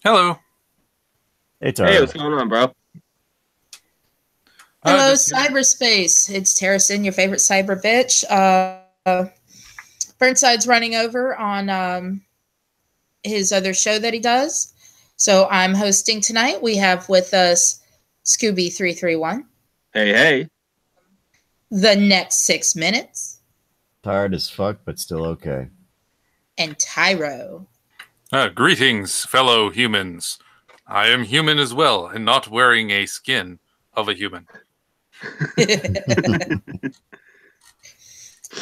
Hello. Hey, Hey, Tara. what's going on, bro? Hello, Just cyberspace. It's Terracin, your favorite cyber bitch. Burnside's running over on his other show that he does. So I'm hosting tonight. We have with us Scooby331. Hey, hey. The next 6 minutes. Tired as fuck, but still okay. And Tyro. greetings, fellow humans. I am human as well, and not wearing a skin of a human.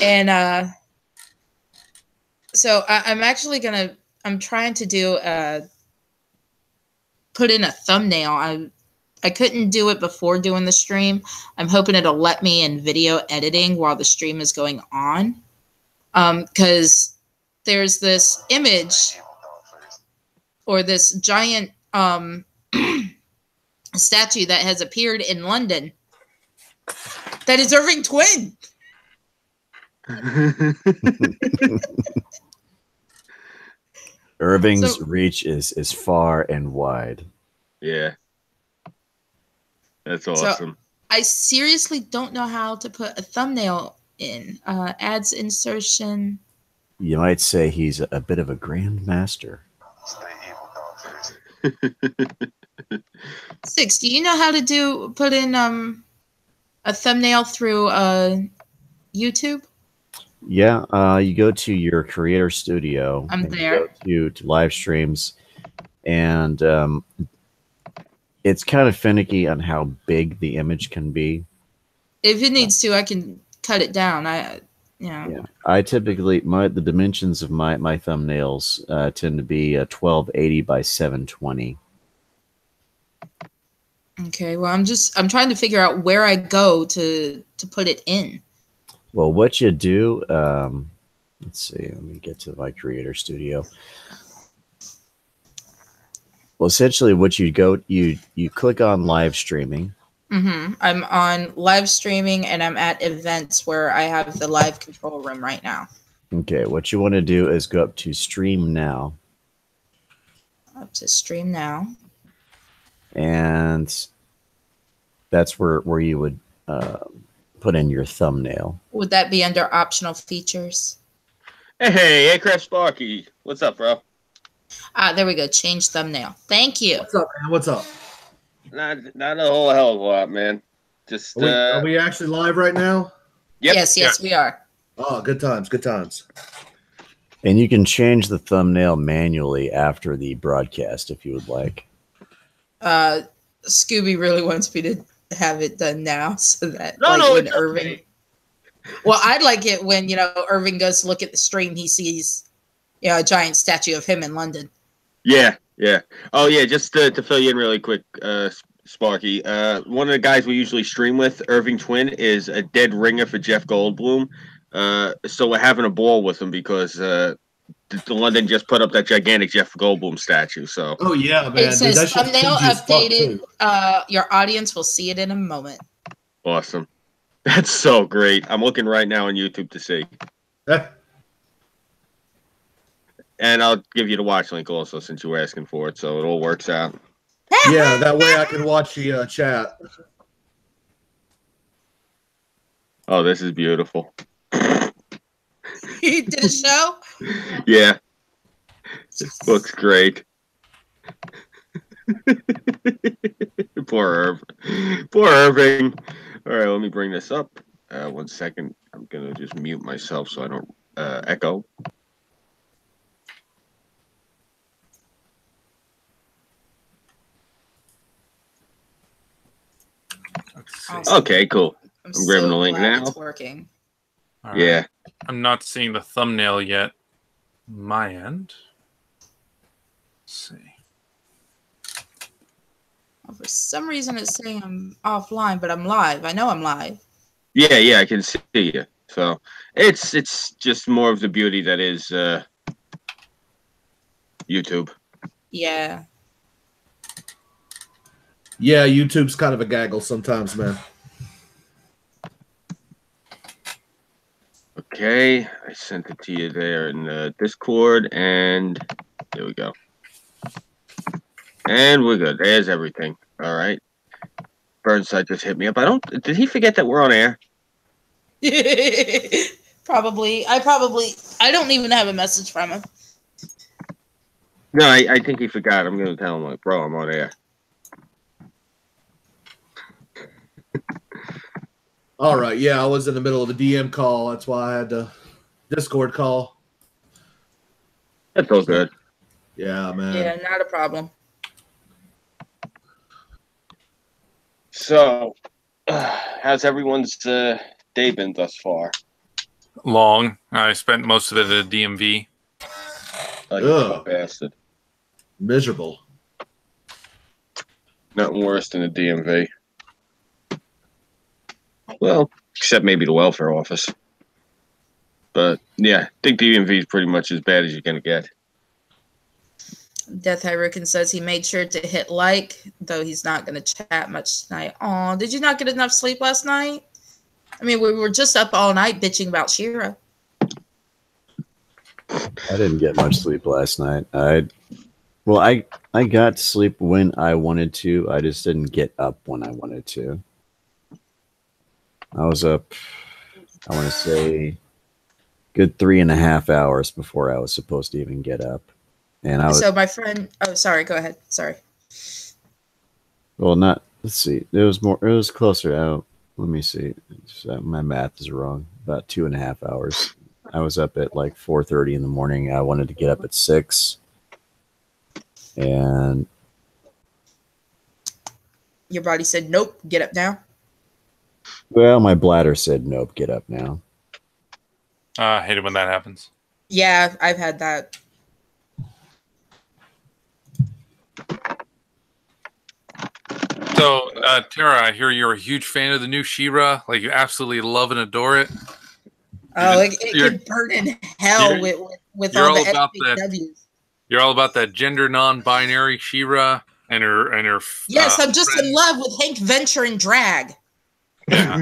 And so I'm actually gonna. I'm trying to do put in a thumbnail. I couldn't do it before doing the stream. I'm hoping it'll let me in video editing while the stream is going on. Because there's this image or this giant statue that has appeared in London. That is Irving Twin. Irving's reach is far and wide. Yeah. That's awesome. So I seriously don't know how to put a thumbnail in. Ads insertion. You might say he's a bit of a grandmaster. Six, do you know how to put in a thumbnail through YouTube? Yeah, you go to your creator studio. I'm there. You go to live streams, and it's kind of finicky on how big the image can be. If it needs to, I can cut it down. Yeah. I typically the dimensions of my thumbnails tend to be 1280 by 720. Okay. Well, I'm trying to figure out where I go to put it in. Well, what you do, let's see, let me get to my creator studio. Well, essentially what you click on live streaming. Mm-hmm. I'm on live streaming and I'm at events where I have the live control room right now. Okay, what you want to do is go up to stream now. Up to stream now. And that's where you would put in your thumbnail. Would that be under optional features? Hey, Craft Sparky. What's up, bro? There we go. Change thumbnail. Thank you. What's up, man? What's up? Not a whole hell of a lot, man. Just Are we actually live right now? Yep. Yes, we are. Oh, good times, good times. And you can change the thumbnail manually after the broadcast if you would like. Scooby really wants me to have it done now so that when Irving. Okay. Well, I'd like it when Irving goes to look at the stream. He sees a giant statue of him in London. Yeah. Oh yeah, just to fill you in really quick, Sparky. One of the guys we usually stream with, Irving Twin, is a dead ringer for Jeff Goldblum. So we're having a ball with him because London just put up that gigantic Jeff Goldblum statue. So oh yeah, man. It says thumbnail updated. Your audience will see it in a moment. Awesome. That's so great. I'm looking right now on YouTube to see. And I'll give you the watch link also since you were asking for it, so it all works out. Yeah, that way I can watch the chat. Oh, this is beautiful. You did a show? Yeah. This looks great. Poor Irving. All right, let me bring this up. 1 second. I'm going to just mute myself so I don't echo. Awesome. Okay, cool. I'm grabbing the link now. It's working. All right. Yeah. I'm not seeing the thumbnail yet. My end. Let's see. Well, for some reason, it's saying I'm offline, but I'm live. I know I'm live. Yeah, I can see you. So it's just more of the beauty that is YouTube. Yeah. Yeah, YouTube's kind of a gaggle sometimes, man. Okay, I sent it to you there in the Discord, and there we go. And we're good. There's everything. All right. Burnside just hit me up. Did he forget that we're on air? Probably. I don't even have a message from him. No, I think he forgot. I'm going to tell him, like, bro, I'm on air. All right. Yeah, I was in the middle of a DM call. That's why I had to Discord call. That's all good. Yeah, man. Yeah, not a problem. So, how's everyone's day been thus far? Long. I spent most of it at a DMV. Like a bastard. Miserable. Nothing worse than a DMV. Well, except maybe the welfare office. But, yeah, I think DMV is pretty much as bad as you're going to get. Death Hurricane says he made sure to hit like, though he's not going to chat much tonight. Aw, did you not get enough sleep last night? I mean, we were just up all night bitching about Shira. I didn't get much sleep last night. I got to sleep when I wanted to. I just didn't get up when I wanted to. I was up, I want to say, good 3.5 hours before I was supposed to even get up. And I was, So my friend, oh, sorry, go ahead. Sorry. well, not, let's see. It was closer out. Let me see. My math is wrong. About 2.5 hours. I was up at like 4:30 in the morning. I wanted to get up at 6. And Your body said, nope, get up now. well, my bladder said, nope, get up now. I hate it when that happens. Yeah, I've had that. So, Tara, I hear you're a huge fan of the new She-Ra. Like, you absolutely love and adore it. Oh, it could burn in hell with all the SPWs. You're all about that gender non-binary She-Ra and her. Yes, I'm just in love with Hank Venture and drag. Yeah.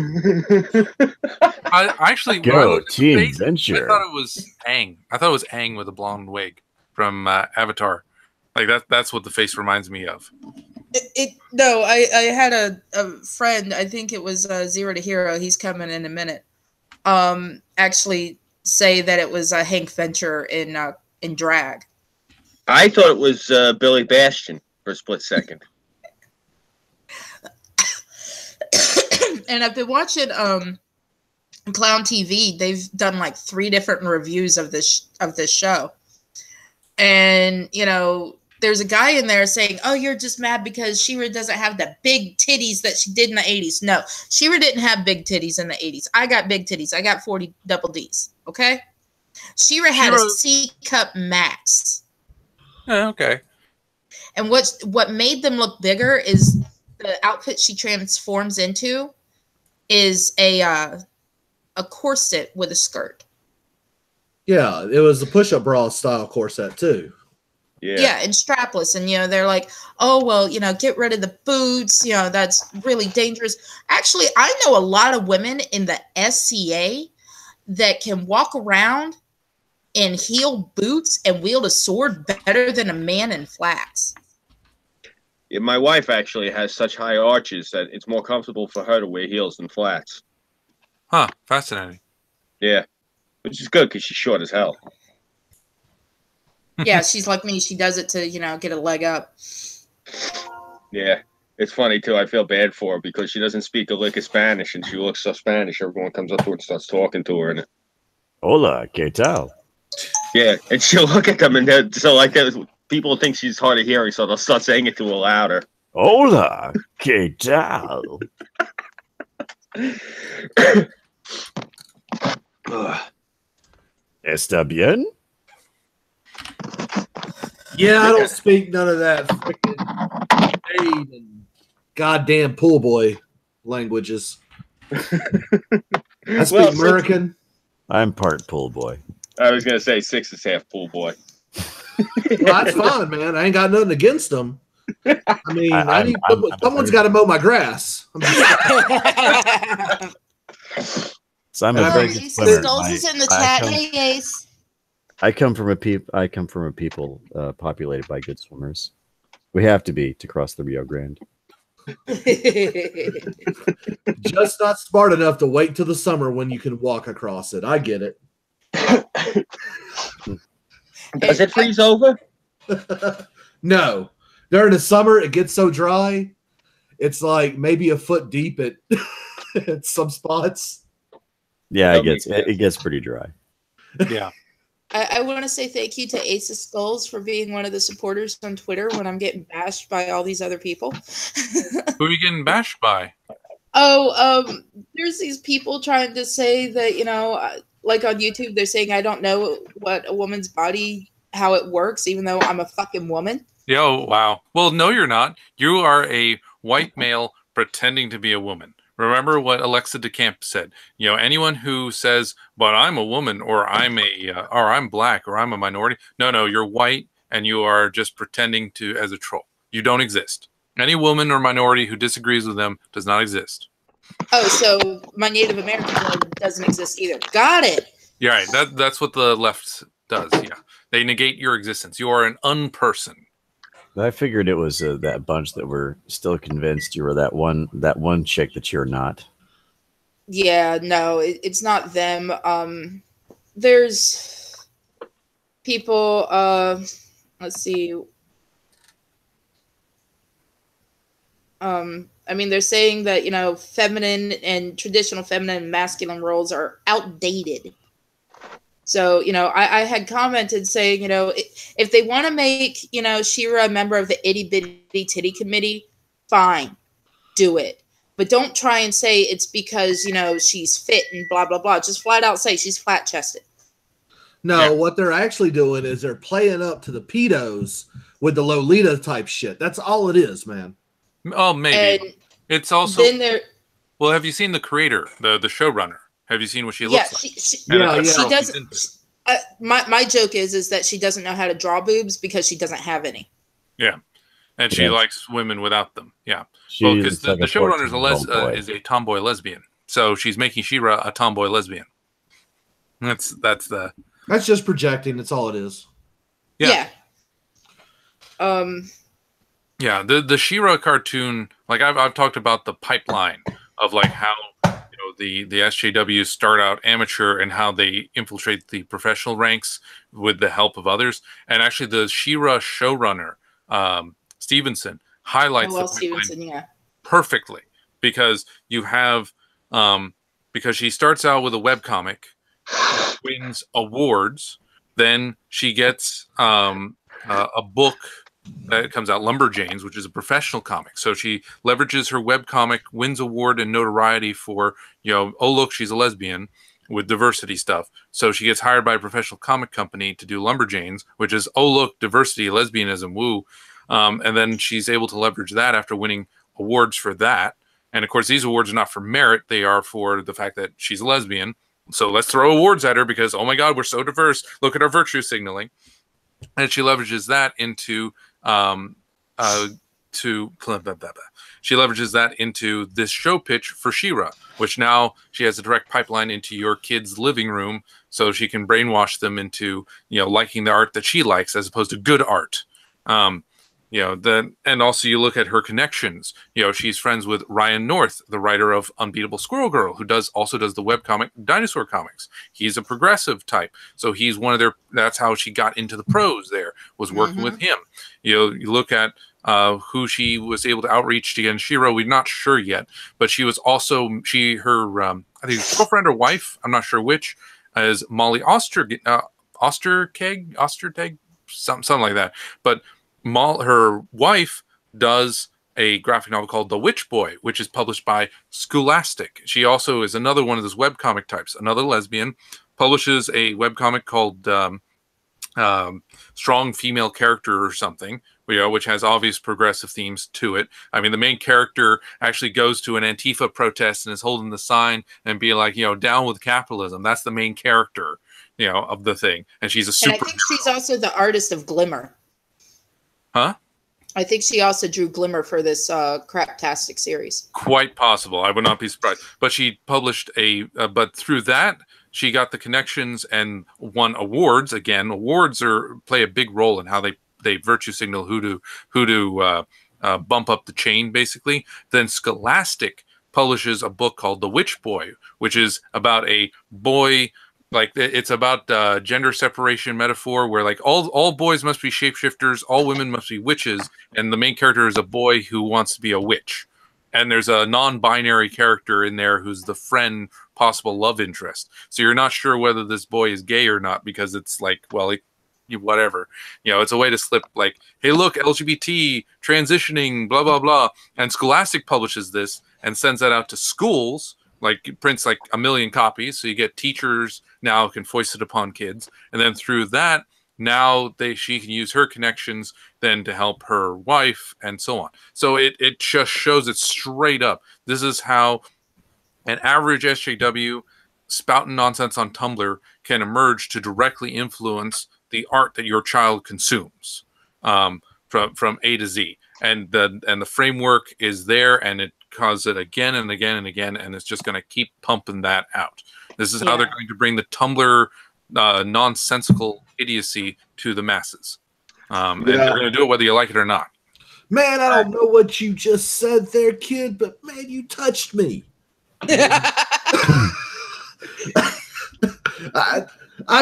I actually Go Team Venture. I thought it was Aang. I thought it was Aang with a blonde wig from Avatar. Like that's what the face reminds me of. No, I had a friend. I think it was Zero to Hero. He's coming in a minute. Actually, say that it was Hank Venture in drag. I thought it was Billy Bastion for a split second. And I've been watching Clown TV. They've done like 3 different reviews of this show, and you know, there's a guy in there saying, "Oh, you're just mad because She-Ra doesn't have the big titties that she did in the 80s." No, She-Ra didn't have big titties in the 80s. I got big titties. I got 40 double Ds. Okay, She-Ra had a C cup max. Okay. And what made them look bigger is the outfit she transforms into is a corset with a skirt. Yeah, it was the push-up bra style corset too. Yeah, and strapless. And, you know, they're like, oh, well, you know, get rid of the boots. You know, that's really dangerous. Actually, I know a lot of women in the SCA that can walk around in heel boots and wield a sword better than a man in flats. Yeah, my wife actually has such high arches that it's more comfortable for her to wear heels than flats. Huh. Fascinating. Yeah, which is good because she's short as hell. Yeah, she's like me. She does it to, you know, get a leg up. Yeah, it's funny too. I feel bad for her because she doesn't speak a lick of Spanish, and she looks so Spanish. Everyone comes up to her and starts talking to her, and Hola, ¿qué tal? yeah, and she'll look at them, and so like people think she's hard of hearing, so they'll start saying it to her louder. Hola, ¿qué tal? ¿Está bien? Yeah, I don't speak none of that freaking paid and goddamn pool boy languages. I speak American. I'm part pool boy. I was gonna say 6 is half pool boy. Well, that's fine, man. I ain't got nothing against them. I mean, someone's got to mow my grass. So I'm a very good swimmer. Is in the chat. Hey, Ace. I come from a people populated by good swimmers. We have to be to cross the Rio Grande. Just not smart enough to wait till the summer when you can walk across it. I get it. Does it freeze over? No. During the summer, it gets so dry. It's like maybe a foot deep at, at some spots. Yeah, That it gets pretty dry. Yeah. I want to say thank you to Ace of Skulls for being one of the supporters on Twitter when I'm getting bashed by all these other people. Who are you getting bashed by? There's these people trying to say that, like on YouTube, they're saying I don't know what a woman's body, how it works, even though I'm a fucking woman. Yo, wow. Well, no, you're not. You are a white male pretending to be a woman. Remember what Alexa DeCamp said. Anyone who says, "But I'm a woman," or I'm black," or "I'm a minority." No, you're white, and you are just pretending to as a troll. You don't exist. Any woman or minority who disagrees with them does not exist. Oh, so my Native American blood doesn't exist either. Got it. Yeah, right. That's what the left does. Yeah, they negate your existence. You are an unperson. I figured it was that bunch that were still convinced you were that one chick that you're not. Yeah, no, it's not them. There's people. Let's see. They're saying that feminine and traditional feminine and masculine roles are outdated. So, I had commented saying, if they want to make, She-Ra a member of the itty bitty titty committee, fine, do it. But don't try and say it's because, she's fit and blah, blah, blah. Just flat out say she's flat chested. No, What they're actually doing is they're playing up to the pedos with the Lolita type shit. That's all it is, man. Oh, maybe. And it's also. Then there. Well, have you seen the creator, the showrunner? Have you seen what she looks like? She doesn't. My joke is that she doesn't know how to draw boobs because she doesn't have any. Yeah, and she likes women without them. Yeah, because the showrunner is a tomboy lesbian, so she's making She-Ra a tomboy lesbian. That's just projecting. That's all it is. Yeah. Yeah. The She-Ra cartoon, like I've talked about the pipeline of like how. The SJWs start out amateur and how they infiltrate the professional ranks with the help of others. And actually, the She-Ra showrunner, Stevenson, highlights the pipeline perfectly because you have because she starts out with a webcomic, wins awards, then she gets a book that comes out, Lumberjanes, which is a professional comic. So she leverages her webcomic, wins award and notoriety for, oh, look, she's a lesbian with diversity stuff. So she gets hired by a professional comic company to do Lumberjanes, which is, oh, look, diversity, lesbianism, woo. And then she's able to leverage that after winning awards for that. And, of course, these awards are not for merit. They are for the fact that she's a lesbian. So let's throw awards at her because, oh, my God, we're so diverse. Look at our virtue signaling. And she leverages that into she leverages that into this show pitch for She-Ra, which now she has a direct pipeline into your kid's living room, so she can brainwash them into liking the art that she likes as opposed to good art. And also you look at her connections. She's friends with Ryan North, the writer of Unbeatable Squirrel Girl, who also does the webcomic Dinosaur Comics. He's a progressive type, so he's one of their. That's how she got into the pros. There was working with him. You look at who she was able to outreach to get in She-Ra. We're not sure yet, but she was also her I think girlfriend or wife. I'm not sure which. Is Molly Osterteg, something like that, but. Her wife does a graphic novel called The Witch Boy, which is published by Scholastic. She also is another one of those webcomic types, another lesbian, publishes a webcomic called Strong Female Character or something, which has obvious progressive themes to it. I mean, the main character actually goes to an Antifa protest and is holding the sign and being like, down with capitalism. That's the main character, of the thing. And she's a super. And I think she's also the artist of Glimmer. Huh? I think she also drew Glimmer for this Craptastic series. Quite possible. I would not be surprised. But she published but through that, she got the connections and won awards. Again, awards play a big role in how they they virtue signal who to bump up the chain, basically. Then Scholastic publishes a book called The Witch Boy, which is about a boy. Like, it's about gender separation metaphor, where like all boys must be shapeshifters, all women must be witches, and the main character is a boy who wants to be a witch. And there's a non-binary character in there who's the friend, possible love interest. So you're not sure whether this boy is gay or not, because it's like, well, whatever. It's a way to slip like, hey, look, LGBT, transitioning, blah, blah, blah. And Scholastic publishes this and sends that out to schools, like prints like 1 million copies. So you get teachers now can foist it upon kids. And then through that, now she can use her connections then to help her wife and so on. So it just shows it straight up. This is how an average SJW spouting nonsense on Tumblr can emerge to directly influence the art that your child consumes, from A to Z. And the framework is there, and it causes it again and again and again, and it's just going to keep pumping that out. This is how they're going to bring the Tumblr nonsensical idiocy to the masses. And they're going to do it whether you like it or not. Man, I don't know what you just said there, kid, but man, you touched me. I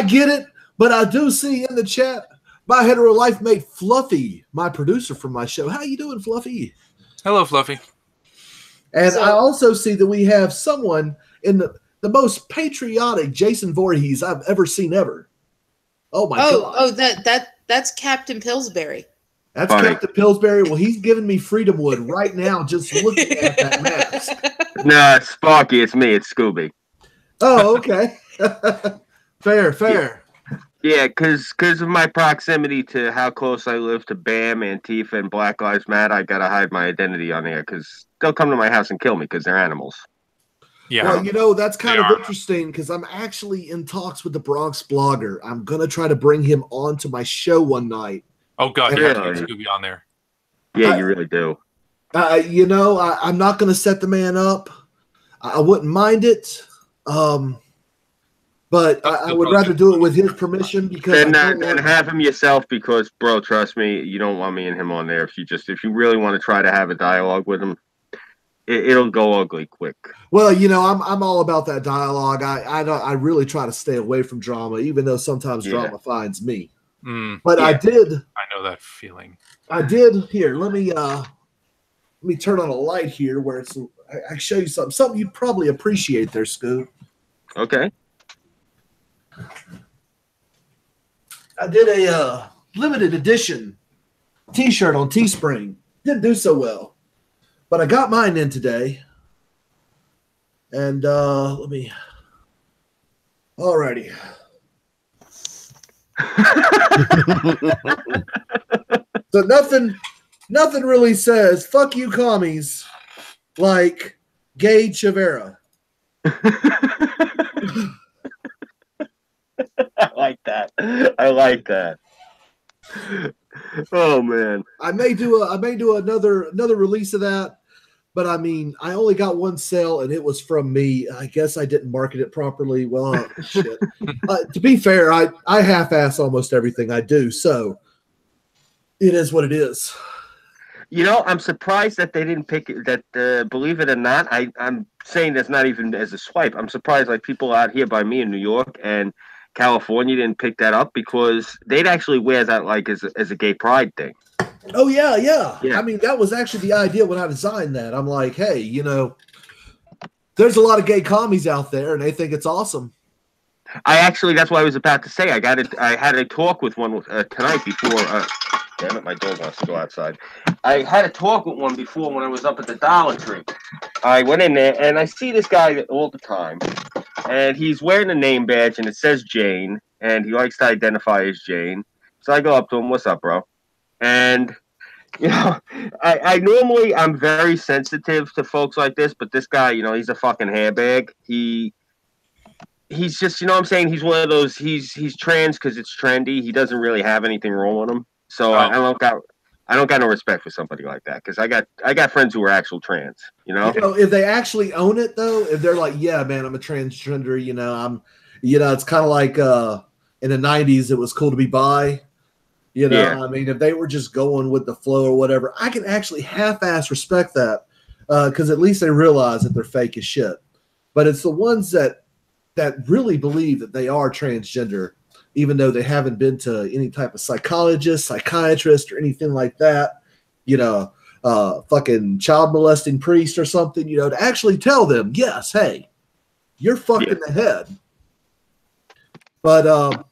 get it, but I do see in the chat my hetero life mate Fluffy, my producer from my show. How you doing, Fluffy? Hello, Fluffy. And I also see that we have someone in the most patriotic Jason Voorhees I've ever seen ever. Oh my god! Oh, that's Captain Pillsbury. That's funny. Captain Pillsbury. Well, he's giving me freedom wood right now just looking at that mask. No, it's Sparky. It's me. It's Scooby. Oh, okay. Fair. Yeah, because of my proximity to how close I live to BAM, Antifa, and Black Lives Matter, I got to hide my identity on there because they'll come to my house and kill me because they're animals. Yeah. Well, that's kind of interesting because I'm actually in talks with the Bronx blogger. I'm going to try to bring him onto my show one night. Oh, God, you have to get Scooby on there. Yeah, you really do. I'm not going to set the man up. I wouldn't mind it. But I would rather do it with his permission because then have him yourself because, bro, trust me, you don't want me and him on there. If you really want to try to have a dialogue with him, it'll go ugly quick. Well, I'm all about that dialogue. I really try to stay away from drama, even though sometimes drama finds me. But I did. I know that feeling. I did. Here, let me turn on a light here where I show you something you'd probably appreciate there, Scoot. Okay. I did a limited edition T-shirt on Teespring. Didn't do so well, but I got mine in today. And let me. Alrighty. So nothing really says "fuck you, commies" like Gay Chavera. I like that. Oh man. I may do another release of that, but I mean, I only got one sale and it was from me. I guess I didn't market it properly. Well, shit. To be fair, I half-ass almost everything I do, so it is what it is. I'm surprised that they didn't pick it. That believe it or not, I'm saying that's not even as a swipe. I'm surprised like people out here by me in New York and California didn't pick that up because they'd actually wear that like as a gay pride thing. Oh yeah. I mean, that was actually the idea when I designed that. I'm like, hey, there's a lot of gay commies out there, and they think it's awesome. That's what I was about to say. I had a talk with one tonight before. Damn it, my dog wants to go outside. I had a talk with one before when I was up at the Dollar Tree. I went in there, and I see this guy all the time. And he's wearing a name badge, and it says Jane, and he likes to identify as Jane. So I go up to him, "What's up, bro?" And, I normally, I'm very sensitive to folks like this, but this guy, he's a fucking hairbag. He's just, what I'm saying? He's one of those, he's trans because it's trendy. He doesn't really have anything wrong with him. So I don't got no respect for somebody like that because I got friends who are actual trans. If they actually own it though, if they're like, yeah, man, I'm a transgender. I'm, it's kind of like in the '90s, it was cool to be bi. You know, Yeah. I mean, if they were just going with the flow or whatever, I can actually half-ass respect that because at least they realize that they're fake as shit. But it's the ones that really believe that they are transgender, even though they haven't been to any type of psychologist, psychiatrist, or anything like that. You know, fucking child molesting priest or something. You know, to actually tell them, yes, hey, you're fucked in the head. But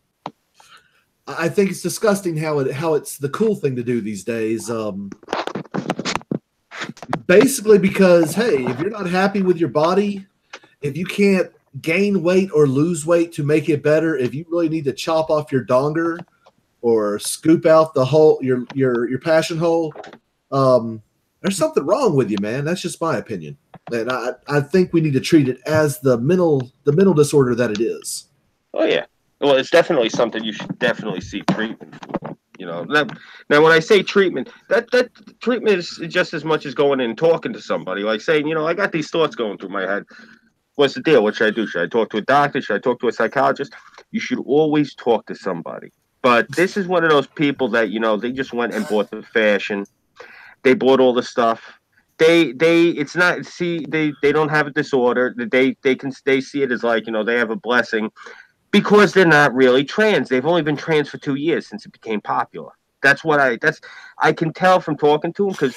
I think it's disgusting how it's the cool thing to do these days. Basically, because hey, if you're not happy with your body, if you can't gain weight or lose weight to make it better, if you really need to chop off your donger or scoop out the hole, your passion hole, there's something wrong with you, man. That's just my opinion, and I think we need to treat it as the mental disorder that it is. Oh yeah. Well, it's definitely something you should definitely seek treatment for. You know, now when I say treatment, that treatment is just as much as going in and talking to somebody, like saying, you know, I got these thoughts going through my head. What's the deal? What should I do? Should I talk to a doctor? Should I talk to a psychologist? You should always talk to somebody. But this is one of those people that, you know, they just went and bought the fashion. They bought all the stuff. They don't have a disorder. They see it as like, you know, they have a blessing. Because they're not really trans. They've only been trans for 2 years since it became popular. I can tell from talking to them because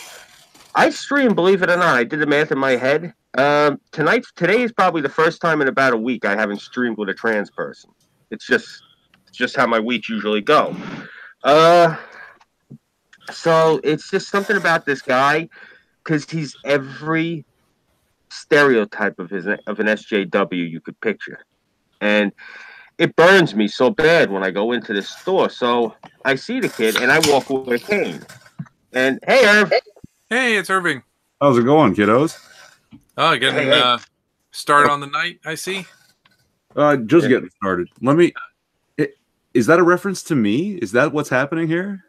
I stream, believe it or not. I did the math in my head. Today is probably the first time in about a week I haven't streamed with a trans person. It's just how my weeks usually go. So it's just something about this guy because he's every stereotype of an SJW you could picture, and it burns me so bad when I go into this store. So I see the kid and I walk with a cane. And hey, Irv. Hey, it's Irving. How's it going, kiddos? Oh, getting started on the night, I see. Just getting started. Is that a reference to me? Is that what's happening here?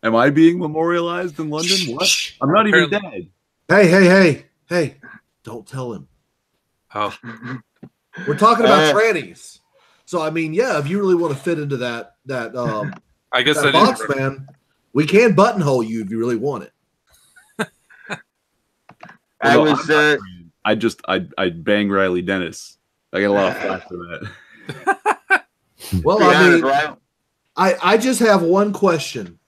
Am I being memorialized in London? What? I'm not even dead. Hey, don't tell him. Oh. We're talking about trannies. So I mean, yeah, if you really want to fit into that I guess that box, man, we can buttonhole you if you really want it. I bang Riley Dennis. I get a lot of flack for that. Well, I mean, I just have one question.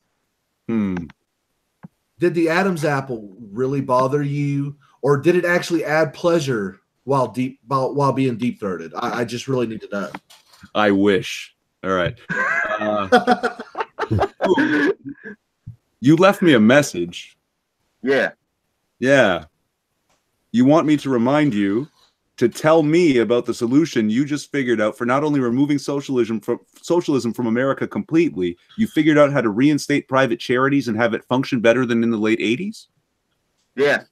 Did the Adam's apple really bother you, or did it actually add pleasure while being deep throated? I just really need to know. I wish. All right. You left me a message. Yeah. You want me to remind you to tell me about the solution you just figured out for not only removing socialism from America completely, you figured out how to reinstate private charities and have it function better than in the late 80s? Yeah.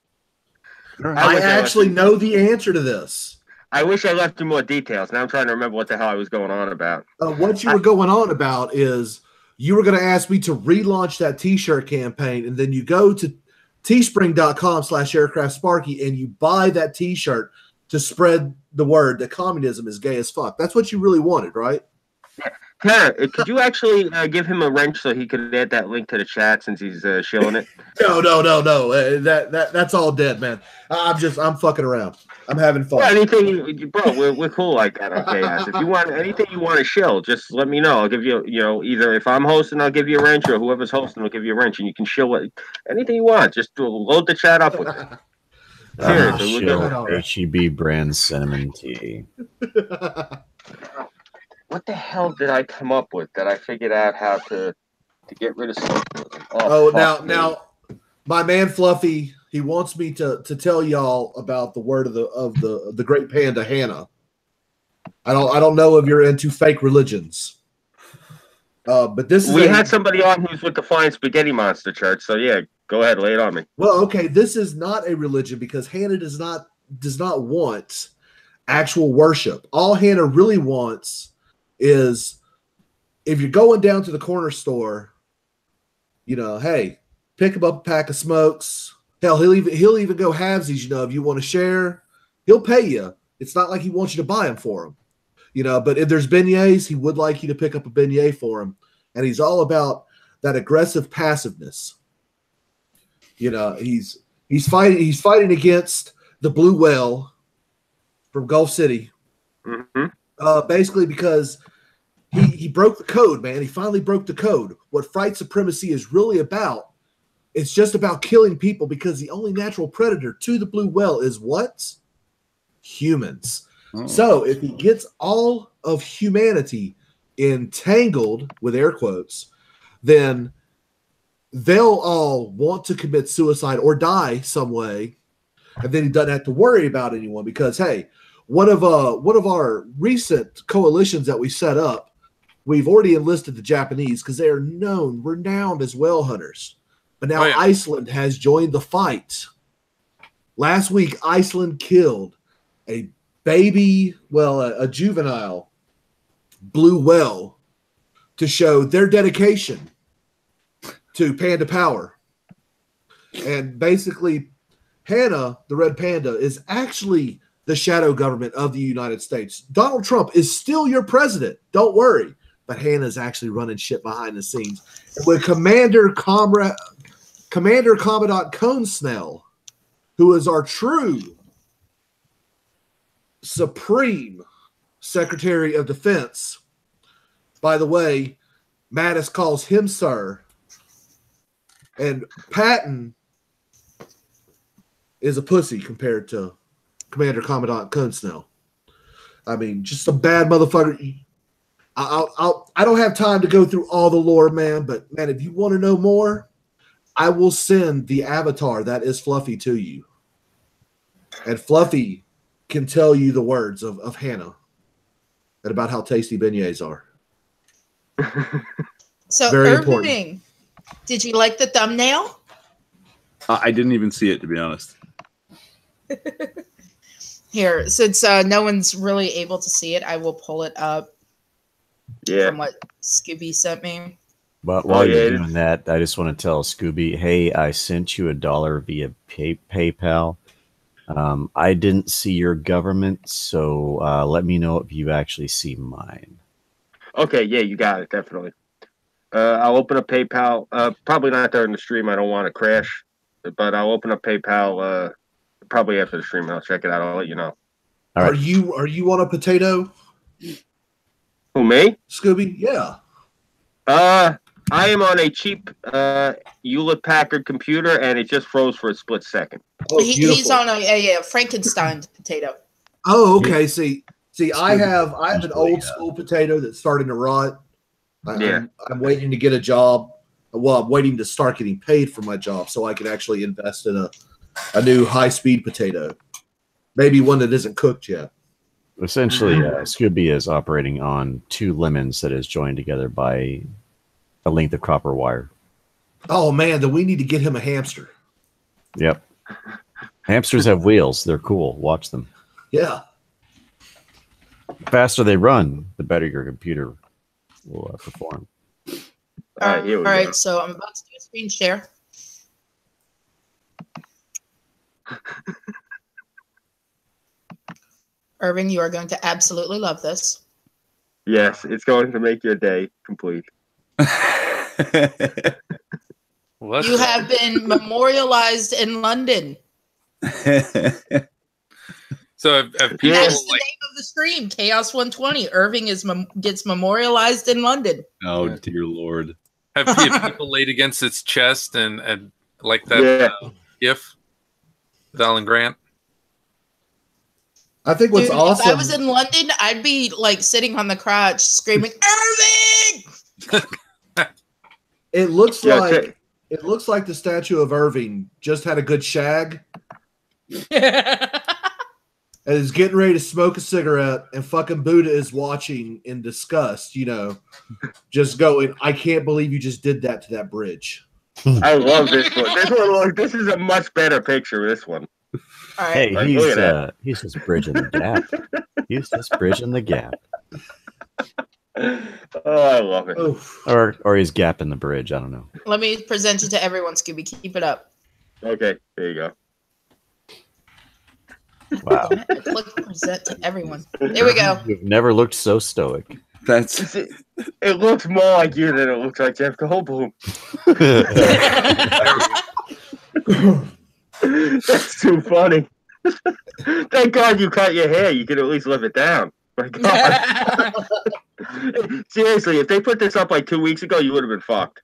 Right. I actually know the answer to this. I wish I left you more details. Now I'm trying to remember what the hell I was going on about. What you were going on about is you were going to ask me to relaunch that T-shirt campaign, and then you go to teespring.com/aircraftsparky and you buy that T-shirt to spread the word that communism is gay as fuck. That's what you really wanted, right? Tara, could you actually give him a wrench so he could add that link to the chat since he's shilling it? No. That's all dead, man. I'm fucking around. I'm having fun. Well, anything, bro, we're cool like that on Chaos. If you want anything you want to shill, just let me know. I'll give you, either if I'm hosting, I'll give you a wrench, or whoever's hosting will give you a wrench, and you can shill anything you want. Just load the chat up with it. Seriously, HEB brand cinnamon tea. What the hell did I come up with that I figured out how to get rid of something? Now, my man Fluffy, he wants me to tell y'all about the word of the great panda Hannah. I don't know if you're into fake religions, but we had somebody on who's with the Flying Spaghetti Monster Church. So yeah, go ahead, lay it on me. Well, okay, this is not a religion because Hannah does not want actual worship. All Hannah really wants is if you're going down to the corner store, hey, pick him up a pack of smokes. Hell, he'll even go halvesies. If you want to share, he'll pay you. It's not like he wants you to buy them for him, But if there's beignets, he would like you to pick up a beignet for him. And he's all about that aggressive passiveness. You know, he's fighting against the Blue Whale from Gulf City. Basically because he broke the code, man. He finally broke the code. What Fright Supremacy is really about, it's just about killing people, because the only natural predator to the Blue Whale is what? Humans. So if he gets all of humanity entangled, with air quotes, then they'll all want to commit suicide or die some way, and then he doesn't have to worry about anyone, because hey, one of our recent coalitions that we set up, we've already enlisted the Japanese because they are renowned as whale hunters. But now Iceland has joined the fight. Last week, Iceland killed a juvenile blue whale to show their dedication to panda power. And basically, Hannah, the red panda, is actually the shadow government of the United States. Donald Trump is still your president. Don't worry. But Hannah's actually running shit behind the scenes. And with Commandant Commandant Snell, who is our true Supreme Secretary of Defense. By the way, Mattis calls him sir. And Patton is a pussy compared to Commandant Snell. I mean, just a bad motherfucker. I don't have time to go through all the lore, man, but man, if you want to know more, I will send the avatar that is Fluffy to you. And Fluffy can tell you the words of Hannah and about how tasty beignets are. So, Very Irving, important. did you like the thumbnail? I didn't even see it, to be honest. Here, since no one's really able to see it, I will pull it up from what Scooby sent me. But while you're doing that, I just want to tell Scooby, hey, I sent you $1 via PayPal. I didn't see your government, so let me know if you actually see mine. Okay, yeah, you got it, definitely. I'll open up PayPal. Probably not during the stream. I don't want to crash, but I'll open up PayPal probably after the stream. I'll check it out. I'll let you know. All right. Are you on a potato? Who, me? Scooby? Yeah. I am on a cheap Hewlett Packard computer, and it just froze for a split second. Oh, He's on a Frankenstein potato. Oh, okay. See, I have an old school potato that's starting to rot. I'm waiting to get a job. Well, I'm waiting to start getting paid for my job so I can actually invest in a new high-speed potato. Maybe one that isn't cooked yet. Essentially, Scooby is operating on 2 lemons that is joined together by a length of copper wire. Oh, man, then we need to get him a hamster. Yep. Hamsters have wheels. They're cool. Watch them. Yeah. The faster they run, the better your computer will perform. All right, so I'm about to do a screen share. Irving, you are going to absolutely love this. Yes, it's going to make your day complete. You have been memorialized in London. So have people That's the name of the stream, Chaos120. Irving gets memorialized in London. Oh, dear Lord. have people laid against its chest and like that gif with Alan Grant? I think what's awesome. If I was in London, I'd be like sitting on the crotch screaming, Irving! It looks like the statue of Irving just had a good shag and is getting ready to smoke a cigarette, and fucking Buddha is watching in disgust, just going, I can't believe you just did that to that bridge. I love this one. This is a much better picture, this one. All right. Hey, he's just bridging the gap. He's just bridging the gap. Oh, I love it. Oof. Or he's gapping the bridge. I don't know. Let me present it to everyone, Scooby. Keep it up. Okay, there you go. Wow. Click present to everyone. There we go. You've never looked so stoic. That's It looks more like you than it looks like Jeff Goldblum. That's too funny. Thank God you cut your hair. You can at least live it down. My God. Seriously, if they put this up like 2 weeks ago, you would have been fucked.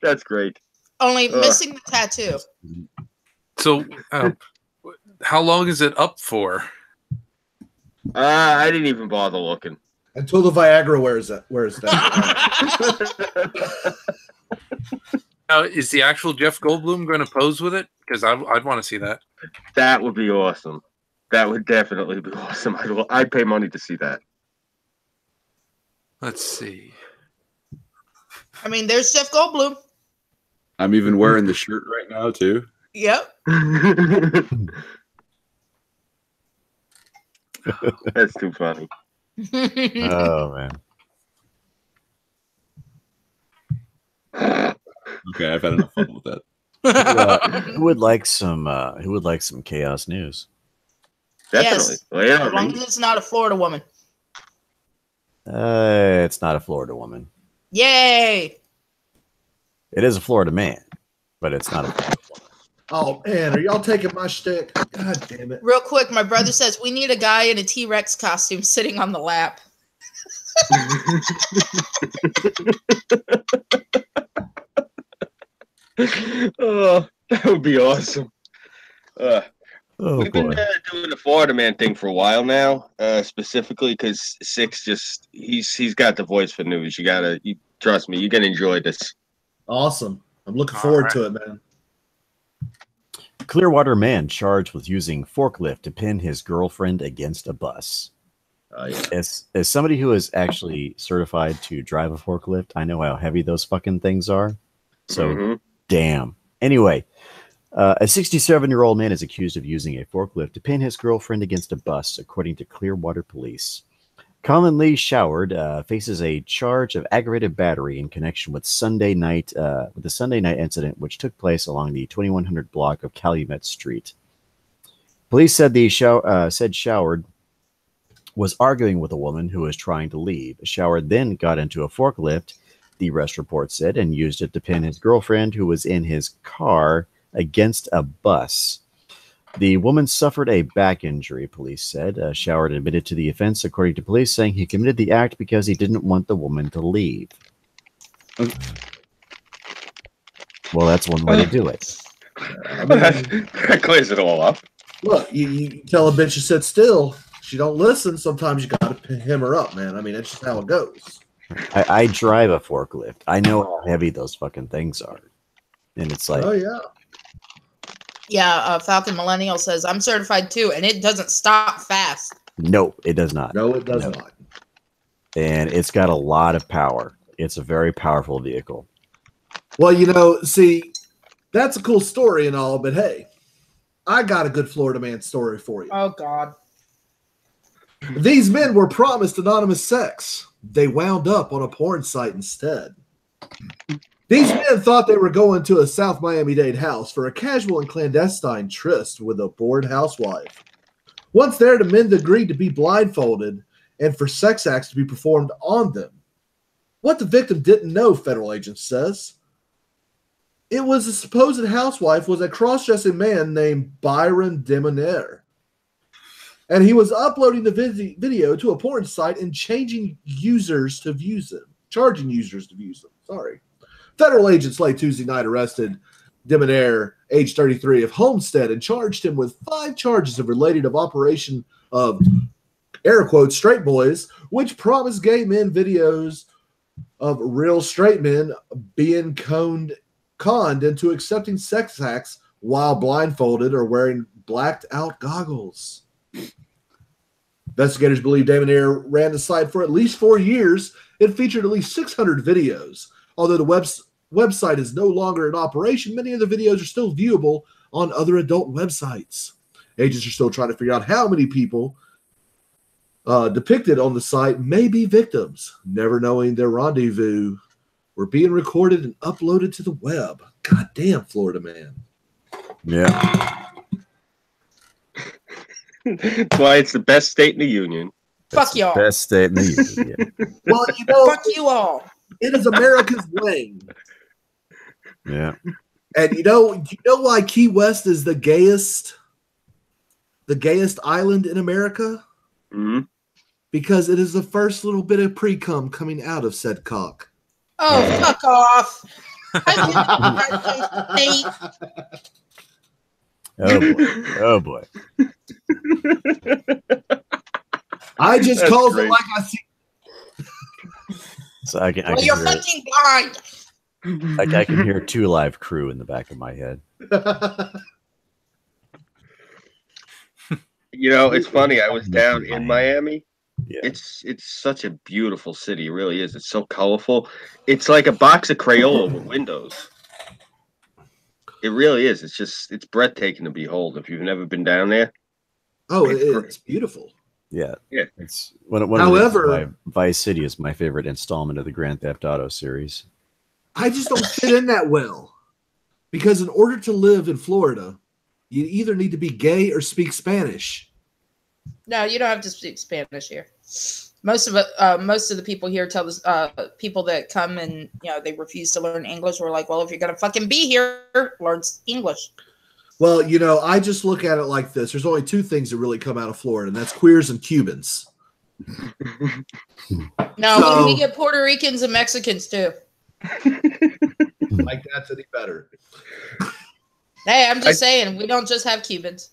That's great. Only missing the tattoo. So, how long is it up for? I didn't even bother looking. Until the Viagra wears that. Now, is the actual Jeff Goldblum going to pose with it? Because I'd want to see that. That would be awesome. That would definitely be awesome. I'd pay money to see that. Let's see. I mean, there's Jeff Goldblum. I'm even wearing the shirt right now too. Yep. That's too funny. Oh man. Okay, I've had enough fun with that. Who would like some chaos news? Definitely. Yes. Well, yeah, As long as it's not a Florida woman. It's not a Florida woman. Yay! It is a Florida man, but it's not a Florida woman. Oh man, are y'all taking my shtick? God damn it! Real quick, my brother says we need a guy in a T-Rex costume sitting on the lap. Oh, that would be awesome. We've been boy. doing the Florida man thing for a while now, specifically because Six he's got the voice for news. You trust me, you're gonna enjoy this. Awesome. I'm looking forward to it, man. Clearwater man charged with using forklift to pin his girlfriend against a bus. Yeah. As somebody who is actually certified to drive a forklift, I know how heavy those fucking things are. So, damn. Anyway, a 67-year-old man is accused of using a forklift to pin his girlfriend against a bus, according to Clearwater police. Colin Lee Showard faces a charge of aggravated battery in connection with the Sunday night incident, which took place along the 2100 block of Calumet Street. Police said Showard was arguing with a woman who was trying to leave. Showard then got into a forklift, the Rest report said, and used it to pin his girlfriend, who was in his car, against a bus. The woman suffered a back injury, police said. Showard admitted to the offense, according to police, saying he committed the act because he didn't want the woman to leave. Well, that's one way to do it. That clears it all up. Look, you tell a bitch to sit still. She don't listen. Sometimes you got to hem her up, man. I mean, that's just how it goes. I drive a forklift. I know how heavy those fucking things are. And it's like... Oh, yeah. Yeah, Falcon Millennial says, I'm certified too, and it doesn't stop fast. No, it does not. No, it does not. And it's got a lot of power. It's a very powerful vehicle. Well, see, that's a cool story and all, but hey, I got a good Florida man story for you. Oh, God. These men were promised anonymous sex. They wound up on a porn site instead. These men thought they were going to a South Miami-Dade house for a casual and clandestine tryst with a bored housewife. Once there, the men agreed to be blindfolded and for sex acts to be performed on them. What the victim didn't know, federal agent says, it was the supposed housewife was a cross-dressing man named Byron Demonaire. And he was uploading the video to a porn site and charging users to view them. Sorry. Federal agents late Tuesday night arrested Demonaire, age 33, of Homestead, and charged him with 5 charges of related of operation of, air quotes, straight boys, which promised gay men videos of real straight men being conned into accepting sex acts while blindfolded or wearing blacked out goggles. Investigators believe Demonaire ran the site for at least 4 years. It featured at least 600 videos. Although the website is no longer in operation, many of the videos are still viewable on other adult websites. Agents are still trying to figure out how many people depicted on the site may be victims, never knowing their rendezvous were being recorded and uploaded to the web. God damn, Florida man. Yeah. That's why it's the best state in the union. Fuck y'all. Best state in the union. Yeah. Well, you know, Fuck you all. it is America's wing. Yeah. And you know why Key West is the gayest island in America? Mm-hmm. Because it is the first little bit of pre-cum coming out of said cock. Oh, fuck off. I Oh boy. I just That's calls great. it like I see. So I can well, you're hear fucking blind. I can hear Two Live Crew in the back of my head. You know, it's funny. I was down in Miami. Yeah. It's such a beautiful city. It really is. It's so colorful. It's like a box of Crayola with windows. It really is. It's breathtaking to behold if you've never been down there. Oh, it's beautiful. Yeah. Yeah. It's one of However- the reasons why Vice City is my favorite installment of the Grand Theft Auto series. I just don't fit in that well. Because in order to live in Florida, you either need to be gay or speak Spanish. No, you don't have to speak Spanish here. Most of the people here tell us people that come and they refuse to learn English. We're like, well, if you're gonna fucking be here, learn English. Well, I just look at it like this. There's only two things that really come out of Florida, and that's queers and Cubans. No, So- we get Puerto Ricans and Mexicans too. Like that's any better. Hey, I'm just saying, we don't just have Cubans.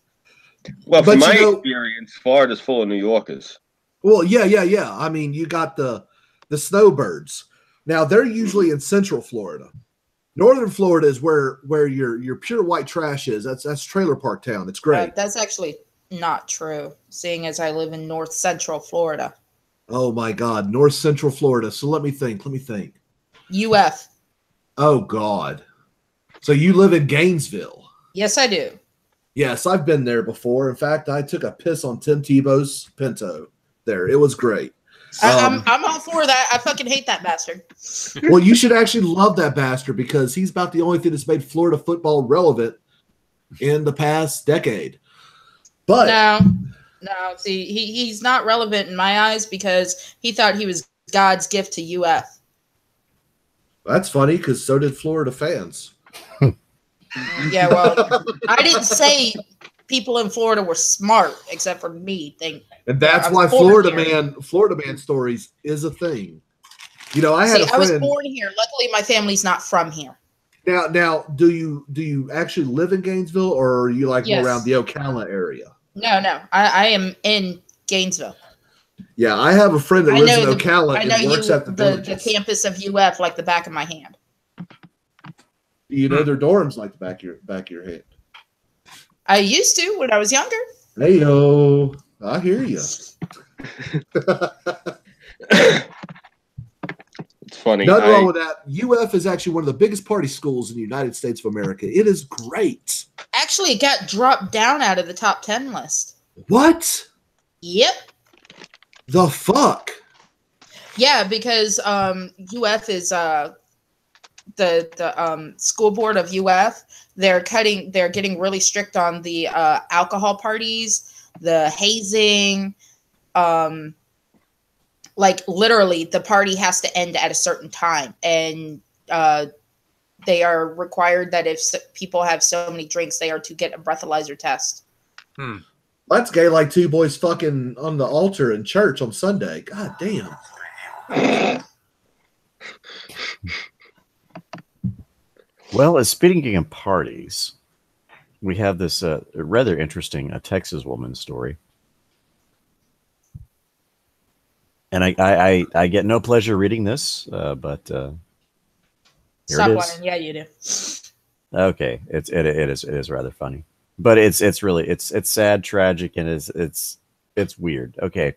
Well, But from my you know- experience, Florida's full of New Yorkers. Well, yeah. I mean, you got the snowbirds. Now they're usually in Central Florida. Northern Florida is where your pure white trash is. That's Trailer Park Town. It's great. That's actually not true, seeing as I live in North Central Florida. Oh my God, North Central Florida. So let me think. UF. Oh God. So you live in Gainesville? Yes, I do. Yes, I've been there before. In fact, I took a piss on Tim Tebow's Pinto there. It was great. I'm all for that. I fucking hate that bastard. Well, you should actually love that bastard because he's about the only thing that's made Florida football relevant in the past decade. But No. See, he's not relevant in my eyes because he thought he was God's gift to UF. that's funny because so did Florida fans. Yeah, well, I didn't say people in Florida were smart, except for me. And that's I was why born Florida man stories is a thing. I had a friend. I was born here. Luckily, my family's not from here. Now, do you actually live in Gainesville, or are you Yes. more around the Ocala area? No. I am in Gainesville. Yeah, I have a friend that I lives know in Ocala I know and works at the the villages. campus of UF like the back of my hand. You know their dorms like the back of your head. I used to when I was younger. Hey yo, I hear you. It's funny. Nothing wrong with that. UF is actually one of the biggest party schools in the United States of America. It is great. Actually, it got dropped down out of the top 10 list. What Yep. the fuck? Yeah, because UF is the school board of UF. They're getting really strict on the alcohol parties, the hazing. Like literally, the party has to end at a certain time, and they are required that if people have so many drinks, they are to get a breathalyzer test. That's gay like two boys fucking on the altar in church on Sunday. God damn. Well, speaking of parties, we have this rather interesting Texas woman story. And I get no pleasure reading this, but here Stop it is. whining. Yeah, you do. Okay, it is rather funny, but it's really sad, tragic, and it's weird. Okay,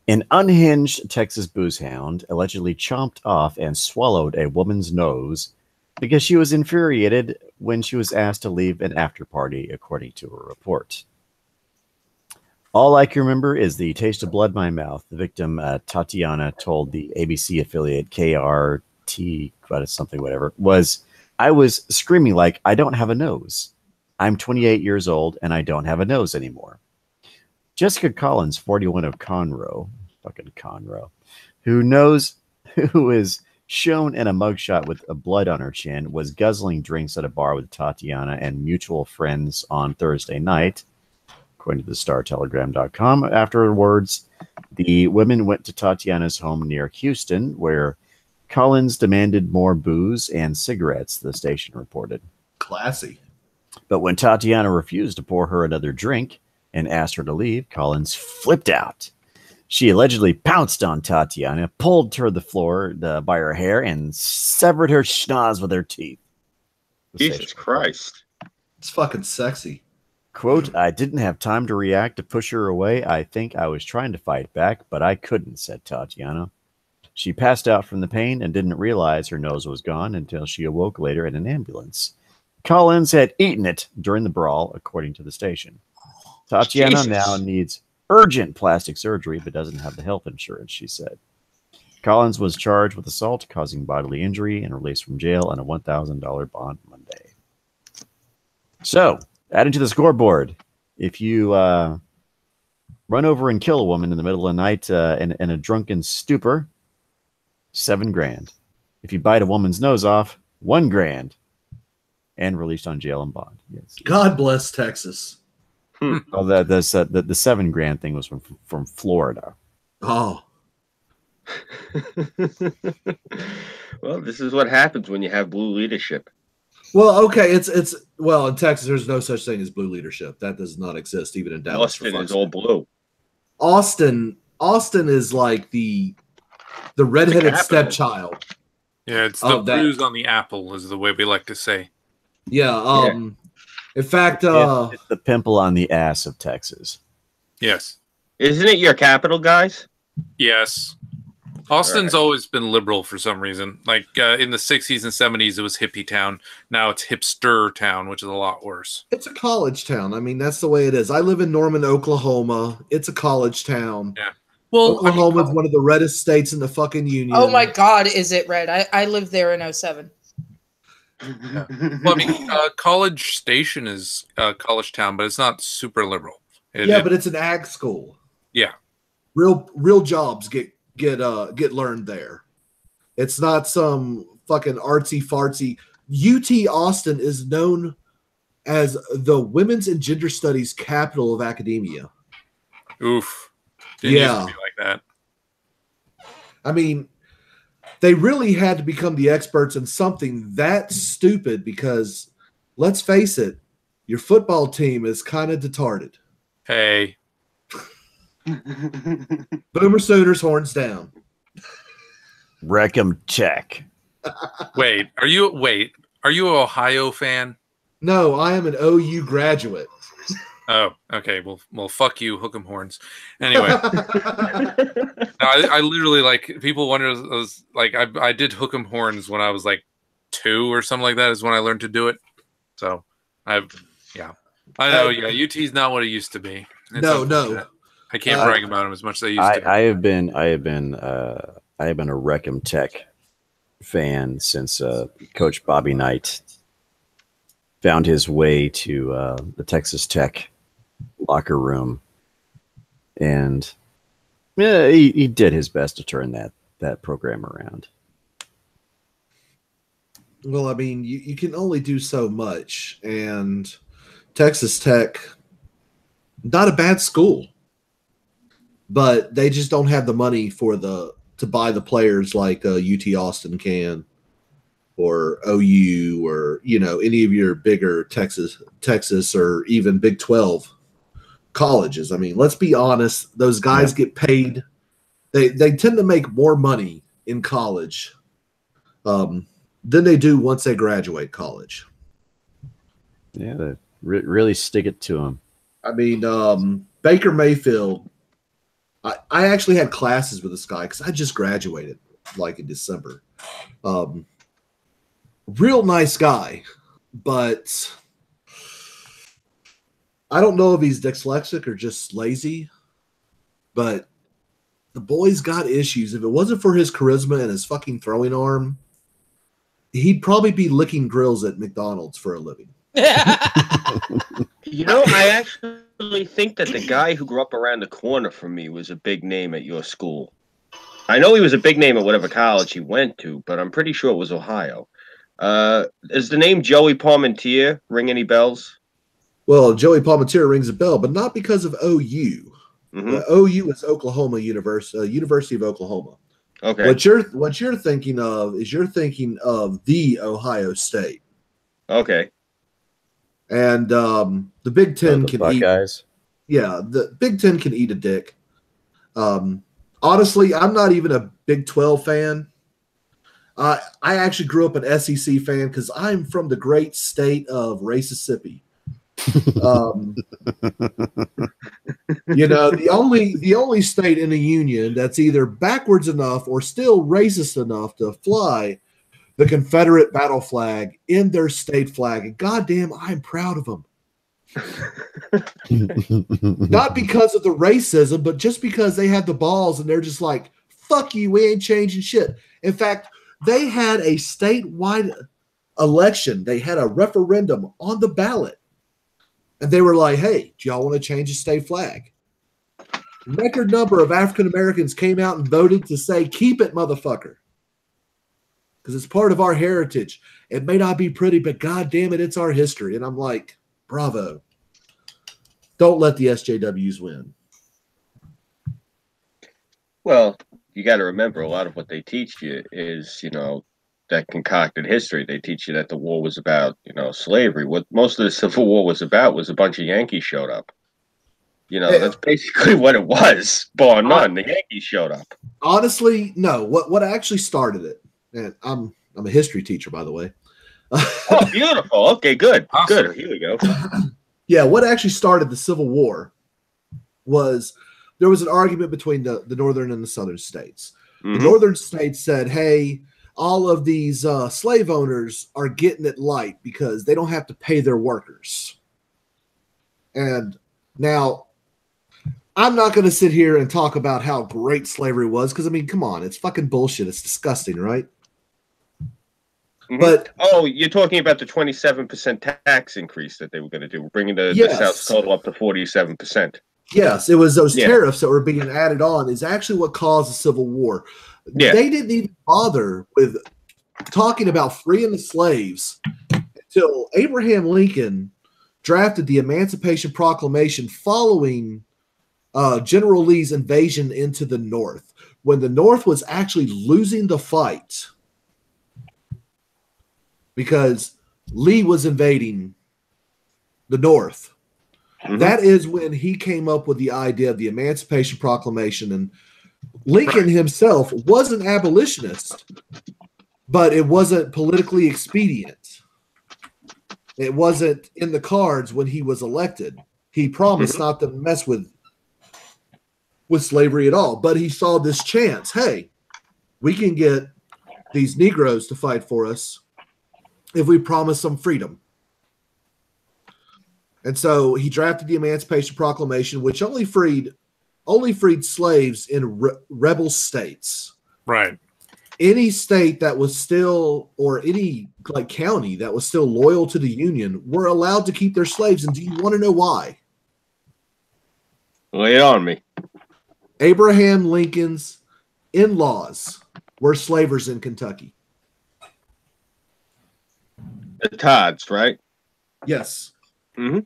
an unhinged Texas booze hound allegedly chomped off and swallowed a woman's nose because she was infuriated when she was asked to leave an after party, according to a report. All I can remember is the taste of blood in my mouth. The victim, Tatiana, told the ABC affiliate KRT, I was screaming like, I don't have a nose. I'm 28 years old and I don't have a nose anymore. Jessica Collins, 41 of Conroe, fucking Conroe, who is shown in a mugshot with a blood on her chin, was guzzling drinks at a bar with Tatiana and mutual friends on Thursday night, according to the StarTelegram.com. Afterwards, the women went to Tatiana's home near Houston, where Collins demanded more booze and cigarettes, the station reported. Classy. But when Tatiana refused to pour her another drink and asked her to leave, Collins flipped out. She allegedly pounced on Tatiana, pulled her to the floor by her hair, and severed her schnoz with her teeth. Jesus Christ. It's fucking sexy. Quote, I didn't have time to react to push her away. I think I was trying to fight back, but I couldn't, said Tatiana. She passed out from the pain and didn't realize her nose was gone until she awoke later in an ambulance. Collins had eaten it during the brawl, according to the station. Tatiana now needs urgent plastic surgery, but doesn't have the health insurance, she said. Collins was charged with assault, causing bodily injury, and released from jail on a $1,000 bond Monday. So, adding to the scoreboard, if you run over and kill a woman in the middle of the night in a drunken stupor, $7,000. If you bite a woman's nose off, $1,000. And released on jail and bond. Yes. God bless Texas. Oh, the $7,000 thing was from Florida. Oh. Well, this is what happens when you have blue leadership. Well, okay, it's well, in Texas there's no such thing as blue leadership. That does not exist even in Dallas. Austin is all blue. Austin is like the redheaded stepchild. Yeah, it's the bruise on the apple is the way we like to say. Yeah, in fact, it's the pimple on the ass of Texas. Yes. Isn't it your capital, guys? Yes. Austin's always been liberal for some reason. Like in the 60s and 70s, it was hippie town. Now it's hipster town, which is a lot worse. It's a college town. I mean, that's the way it is. I live in Norman, Oklahoma. It's a college town. Yeah. Well, Oklahoma is one of the reddest states in the fucking union. Oh my God, is it red? I lived there in 07. Yeah. Well, I mean, College Station is college town, but it's not super liberal. But it's an ag school. Yeah. Real jobs get learned there. It's not some fucking artsy fartsy. UT Austin is known as the women's and gender studies capital of academia. Oof. Didn't used to be like that. I mean, they really had to become the experts in something that stupid because, let's face it, your football team is kind of retarded. Hey. Boomer Sooners, horns down. Wreck 'em Tech. Wait, are you an Ohio fan? No, I am an OU graduate. Oh, okay. Well, fuck you, hook 'em horns. Anyway, no, I literally like people wonder. I did hook 'em horns when I was like 2 or something like that. Is when I learned to do it. So I know. Yeah, UT's not what it used to be. It's no. I can't brag about them as much as I used to. I have been a Wreck 'em Tech fan since Coach Bobby Knight found his way to the Texas Tech locker room, and he did his best to turn that program around. Well, I mean, you can only do so much, and Texas Tech, not a bad school, but they just don't have the money to buy the players like UT Austin can, or OU, or any of your bigger Texas or even Big 12 colleges. I mean, let's be honest; those guys get paid. They tend to make more money in college than they do once they graduate college. Yeah, they really stick it to them. I mean, Baker Mayfield. I actually had classes with this guy because I just graduated like in December. Real nice guy, but I don't know if he's dyslexic or just lazy, but the boy's got issues. If it wasn't for his charisma and his fucking throwing arm, he'd probably be licking grills at McDonald's for a living. You know, I actually think that the guy who grew up around the corner from me was a big name at your school. I know he was a big name at whatever college he went to, but I'm pretty sure it was Ohio. Is the name Joey Parmentier ring any bells? Well, Joey Palmentier rings a bell, but not because of OU. Mm-hmm. OU is Oklahoma University, University of Oklahoma. Okay. What you're thinking of is you're thinking of the Ohio State. Okay. And the Big Ten the can Buckeyes. eat. Yeah, the Big Ten can eat a dick. Honestly, I'm not even a Big 12 fan. I actually grew up an SEC fan because I'm from the great state of Mississippi. You know, the only state in the union that's either backwards enough or still racist enough to fly the Confederate battle flag in their state flag. And goddamn, I'm proud of them. Not because of the racism, but just because they had the balls and they're just like, fuck you, we ain't changing shit. In fact, they had a statewide election. They had a referendum on the ballot. And they were like, hey, do y'all want to change the state flag? Record number of African Americans came out and voted to say, keep it, motherfucker. Because it's part of our heritage. It may not be pretty, but God damn it, it's our history. And I'm like, bravo. Don't let the SJWs win. Well, you got to remember a lot of what they teach you is, you know, that concocted history. They teach you that the war was about, you know, slavery. What most of the Civil War was about was a bunch of Yankees showed up. You know, that's basically what it was. Bar none, the Yankees showed up. Honestly, no. What actually started it, and I'm a history teacher, by the way. Oh, beautiful. Okay, good. Awesome. Good. Here we go. Yeah, what actually started the Civil War was there was an argument between the northern and the southern states. Mm-hmm. The northern states said, hey, all of these slave owners are getting it light because they don't have to pay their workers. And now, I'm not going to sit here and talk about how great slavery was because, I mean, come on, it's fucking bullshit. It's disgusting, right? Mm-hmm. But you're talking about the 27% tax increase that they were going to do, bringing the South's total up to 47%. Yes, it was those tariffs that were being added on is actually what caused the Civil War. Yeah. They didn't even bother with talking about freeing the slaves until Abraham Lincoln drafted the Emancipation Proclamation following General Lee's invasion into the North, when the North was actually losing the fight because Lee was invading the North. Mm-hmm. That is when he came up with the idea of the Emancipation Proclamation. And Lincoln himself was an abolitionist, but it wasn't politically expedient. It wasn't in the cards when he was elected. He promised not to mess with slavery at all, but he saw this chance. Hey, we can get these Negroes to fight for us if we promise them freedom. And so he drafted the Emancipation Proclamation, which only freed slaves in rebel states. Right. Any state that was still, or any like county that was still loyal to the Union, were allowed to keep their slaves. And do you want to know why? Lay it on me. Abraham Lincoln's in-laws were slavers in Kentucky. The Todds, right? Yes. Mm-hmm.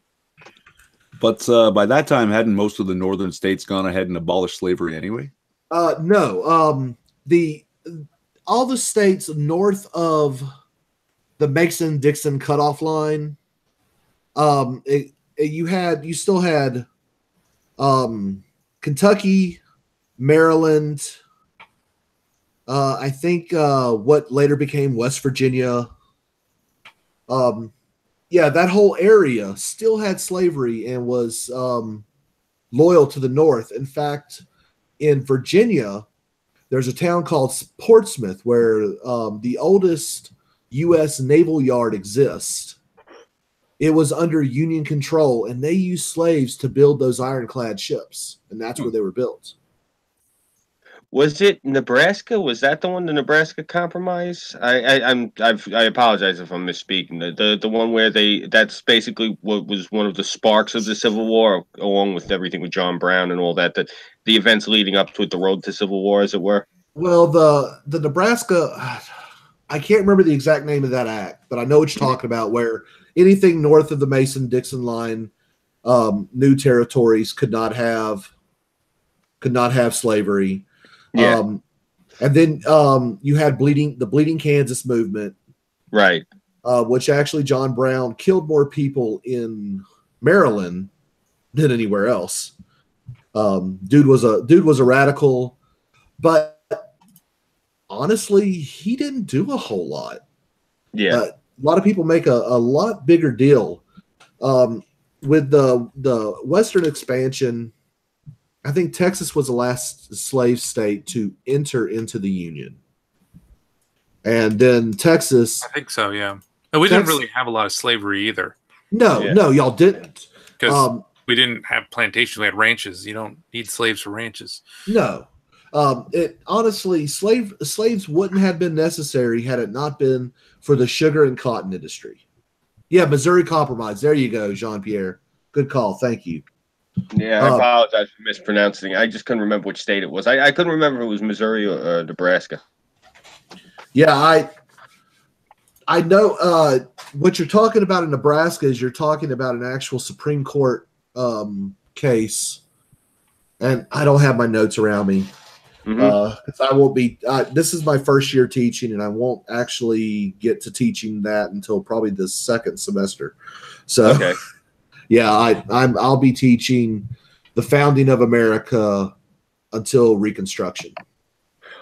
But by that time, hadn't most of the northern states gone ahead and abolished slavery anyway? No. All the states north of the Mason-Dixon cutoff line, you still had Kentucky, Maryland, I think what later became West Virginia. That whole area still had slavery and was loyal to the North. In fact, in Virginia, there's a town called Portsmouth where the oldest U.S. naval yard exists. It was under Union control, and they used slaves to build those ironclad ships, and that's where they were built. Was it Nebraska? Was that the one, the Nebraska Compromise? I apologize if I'm misspeaking. The one where that's basically what was one of the sparks of the Civil War, along with everything with John Brown and all that. The events leading up to it, the road to Civil War, as it were. Well, the Nebraska, I can't remember the exact name of that act, but I know what you're talking about. Where anything north of the Mason-Dixon line, new territories could not have slavery. Yeah. And then you had the Bleeding Kansas movement, Right. Which actually John Brown killed more people in Maryland than anywhere else. Dude was a radical, but honestly, he didn't do a whole lot. Yeah. A lot of people make a lot bigger deal with the Western expansion. I think Texas was the last slave state to enter into the Union. And then Texas. I think so, yeah. And we didn't really have a lot of slavery either. No, y'all didn't. Because we didn't have plantations, we had ranches. You don't need slaves for ranches. No. It honestly, slaves wouldn't have been necessary had it not been for the sugar and cotton industry. Yeah, Missouri Compromise. There you go, Jean-Pierre. Good call. Thank you. Yeah, I apologize for mispronouncing. I just couldn't remember which state it was. I couldn't remember if it was Missouri or Nebraska. Yeah, I know what you're talking about in Nebraska is you're talking about an actual Supreme Court case, and I don't have my notes around me. Because I won't be. This is my first year teaching, and I won't actually get to teaching that until probably the second semester. So. Okay. Yeah, I'll be teaching the founding of America until Reconstruction.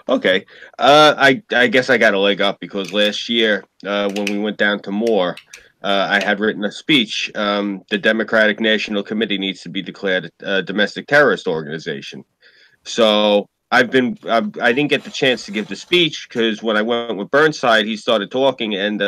Okay. I guess I got a leg up because last year when we went down to Moore, I had written a speech. The Democratic National Committee needs to be declared a domestic terrorist organization. So I didn't get the chance to give the speech because when I went with Burnside, he started talking, and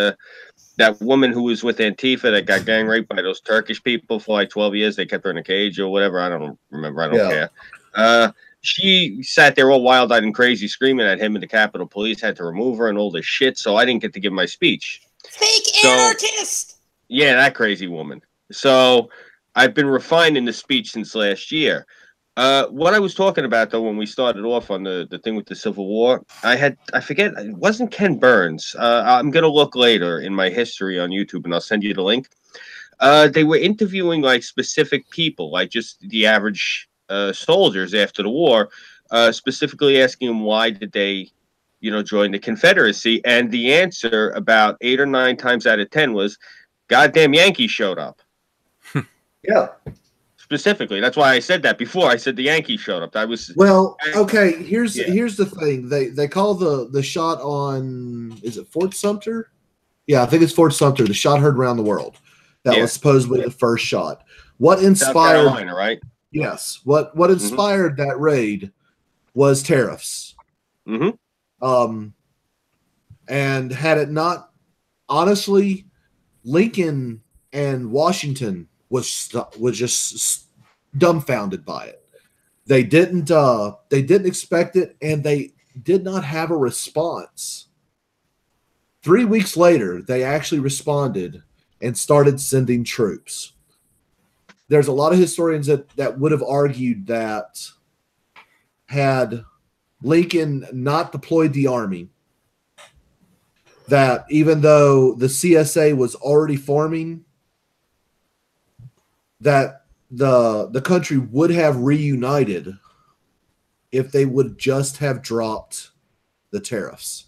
that woman who was with Antifa that got gang raped by those Turkish people for like 12 years, they kept her in a cage or whatever. I don't remember. I don't care. She sat there all wild-eyed and crazy screaming at him, and the Capitol Police had to remove her and all this shit. So I didn't get to give my speech. Fake anarchist! Yeah, that crazy woman. So I've been refining the speech since last year. What I was talking about, though, when we started off on the thing with the Civil War, I forget, it wasn't Ken Burns. I'm going to look later in my history on YouTube, and I'll send you the link. They were interviewing, like, specific people, like just the average soldiers after the war, specifically asking them why did they, join the Confederacy. And the answer about 8 or 9 times out of 10 was, goddamn Yankees showed up. Yeah. Specifically, that's why I said that before. I said the Yankees showed up. Okay. Here's the thing. They call the shot on, is it Fort Sumter? Yeah, I think it's Fort Sumter. The shot heard around the world. That was supposedly the first shot. What inspired? South Carolina, right? Yes. What inspired that raid was tariffs. And had it not, honestly, Lincoln and Washington was just dumbfounded by it. They didn't expect it, and they did not have a response. 3 weeks later, they actually responded and started sending troops. There's a lot of historians that would have argued that had Lincoln not deployed the army, that even though the CSA was already forming, that the country would have reunited if they would just have dropped the tariffs.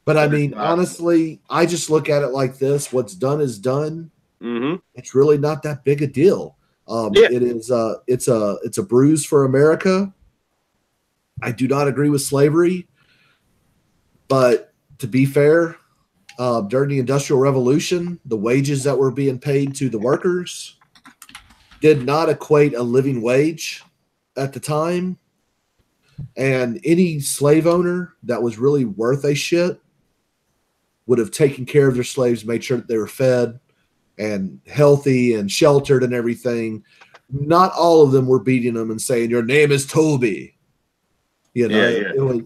But I mean, honestly, I just look at it like this: what's done is done. It's really not that big a deal. It is. It's a bruise for America. I do not agree with slavery, but to be fair, during the Industrial Revolution, the wages that were being paid to the workers did not equate a living wage at the time. And any slave owner that was really worth a shit would have taken care of their slaves, made sure that they were fed and healthy and sheltered and everything. Not all of them were beating them and saying, "Your name is Toby." You know, Yeah, yeah. it was.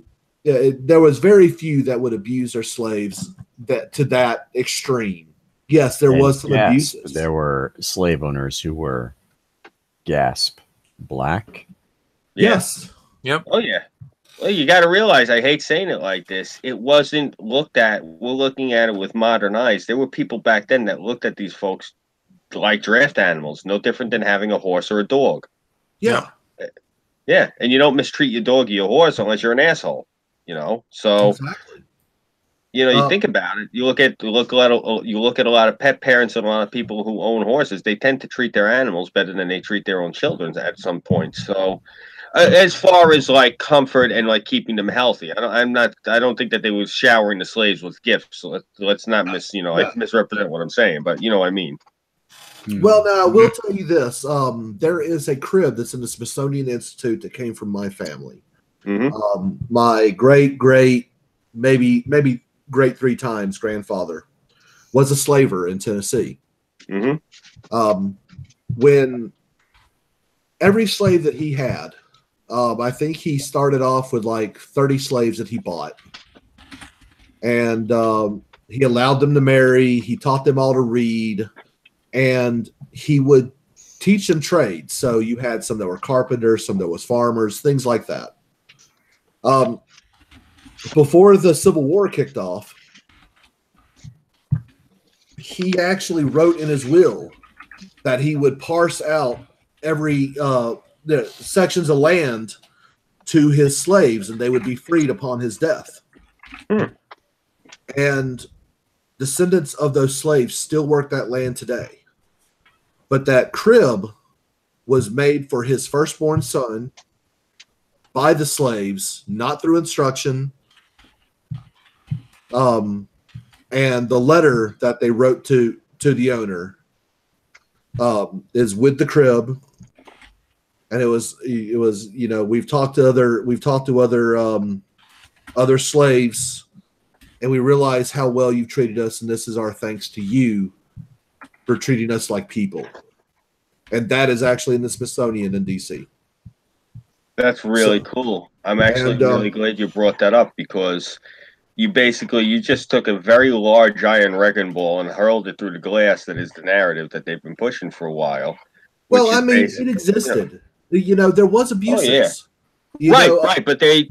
There was very few that would abuse their slaves to that extreme. Yes, there was some abuses. There were slave owners who were gasp black. Yes. Yep. Oh yeah. Well, you got to realize, I hate saying it like this, it wasn't looked at, we're looking at it with modern eyes. There were people back then that looked at these folks like draft animals, no different than having a horse or a dog. Yeah. Yeah, and you don't mistreat your dog or your horse unless you're an asshole, you know? So, Exactly. you know, you think about it, you look at a lot of pet parents and a lot of people who own horses, they tend to treat their animals better than they treat their own children at some point. So, as far as like comfort and like keeping them healthy, I don't think that they was showering the slaves with gifts. So let's not misrepresent what I'm saying, but you know what I mean. Well, now I will tell you this: there is a crib that's in the Smithsonian Institute that came from my family. My great, maybe great 3 times grandfather was a slaver in Tennessee. When every slave that he had, I think he started off with like 30 slaves that he bought, and he allowed them to marry. He taught them all to read. And he would teach them trades. So you had some that were carpenters, some that was farmers, things like that. Before the Civil War kicked off, he actually wrote in his will that he would parse out every the sections of land to his slaves, and they would be freed upon his death. And descendants of those slaves still work that land today. But that crib was made for his firstborn son by the slaves, not through instruction. And the letter that they wrote to the owner is with the crib. And it was you know, we've talked to other slaves, and we realize how well you've treated us, and this is our thanks to you for treating us like people. And that is actually in the Smithsonian in DC. That's really cool. I'm actually really glad you brought that up, because you just took a very large iron wrecking ball and hurled it through the glass that is the narrative that they've been pushing for a while. Well, I mean, it existed. You know, there was abuses. Oh, yeah. Right, but they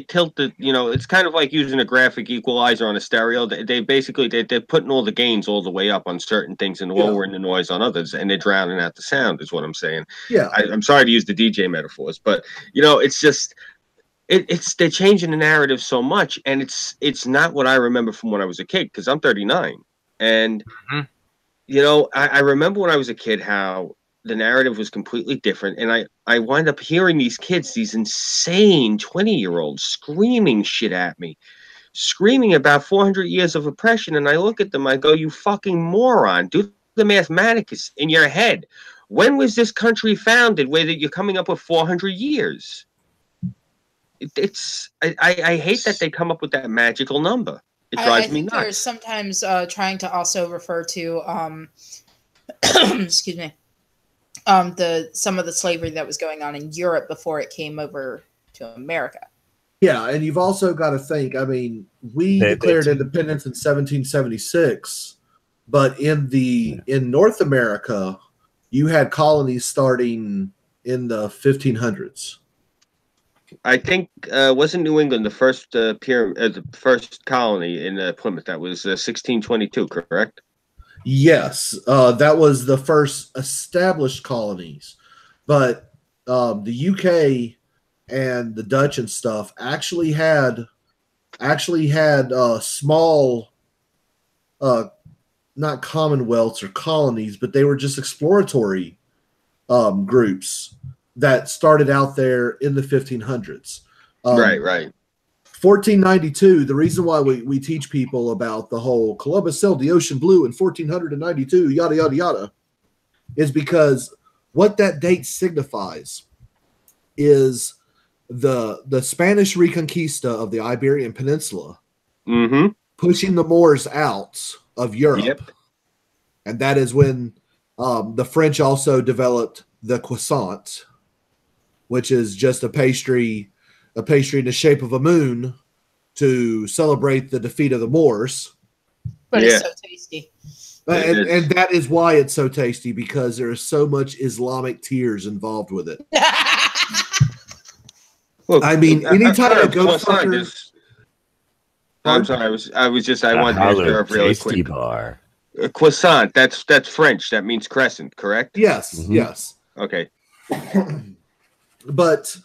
tilt the, you know, it's kind of like using a graphic equalizer on a stereo. They're putting all the gains all the way up on certain things and lowering the noise on others, and they're drowning out the sound, is what I'm saying. Yeah. I'm sorry to use the DJ metaphors, but you know, it's just they're changing the narrative so much, and it's not what I remember from when I was a kid, because I'm 39, and you know, I remember when I was a kid how the narrative was completely different, and I wind up hearing these kids, these insane 20-year-olds screaming shit at me, screaming about 400 years of oppression, and I look at them, I go, you fucking moron, do the mathematics in your head. When was this country founded where you're coming up with 400 years? I hate that they come up with that magical number. It drives me nuts. They're sometimes trying to also refer to excuse me, some of the slavery that was going on in Europe before it came over to America. Yeah, and you've also got to think, I mean, we declared independence in 1776, but in North America, you had colonies starting in the 1500s. I think wasn't New England the first the first colony in Plymouth? That was 1622, correct? Yes, that was the first established colonies, but the UK and the Dutch and stuff actually had small, not commonwealths or colonies, but they were just exploratory groups that started out there in the 1500s. Right. 1492, the reason why we teach people about the whole Columbus sailed the ocean blue in 1492, yada, yada, yada, is because what that date signifies is the Spanish Reconquista of the Iberian Peninsula, pushing the Moors out of Europe. Yep. And that is when the French also developed the croissant, which is just a pastry a pastry in the shape of a moon to celebrate the defeat of the Moors. But it's so tasty. And that is why it's so tasty, because there is so much Islamic tears involved with it. Well, I mean, anytime a goat fucker... I'm sorry. I wanted to observe really quick. Bar. Croissant. That's French. That means crescent, correct? Yes. Yes. Okay. But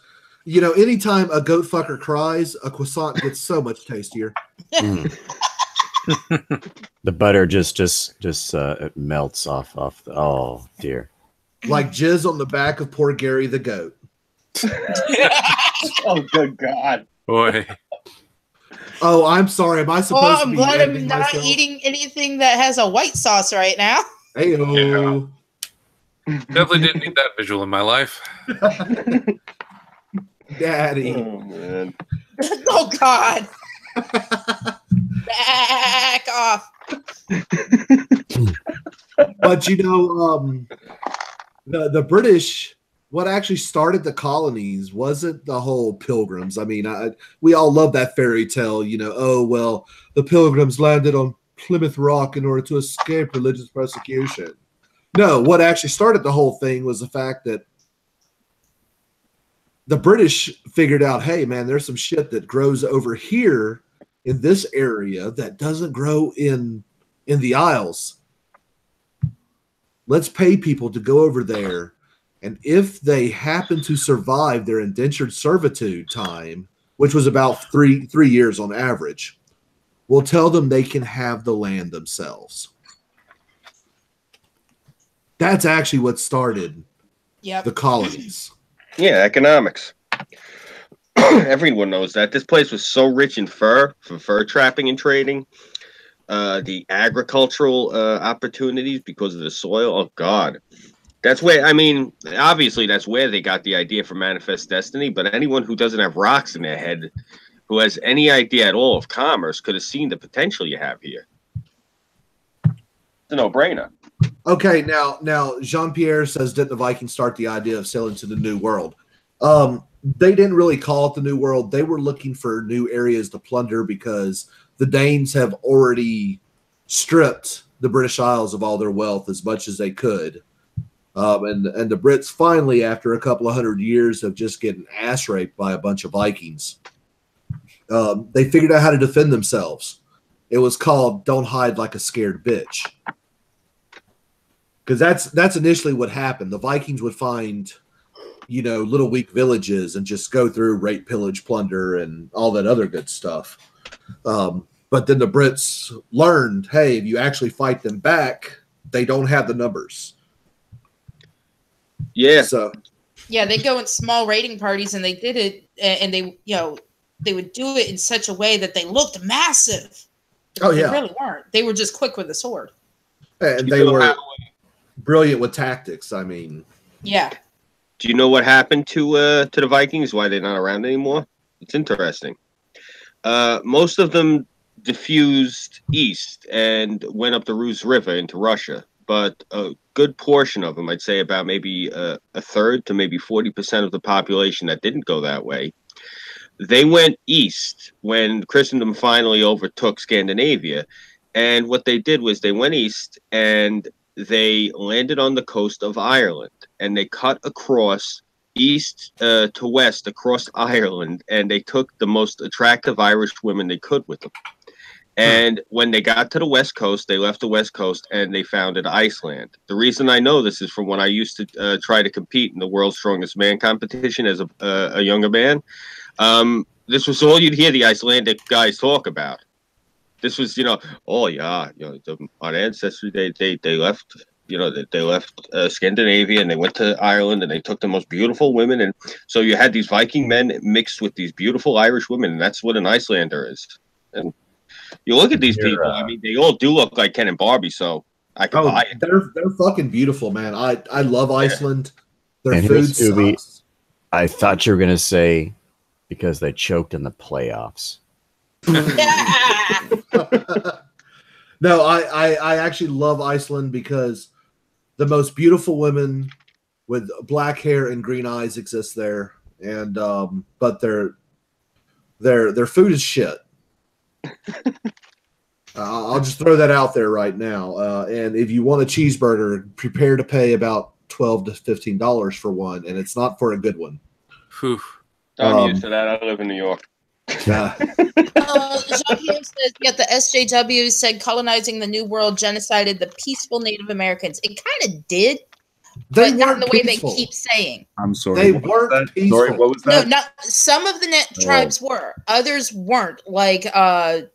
anytime a goat fucker cries, a croissant gets so much tastier. The butter just it melts off the. Oh dear. Like jizz on the back of poor Gary the goat. Oh, good God. Boy. Oh, I'm sorry. Am I supposed to be glad I'm ending not myself? eating anything that has a white sauce right now. Hey-o. Definitely didn't need that visual in my life. Daddy. Oh, man. Oh, God. Back off. But the British, what actually started the colonies wasn't the whole Pilgrims. I mean, we all love that fairy tale, oh, well, the Pilgrims landed on Plymouth Rock in order to escape religious persecution. No, what actually started the whole thing was the fact that the British figured out, hey, man, there's some shit that grows over here in this area that doesn't grow in the Isles. Let's pay people to go over there. And if they happen to survive their indentured servitude time, which was about three years on average, we'll tell them they can have the land themselves. That's actually what started the colonies. Yeah, economics. Everyone knows that. This place was so rich in fur, for fur trapping and trading. The agricultural opportunities because of the soil. Oh, God. That's where, I mean, obviously that's where they got the idea for Manifest Destiny, but anyone who doesn't have rocks in their head, who has any idea at all of commerce, could have seen the potential you have here. It's a no-brainer. Okay, now Jean-Pierre says, didn't the Vikings start the idea of sailing to the New World? They didn't really call it the New World. They were looking for new areas to plunder because the Danes have already stripped the British Isles of all their wealth as much as they could. And the Brits finally, after a couple of 100 years of just getting ass raped by a bunch of Vikings, they figured out how to defend themselves. It was called "Don't Hide Like a Scared Bitch," because that's initially what happened. The Vikings would find, little weak villages and just go through, rape, pillage, plunder, and all that other good stuff. But then the Brits learned, hey, if you actually fight them back, they don't have the numbers. Yeah. So yeah, they go in small raiding parties, and they did it, and they would do it in such a way that they looked massive. Oh yeah, they really weren't. They were just quick with the sword, and they were brilliant with tactics. I mean, yeah. Do you know what happened to the Vikings? Why they're not around anymore? It's interesting. Most of them diffused east and went up the Rus River into Russia. But a good portion of them, I'd say about maybe a third to maybe 40% of the population that didn't go that way, they went east when Christendom finally overtook Scandinavia. And what they did was they went east and they landed on the coast of Ireland. And they cut across east to west across Ireland. And they took the most attractive Irish women they could with them. And when they got to the West Coast, they left the West Coast and they founded Iceland. The reason I know this is from when I used to try to compete in the World's Strongest Man competition as a younger man. This was all you'd hear the Icelandic guys talk about. This was, oh yeah, our ancestry, they left, they left Scandinavia and they went to Ireland and they took the most beautiful women. And so you had these Viking men mixed with these beautiful Irish women, and that's what an Icelander is. And you look at these people. I mean, they all do look like Ken and Barbie, so I can buy it. They're fucking beautiful, man. I love Iceland. Their And food here's Scooby. sucks. I thought you were gonna say because they choked in the playoffs. No, I actually love Iceland because the most beautiful women with black hair and green eyes exist there, and but they're Their food is shit. I'll just throw that out there right now. And if you want a cheeseburger, prepare to pay about $12 to $15 for one, and it's not for a good one. Whew. I'm used to that. I live in New York. Jean-Pierre says, yet the SJW said colonizing the New World genocided the peaceful Native Americans. It kind of did, They but not in weren't the way peaceful. they keep saying. I'm sorry. They weren't peaceful. Sorry, what was No, that? not some of the tribes were. Others weren't. Like a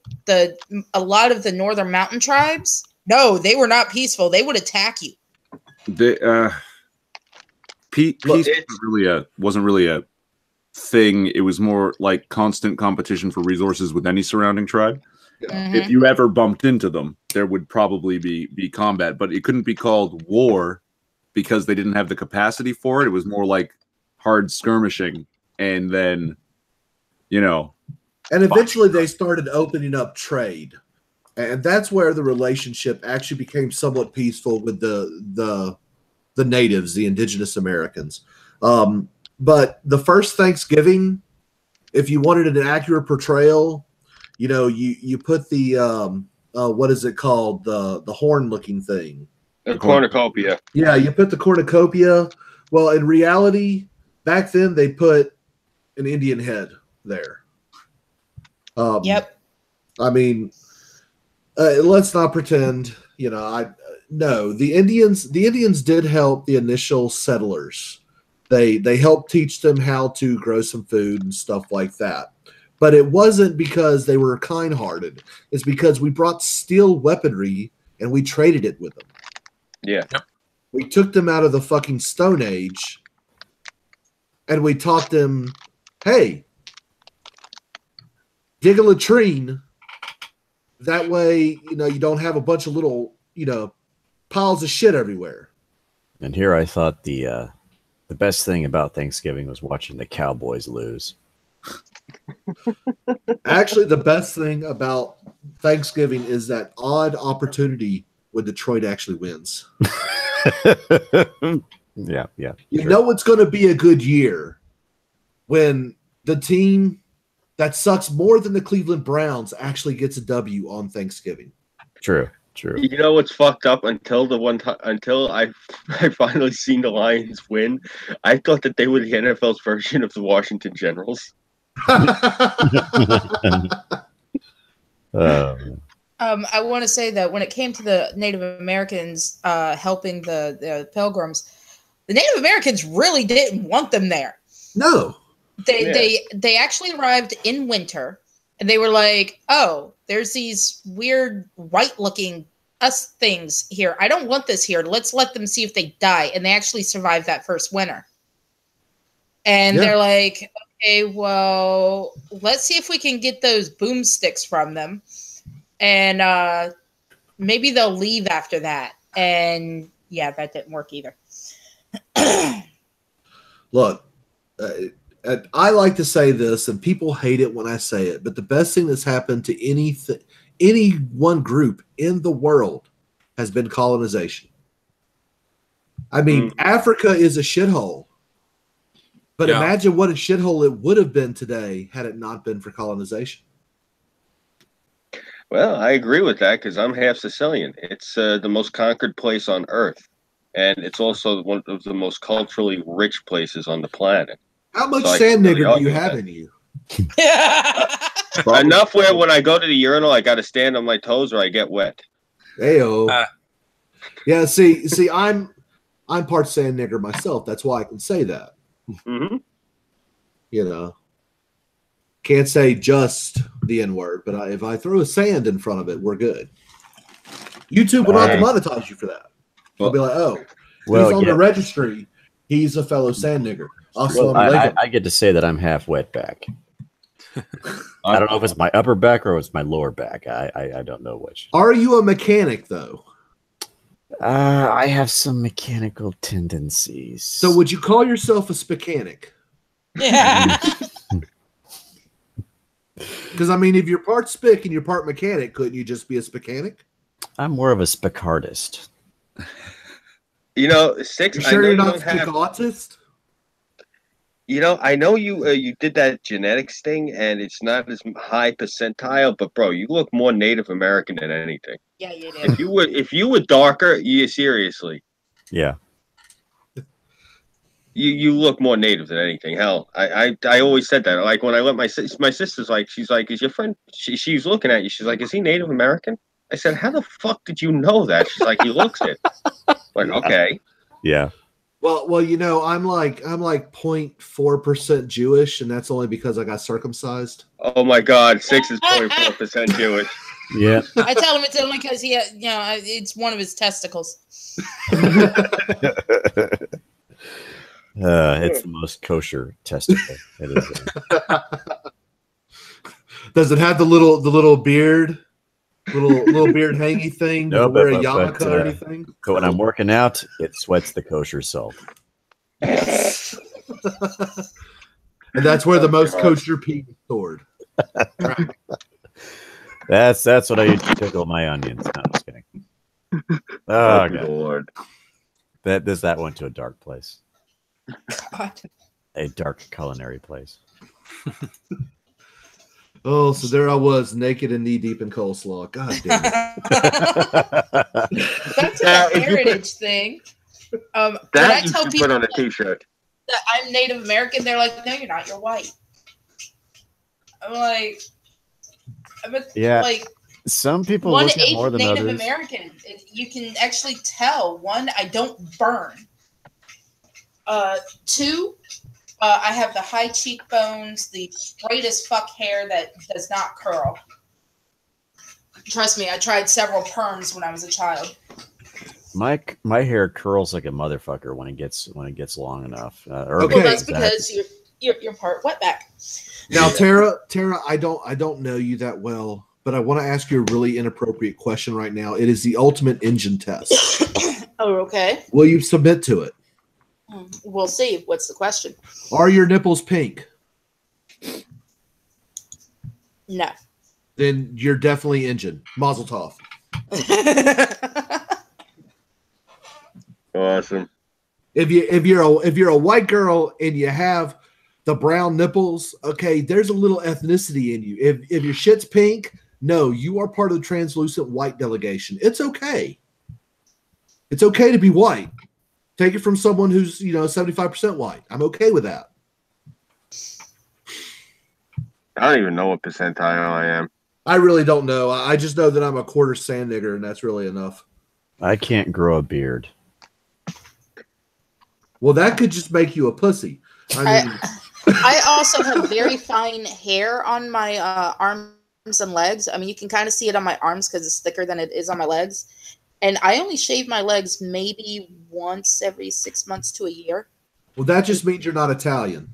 lot of the northern mountain tribes. No, they were not peaceful. They would attack you. Peace wasn't really a thing. It was more like constant competition for resources with any surrounding tribe. Mhm. If you ever bumped into them, there would probably be combat, but it couldn't be called war because they didn't have the capacity for it. It was more like hard skirmishing, and then, and eventually they started opening up trade, and that's where the relationship actually became somewhat peaceful with the natives, the indigenous Americans. But the first Thanksgiving, if you wanted an accurate portrayal, you put the what is it called, the horn looking thing, The cornucopia. Yeah, you put the cornucopia. Well, in reality, back then they put an Indian head there. Yep. I mean, let's not pretend. No, the Indians did help the initial settlers. They helped teach them how to grow some food and stuff like that. But it wasn't because they were kind-hearted. It's because we brought steel weaponry and we traded it with them. Yeah. Yep. We took them out of the fucking Stone Age and we taught them, hey, dig a latrine. That way, you don't have a bunch of little, piles of shit everywhere. And here I thought the best thing about Thanksgiving was watching the Cowboys lose. Actually, the best thing about Thanksgiving is that odd opportunity when Detroit actually wins. Yeah. You know it's going to be a good year when the team that sucks more than the Cleveland Browns actually gets a W on Thanksgiving. True. You know what's fucked up? Until I finally seen the Lions win, I thought that they were the NFL's version of the Washington Generals. I want to say that when it came to the Native Americans helping the Pilgrims, the Native Americans really didn't want them there. No. They actually arrived in winter, and they were like, oh, there's these weird white-looking us things here. I don't want this here. Let's let them see if they die. And they actually survived that first winter. And they're like, okay, well, let's see if we can get those boomsticks from them. And maybe they'll leave after that. And yeah, that didn't work either. Look, I like to say this, and people hate it when I say it, but the best thing that's happened to any one group in the world has been colonization. I mean, Africa is a shithole. But imagine what a shithole it would have been today had it not been for colonization. Well, I agree with that because I'm half Sicilian. It's the most conquered place on Earth. And it's also one of the most culturally rich places on the planet. How much sand nigger do you have in you? Enough where when I go to the urinal, I got to stand on my toes or I get wet. Ayo. Yeah, see, I'm part sand nigger myself. That's why I can say that. Mm-hmm. Can't say just the N-word, but if I throw a sand in front of it, we're good. YouTube will not demonetize you for that. They'll be like, oh, he's on the registry. He's a fellow sand nigger. I get to say that I'm half wet back. I don't know if it's my upper back or it's my lower back. I don't know which. Are you a mechanic, though? I have some mechanical tendencies. So would you call yourself a spicanic? Yeah. Because, I mean, if you're part spic and you're part mechanic, couldn't you just be a spicanic? I'm more of a spicardist. Six. You sure you're not spic autist? I know you did that genetics thing, and it's not as high percentile, but bro, you look more Native American than anything. Yeah, you do. If you were darker, seriously, Yeah. you look more Native than anything. Hell, I always said that. Like when I let my sister's like, she's like, is your friend? She's looking at you. She's like, is he Native American? I said, how the fuck did you know that? She's like, he looks it. Like, okay. Yeah. Well, I'm like 0.4% Jewish, and that's only because I got circumcised. Oh my God, 6 is 0.4% Jewish. Yeah. I tell him it's only because it's one of his testicles. It's the most kosher testicle. It is. Does it have the little beard, little beard hangy thing? No, Does it wear a but, yarmulke or anything? But when I'm working out, it sweats the kosher salt. And that's where the most kosher pee is stored. That's what I use to tickle my onions. No, I'm just kidding. Oh, Good God. Lord. That went to a dark place. God. A dark culinary place. Oh, so there I was, naked and knee deep in coleslaw. God damn it. That's Now, a if you heritage thing. When I That you tell should people put on a T-shirt. that I'm Native American, they're like, "No, you're not. You're white." I'm like, Yeah. like Some people one look at eighth more than Native others. American. You can actually tell. One, I don't burn. Two, I have the high cheekbones, the straight as fuck hair that does not curl. Trust me, I tried several perms when I was a child. My hair curls like a motherfucker when it gets long enough. Okay. Well, that's because you're part wetback. Now, Tara, I don't know you that well, but I want to ask you a really inappropriate question right now. It is the ultimate engine test. Oh, okay. Will you submit to it? We'll see. What's the question? Are your nipples pink? No. Then you're definitely engine. Mazel tov. Awesome. If you're a white girl and you have the brown nipples, okay, there's a little ethnicity in you. If your shit's pink, no, you are part of the translucent white delegation. It's okay. It's okay to be white. Take it from someone who's 75% white. I'm okay with that. I don't even know what percentile I am. I really don't know. I just know that I'm a quarter sand nigger, and that's really enough. I can't grow a beard. Well, that could just make you a pussy. I also have very fine hair on my arms and legs. I mean, you can kind of see it on my arms because it's thicker than it is on my legs. And I only shave my legs maybe once every 6 months to a year. Well, that just means you're not Italian.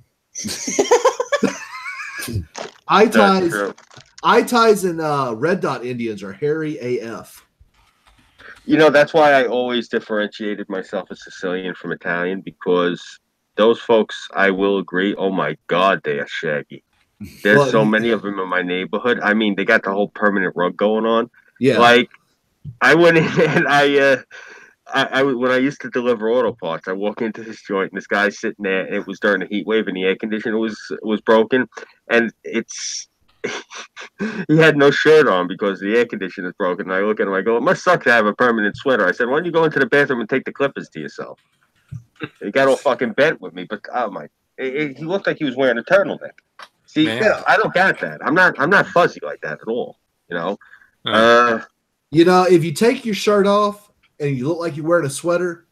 Eye ties and red dot Indians are hairy AF. That's why I always differentiated myself as Sicilian from Italian, because those folks, I will agree, oh my God, they are shaggy. There's so many of them in my neighborhood. I mean, they got the whole permanent rug going on. Yeah. Like, I went in and I when I used to deliver auto parts, I walk into this joint and this guy's sitting there, and it was during the heat wave and the air conditioner was broken, and he had no shirt on because the air conditioner is broken. And I look at him, I go, it must suck to have a permanent sweater. I said, why don't you go into the bathroom and take the clippers to yourself? He got all fucking bent with me, but he looked like he was wearing a turtleneck. See, I don't got that. I'm not fuzzy like that at all. If you take your shirt off and you look like you're wearing a sweater,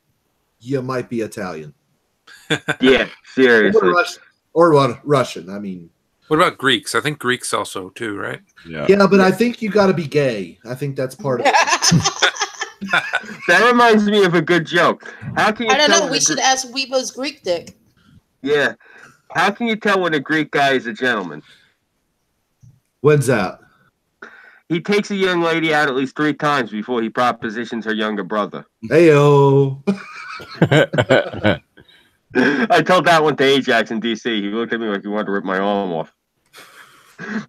you might be Italian. Yeah, seriously. Or Russian. I mean, what about Greeks? I think Greeks also too, right? Yeah, but I think you got to be gay. I think that's part of it. That reminds me of a good joke. How can you I don't know. We should ask Weebo's Greek dick. Yeah. How can you tell when a Greek guy is a gentleman? When's that? He takes a young lady out at least 3 times before he propositions her younger brother. Heyo. I told that one to Ajax in DC. He looked at me like he wanted to rip my arm off.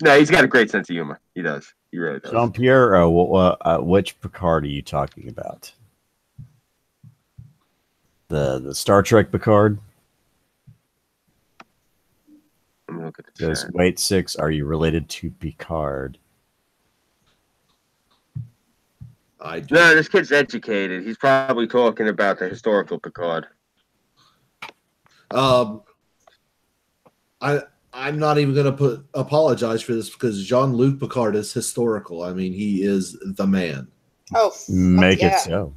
No, he's got a great sense of humor. He does. He really does. Jean-Pierre, which Picard are you talking about? The Star Trek Picard? look at the Says, chat. wait, 6, are you related to Picard? I do. No, this kid's educated. He's probably talking about the historical Picard. I'm not even going to apologize for this because Jean-Luc Picard is historical. I mean, he is the man. Oh, Make yeah. it so.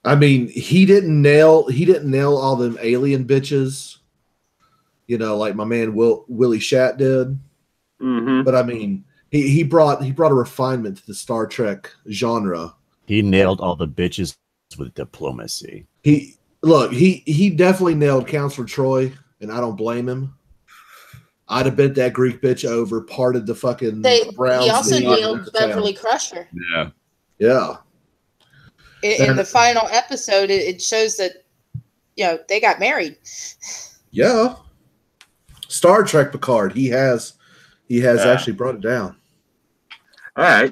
I mean, he didn't nail all them alien bitches, you know, like my man Willie Shat did. Mm-hmm. But I mean, he brought a refinement to the Star Trek genre. He nailed all the bitches with diplomacy. He definitely nailed Counselor Troy, and I don't blame him. I'd have bent that Greek bitch over, parted the fucking brown. He also sea and nailed went to town. Beverly Crusher. Yeah. Yeah. In the final episode, it shows that, you know, they got married. Yeah. Star Trek Picard. He has actually brought it down. All right.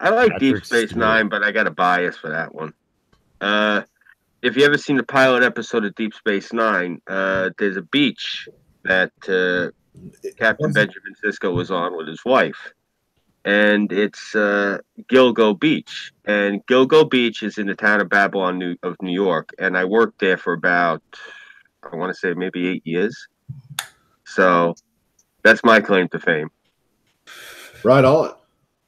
I like Deep Patrick Space Stewart. Nine, but I got a bias for that one. If you ever seen the pilot episode of Deep Space Nine, there's a beach that Captain Benjamin Sisko was on with his wife. And it's Gilgo Beach. And Gilgo Beach is in the town of Babylon, New York. And I worked there for about, I want to say maybe 8 years. So that's my claim to fame. Right on.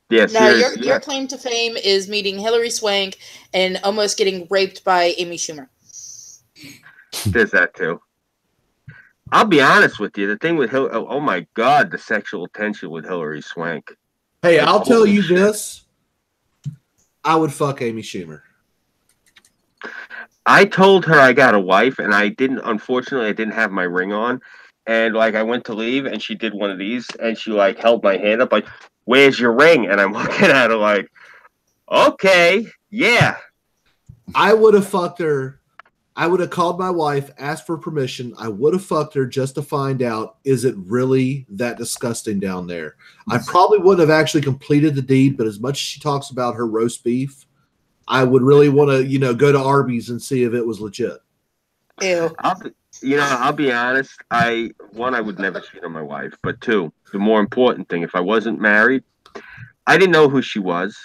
Yeah, Now, seriously. your claim to fame is meeting Hilary Swank and almost getting raped by Amy Schumer. There's that too. I'll be honest with you. The thing with oh my God, the sexual tension with Hilary Swank. Hey, I'll tell you shit. this. I would fuck Amy Schumer. I told her I got a wife, and unfortunately, I didn't have my ring on. And like, I went to leave, and she did one of these, and she like held my hand up, like, "Where's your ring?" And I'm looking at her like, "Okay, yeah." I would have fucked her. I would have called my wife, asked for permission. I would have fucked her just to find out, is it really that disgusting down there? I probably wouldn't have actually completed the deed, but as much as she talks about her roast beef, I would really want to, you know, go to Arby's and see if it was legit. Ew. I'll be honest. I would never cheat on my wife, but 2, the more important thing, if I wasn't married, I didn't know who she was.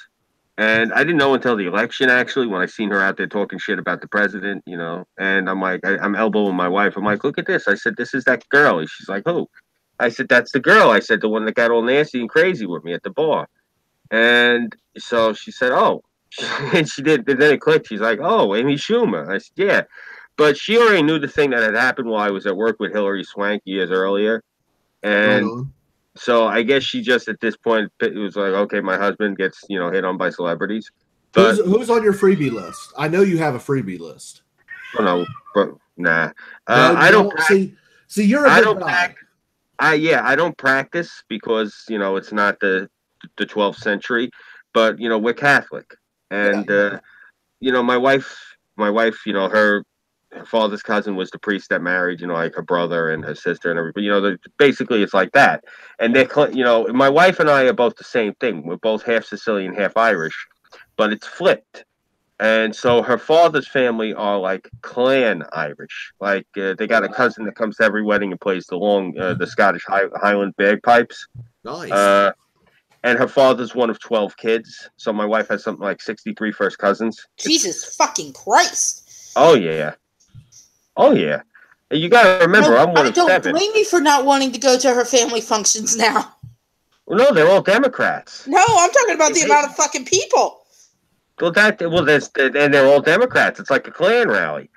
And I didn't know until the election, actually, when I seen her out there talking shit about the president, you know. And I'm like, I'm elbowing my wife. I'm like, look at this. I said, this is that girl. And she's like, who? I said, that's the girl. I said, the one that got all nasty and crazy with me at the bar. And so she said, oh. And she did. And then it clicked. She's like, oh, Amy Schumer. I said, yeah. But she already knew the thing that had happened while I was at work with Hilary Swank years earlier. And so I guess she just at this point it was like, okay, my husband gets, you know, hit on by celebrities. But Who's on your freebie list? I know you have a freebie list. I don't know, but nah. No, I don't see. You're a good guy. I don't practice because, you know, it's not the 12th century, but you know, we're Catholic, and you know, my wife, you know, her father's cousin was the priest that married, you know, like her brother and her sister and everybody. You know, basically it's like that. And they're, you know, my wife and I are both the same thing. We're both half Sicilian, half Irish, but it's flipped. And so her father's family are like clan Irish. Like they got a cousin that comes to every wedding and plays the Scottish Highland bagpipes. Nice. And her father's one of 12 kids. So my wife has something like 63 first cousins. Jesus fucking Christ. Oh, yeah. Oh, yeah. And you got to remember, I'm one of 7. Don't blame me for not wanting to go to her family functions now. Well, no, they're all Democrats. No, I'm talking about the amount of fucking people. Well, and they're all Democrats. It's like a Klan rally.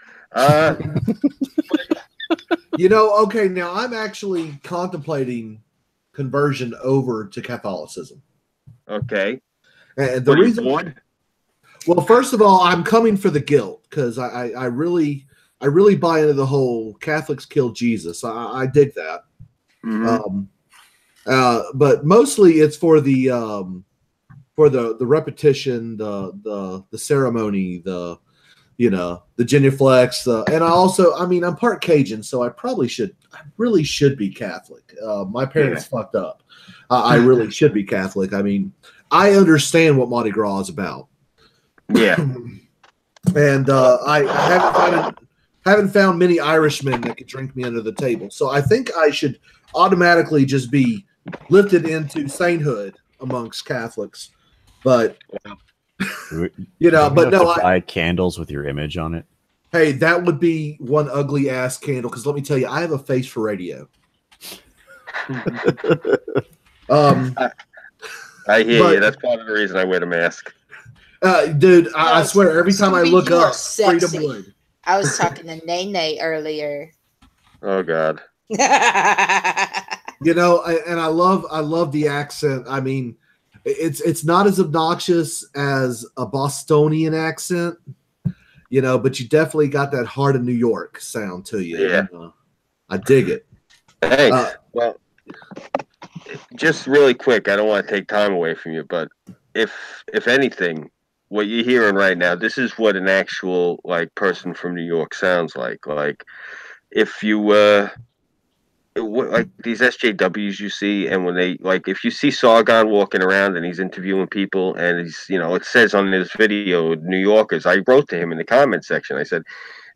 You know, okay, now I'm actually contemplating conversion over to Catholicism. Okay. And the reason, well, first of all, I'm coming for the guilt because I really buy into the whole Catholics killed Jesus. I dig that. Mm-hmm. But mostly it's for the repetition, the ceremony, the genuflex, and I'm part Cajun, so I really should be Catholic. My parents fucked up. I really should be Catholic. I mean, I understand what Mardi Gras is about. Yeah. And I haven't found many Irishmen that could drink me under the table. So I think I should automatically just be lifted into sainthood amongst Catholics. But but no, buy candles with your image on it. Hey, that would be one ugly ass candle. Because let me tell you, I have a face for radio. I hear you. That's part of the reason I wear the mask. Dude, I swear, every time I look up, freedom wood. I was talking to Nene earlier. Oh God. And I love the accent. I mean, it's not as obnoxious as a Bostonian accent, but you definitely got that heart of New York sound to you. Yeah. I dig it. Hey, well, just really quick, I don't want to take time away from you, but if anything, what you're hearing right now, this is what an actual person from New York sounds like. Like if you like these SJWs you see, and when they if you see Sargon walking around and he's interviewing people, and he's it says on this video, New Yorkers. I wrote to him in the comment section. I said,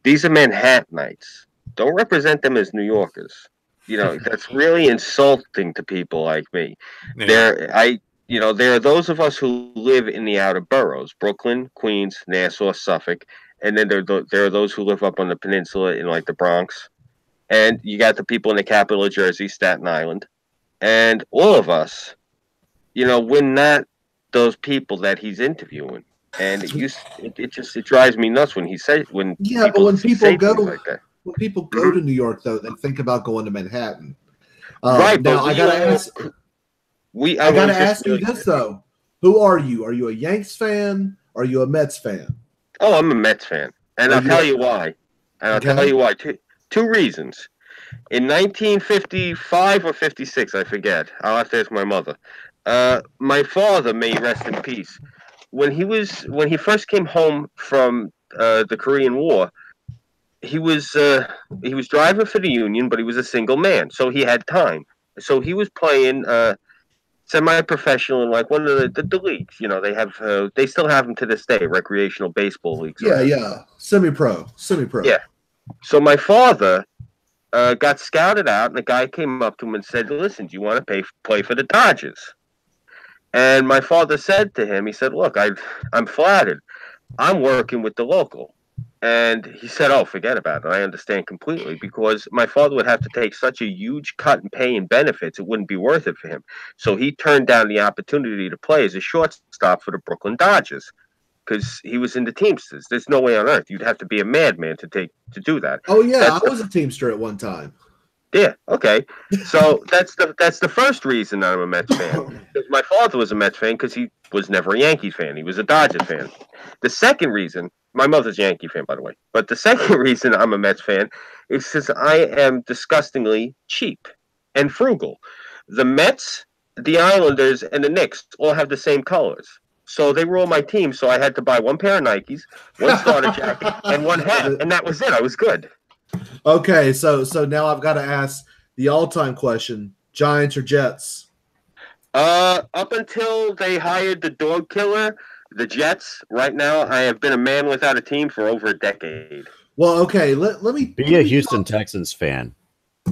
these are Manhattanites. Don't represent them as New Yorkers. That's really insulting to people like me. Yeah. There are those of us who live in the outer boroughs, Brooklyn, Queens, Nassau, Suffolk, and then there are those who live up on the peninsula in the Bronx, and you got the people in the capital of Jersey, Staten Island, and all of us, we're not those people that he's interviewing, and it drives me nuts when he says when but when people go like that. When people go to New York, though, they think about going to Manhattan. Right now, I gotta ask. I gotta ask you this though: who are you? Are you a Yanks fan? Are you a Mets fan? Oh, I'm a Mets fan, and I'll tell you why. Two reasons. In 1955 or 56, I forget. I'll have to ask my mother. My father, may he rest in peace. When he first came home from the Korean War, he was driving for the Union, but he was a single man, so he had time. So he was playing semi-professional in one of the leagues. They still have them to this day, recreational baseball leagues. Yeah, semi-pro. Yeah. So my father got scouted out, and the guy came up to him and said, "Listen, do you want to play for the Dodgers?" And my father said to him, he said, "Look, I'm flattered. I'm working with the local." And he said, "Oh, forget about it. I understand completely, because my father would have to take such a huge cut in pay and benefits, it wouldn't be worth it for him." So he turned down the opportunity to play as a shortstop for the Brooklyn Dodgers, because he was in the Teamsters. There's no way on earth. You'd have to be a madman to do that. Oh yeah, I was a Teamster at one time. Yeah, okay. So that's the first reason I'm a Mets fan. My father was a Mets fan because he was never a Yankee fan. He was a Dodger fan. The second reason, my mother's a Yankee fan, by the way, but the second reason I'm a Mets fan is because I am disgustingly cheap and frugal. The Mets, the Islanders, and the Knicks all have the same colors. So they were all my team, so I had to buy one pair of Nikes, one starter jacket, and one hat, and that was it. I was good. Okay, so now I've got to ask the all-time question: Giants or Jets? Up until they hired the dog killer, the Jets. Right now, I have been a man without a team for over a decade. Well, okay, let me be a Houston Texans fan.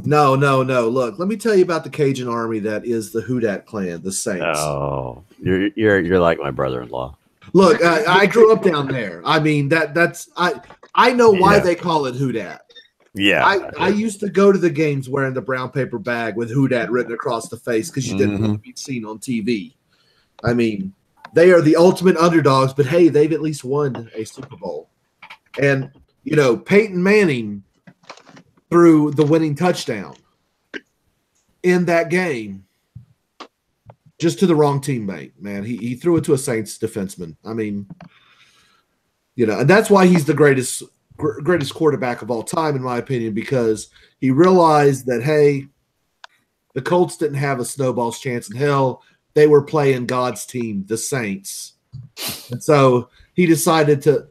No. Look, let me tell you about the Cajun Army that is the Houdat clan, the Saints. Oh, you're like my brother-in-law. Look, I grew up down there. I mean, that's I know why they call it Houdat. Yeah, I used to go to the games wearing the brown paper bag with Houdat written across the face because you didn't want to be seen on TV. I mean, they are the ultimate underdogs, but hey, they've at least won a Super Bowl. And, Peyton Manning threw the winning touchdown in that game just to the wrong teammate, man. He threw it to a Saints defenseman. I mean, and that's why he's the greatest quarterback of all time, in my opinion, because he realized that, hey, the Colts didn't have a snowball's chance in hell. They were playing God's team, the Saints. And so he decided to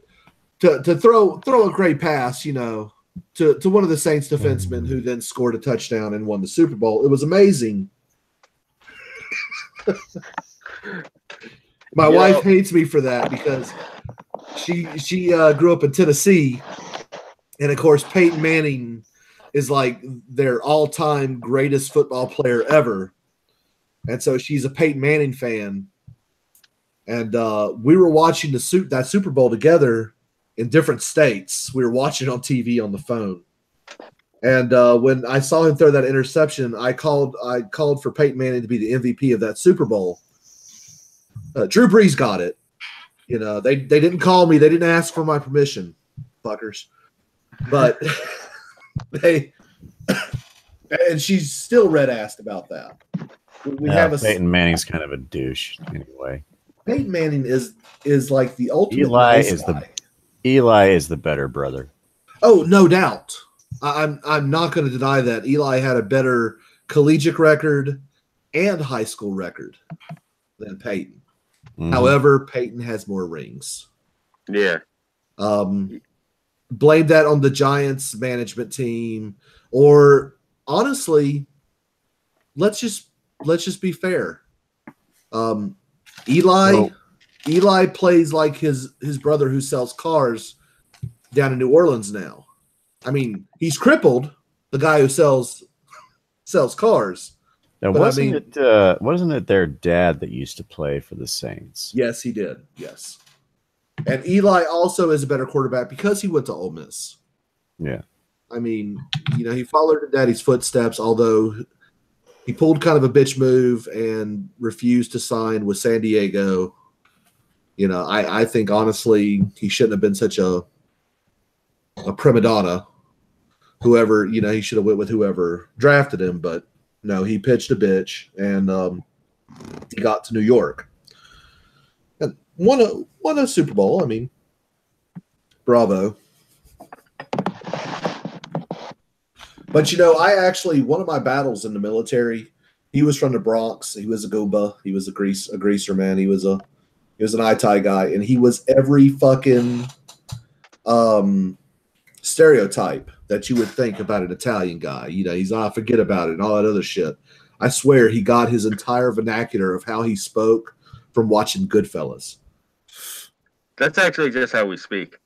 throw a great pass, to one of the Saints defensemen, who then scored a touchdown and won the Super Bowl. It was amazing. My wife hates me for that because she grew up in Tennessee, And of course, Peyton Manning is like their all-time greatest football player ever. And so she's a Peyton Manning fan. And we were watching that Super Bowl together in different states. We were watching on TV on the phone. And when I saw him throw that interception, I called for Peyton Manning to be the MVP of that Super Bowl. Drew Brees got it. You know, they didn't call me. They didn't ask for my permission, fuckers. But and she's still red-assed about that. We have Peyton Manning's kind of a douche anyway. Peyton Manning is like the ultimate Eli nice is guy. Eli is the better brother. Oh, no doubt. I'm not going to deny that Eli had a better collegiate record and high school record than Peyton. Mhm. However, Peyton has more rings. Yeah. Blame that on the Giants management team, or honestly, let's just be fair. Eli plays like his brother who sells cars down in New Orleans now. I mean, he's crippled, the guy who sells cars. Now, But wasn't it their dad that used to play for the Saints? Yes, he did. Yes. And Eli also is a better quarterback because he went to Ole Miss. Yeah. I mean, you know, he followed in Daddy's footsteps, although he pulled kind of a bitch move and refused to sign with San Diego. You know, I think honestly he shouldn't have been such a prima donna. Whoever, you know, he should have went with whoever drafted him, but no, he pitched a bitch and he got to New York and won a Super Bowl. I mean, bravo. But you know, one of my battles in the military, he was from the Bronx. He was a Goomba. He was a greaser man. He was an Itai guy, and he was every fucking stereotype that you would think about an Italian guy. You know, he's forget about it and all that other shit. I swear he got his entire vernacular of how he spoke from watching Goodfellas. That's actually just how we speak.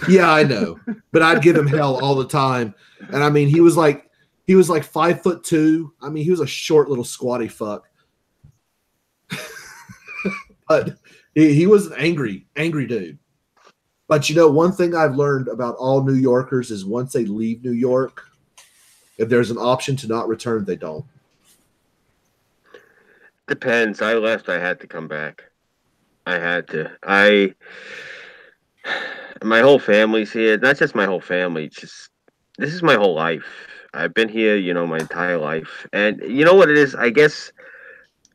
Yeah, I know, but I'd give him hell all the time. And I mean, he was like 5'2". I mean, he was a short little squatty fuck. But he was an angry dude. But you know, one thing I've learned about all New Yorkers is once they leave New York, if there's an option to not return, they don't. Depends. I left. I had to come back. I had to. My whole family's here. Not just my whole family. This is my whole life. I've been here, you know, my entire life. And you know what it is? I guess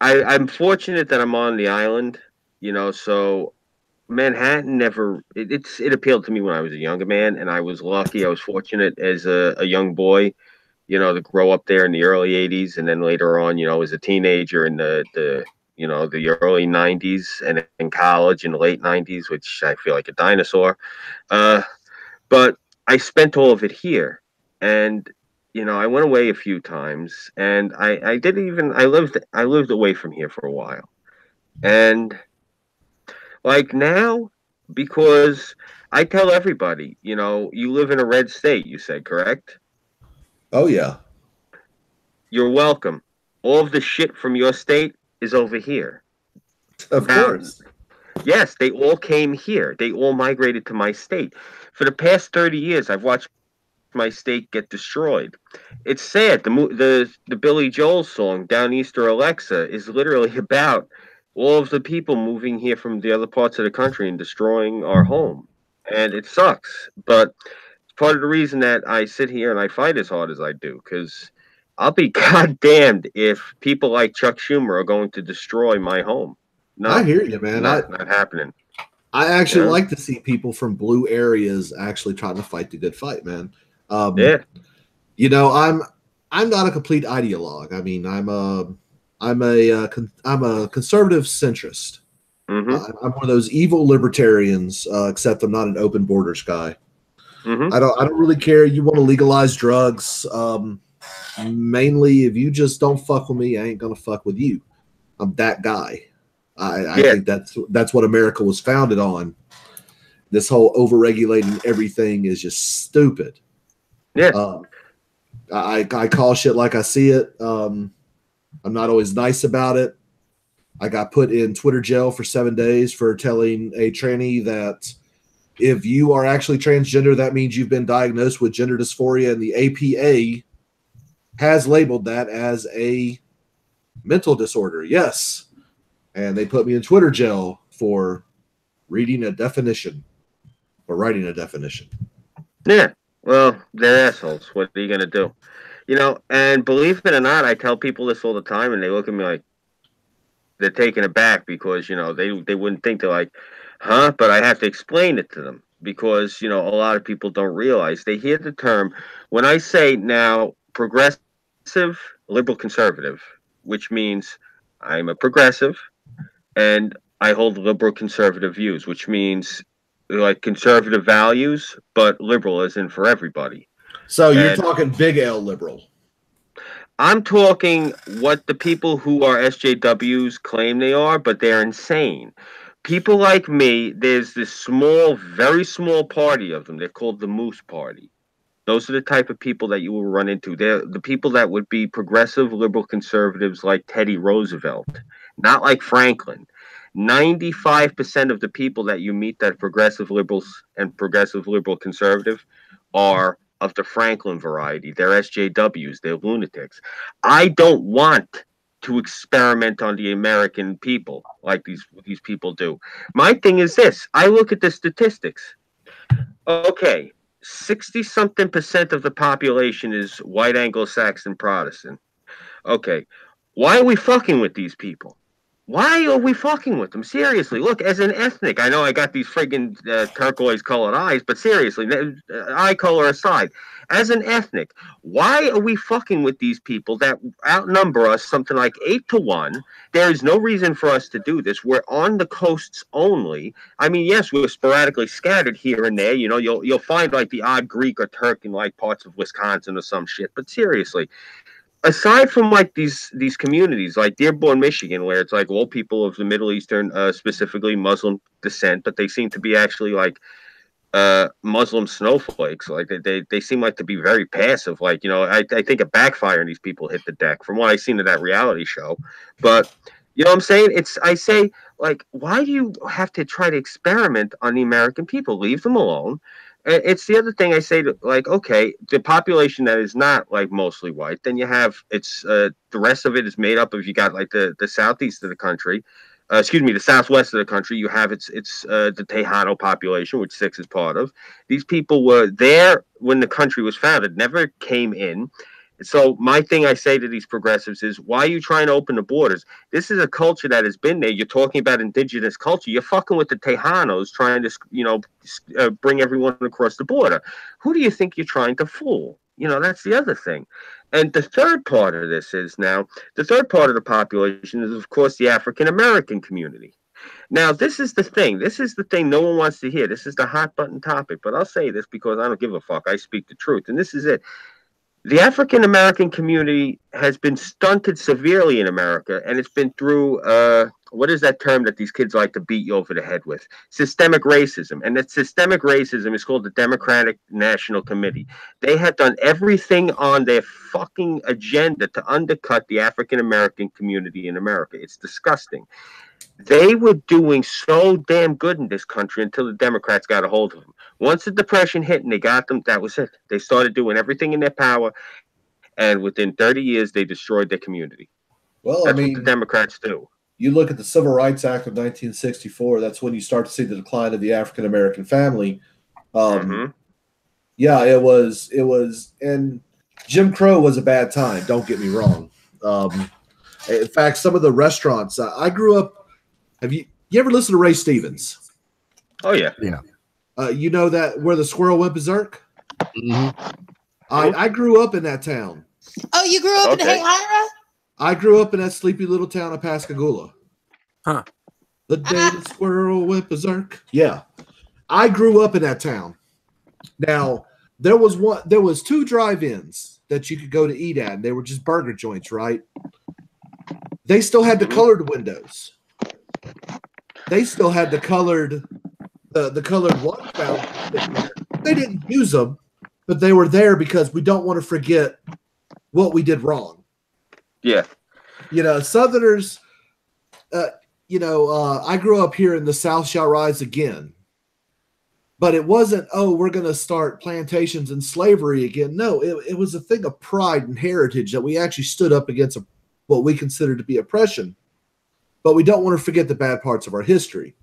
I'm fortunate that I'm on the island, you know, so Manhattan it appealed to me when I was a younger man, and I was lucky. I was fortunate as a young boy, you know, to grow up there in the early 80s, and then later on, you know, as a teenager in the early 90s, and in college in the late 90s, which I feel like a dinosaur. But I spent all of it here, and you know, I went away a few times, and I lived away from here for a while, and like now, because I tell everybody, you know, you live in a red state, you said, correct? Oh yeah. You're welcome. All of the shit from your state is over here. Of course. Yes, they all came here. They all migrated to my state. For the past 30 years, I've watched my state get destroyed. It's sad. The Billy Joel song, Down Easter Alexa, is literally about all of the people moving here from the other parts of the country and destroying our home. And it sucks. But it's part of the reason that I sit here and I fight as hard as I do, because I'll be goddamned if people like Chuck Schumer are going to destroy my home. No, I hear you, man. Not happening. I actually like to see people from blue areas actually trying to fight the good fight, man. Yeah. You know, I'm not a complete ideologue. I mean, I'm a conservative centrist. Mm-hmm. I'm one of those evil libertarians, except I'm not an open borders guy. Mm-hmm. I don't really care. You want to legalize drugs. Mainly, if you just don't fuck with me, I ain't gonna fuck with you. I'm that guy. I think that's what America was founded on. This whole overregulating everything is just stupid. Yeah. I call shit like I see it. I'm not always nice about it. I got put in Twitter jail for 7 days for telling a tranny that if you are actually transgender, that means you've been diagnosed with gender dysphoria, and the APA has labeled that as a mental disorder. Yes. And they put me in Twitter jail for reading a definition or writing a definition. Yeah. Well, they're assholes. What are you going to do? You know, and believe it or not, I tell people this all the time, and they look at me like they're taken aback because, you know, they wouldn't think. They're like, huh? But I have to explain it to them because, you know, a lot of people don't realize. They hear the term. When I say now progressive, liberal, conservative, which means I'm a progressive and I hold liberal conservative views, which means like conservative values, but liberal isn't for everybody. So you're talking big L liberal. I'm talking what the people who are SJWs claim they are, but they're insane. People like me, there's this small, very small party of them. They're called the Moose Party. Those are the type of people that you will run into. They're the people that would be progressive liberal conservatives like Teddy Roosevelt, not like Franklin. 95% of the people that you meet that progressive liberals and progressive liberal conservative are of the Franklin variety. They're SJWs. They're lunatics. I don't want to experiment on the American people like these people do. My thing is this. I look at the statistics. Okay, 60-something% of the population is white Anglo-Saxon Protestant. Okay, why are we fucking with these people? Why are we fucking with them? Seriously, look, as an ethnic, I know I got these friggin' turquoise-colored eyes, but seriously, eye color aside, as an ethnic, why are we fucking with these people that outnumber us something like 8-1? There is no reason for us to do this. We're on the coasts only. I mean, yes, we're sporadically scattered here and there. You know, you'll find like the odd Greek or Turk in like parts of Wisconsin or some shit. But seriously, aside from like these communities like Dearborn, Michigan, where it's like all people of the Middle Eastern, specifically Muslim descent, but they seem to be actually like Muslim snowflakes. Like they seem like to be very passive. Like, you know, I think a backfire and these people hit the deck from what I've seen of that reality show. But you know what I'm saying? I say, like, why do you have to try to experiment on the American people? Leave them alone. It's the other thing I say, to, like, okay, the population that is not like mostly white, then you have the rest of it is made up of, you got like the southeast of the country, the southwest of the country. You have the Tejano population, which Six is part of. These people were there when the country was founded, never came in. So my thing I say to these progressives is, why are you trying to open the borders? This is a culture that has been there. You're talking about indigenous culture. You're fucking with the Tejanos trying to, you know, bring everyone across the border. Who do you think you're trying to fool? You know, that's the other thing. And the third part of this is now, the third part of the population is, of course, the African-American community. Now, this is the thing. This is the thing no one wants to hear. This is the hot button topic. But I'll say this because I don't give a fuck. I speak the truth. And this is it. The African-American community has been stunted severely in America, and it's been through, what is that term that these kids like to beat you over the head with? Systemic racism. And that systemic racism is called the Democratic National Committee. They have done everything on their fucking agenda to undercut the African-American community in America. It's disgusting. They were doing so damn good in this country until the Democrats got a hold of them. Once the Depression hit and they got them, that was it. They started doing everything in their power, and within 30 years, they destroyed their community. Well, that's I mean, what the Democrats do. You look at the Civil Rights Act of 1964, that's when you start to see the decline of the African-American family. Yeah, it was, and Jim Crow was a bad time, don't get me wrong. In fact, some of the restaurants, I grew up, you ever listen to Ray Stevens? Oh, yeah. Yeah. You know that where the squirrel went berserk? Mm-hmm. I grew up in that town. Oh, you grew up in Hahira? I grew up in that sleepy little town of Pascagoula. Huh. The day the squirrel went berserk. Yeah. I grew up in that town. Now, there was two drive-ins that you could go to eat at, and they were just burger joints, right? They still had the colored windows. They still had the colored the colored ones found, they didn't use them, but they were there because we don't want to forget what we did wrong. Yeah. You know, Southerners, I grew up here in the South shall rise again. But it wasn't, oh, we're going to start plantations and slavery again. No, it was a thing of pride and heritage that we actually stood up against what we consider to be oppression. But we don't want to forget the bad parts of our history.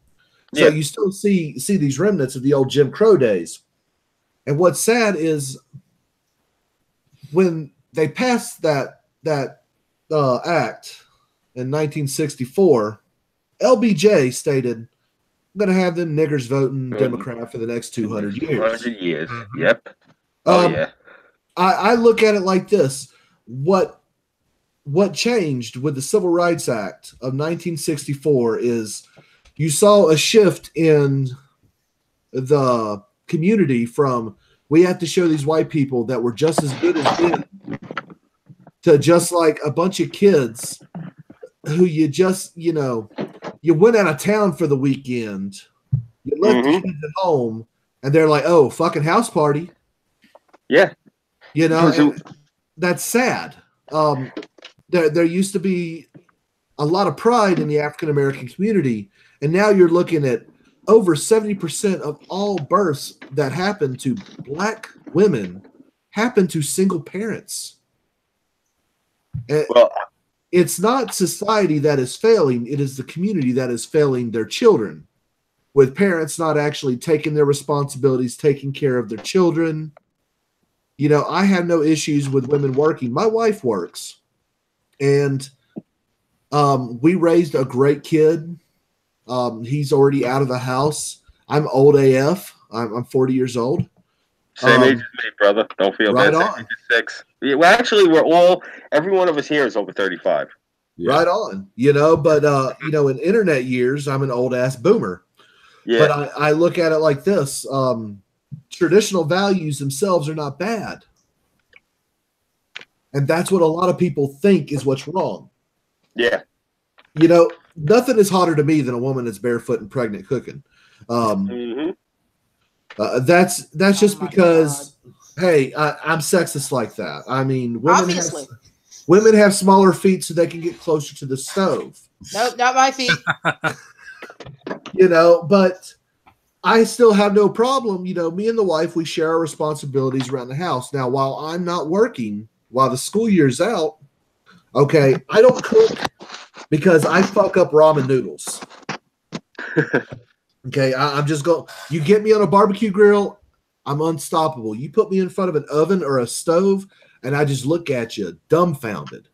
So you still see these remnants of the old Jim Crow days. And what's sad is when they passed that act in 1964, LBJ stated, I'm going to have them niggers voting Democrat for the next 200 years. 200 years. Yep. Yeah. I look at it like this. What changed with the Civil Rights Act of 1964 is you saw a shift in the community from we have to show these white people that we're just as good as them to just like a bunch of kids who you just, you went out of town for the weekend, you left the kids at home, and they're like, oh, fucking house party. Yeah. That's sad. There used to be a lot of pride in the African-American community, and now you're looking at over 70% of all births that happen to Black women happen to single parents. Well, it's not society that is failing. It is the community that is failing their children, with parents not actually taking their responsibilities, taking care of their children. I have no issues with women working. My wife works, and we raised a great kid. He's already out of the house. I'm old AF. I'm 40 years old. Same age as me, brother. Don't feel right bad. on. 6. Well, actually, every one of us here is over 35. Yeah. Right on. But in internet years, I'm an old ass boomer. Yeah. But I look at it like this. Traditional values themselves are not bad. And that's what a lot of people think is what's wrong. Yeah. Nothing is hotter to me than a woman that's barefoot and pregnant cooking. That's just because, hey, I'm sexist like that. I mean, women have smaller feet so they can get closer to the stove. Nope, not my feet. But I still have no problem. Me and the wife, we share our responsibilities around the house. Now, while I'm not working, while the school year's out, okay, I don't cook because I fuck up ramen noodles. Okay, I'm just going. You get me on a barbecue grill, I'm unstoppable. You put me in front of an oven or a stove, and I just look at you, dumbfounded.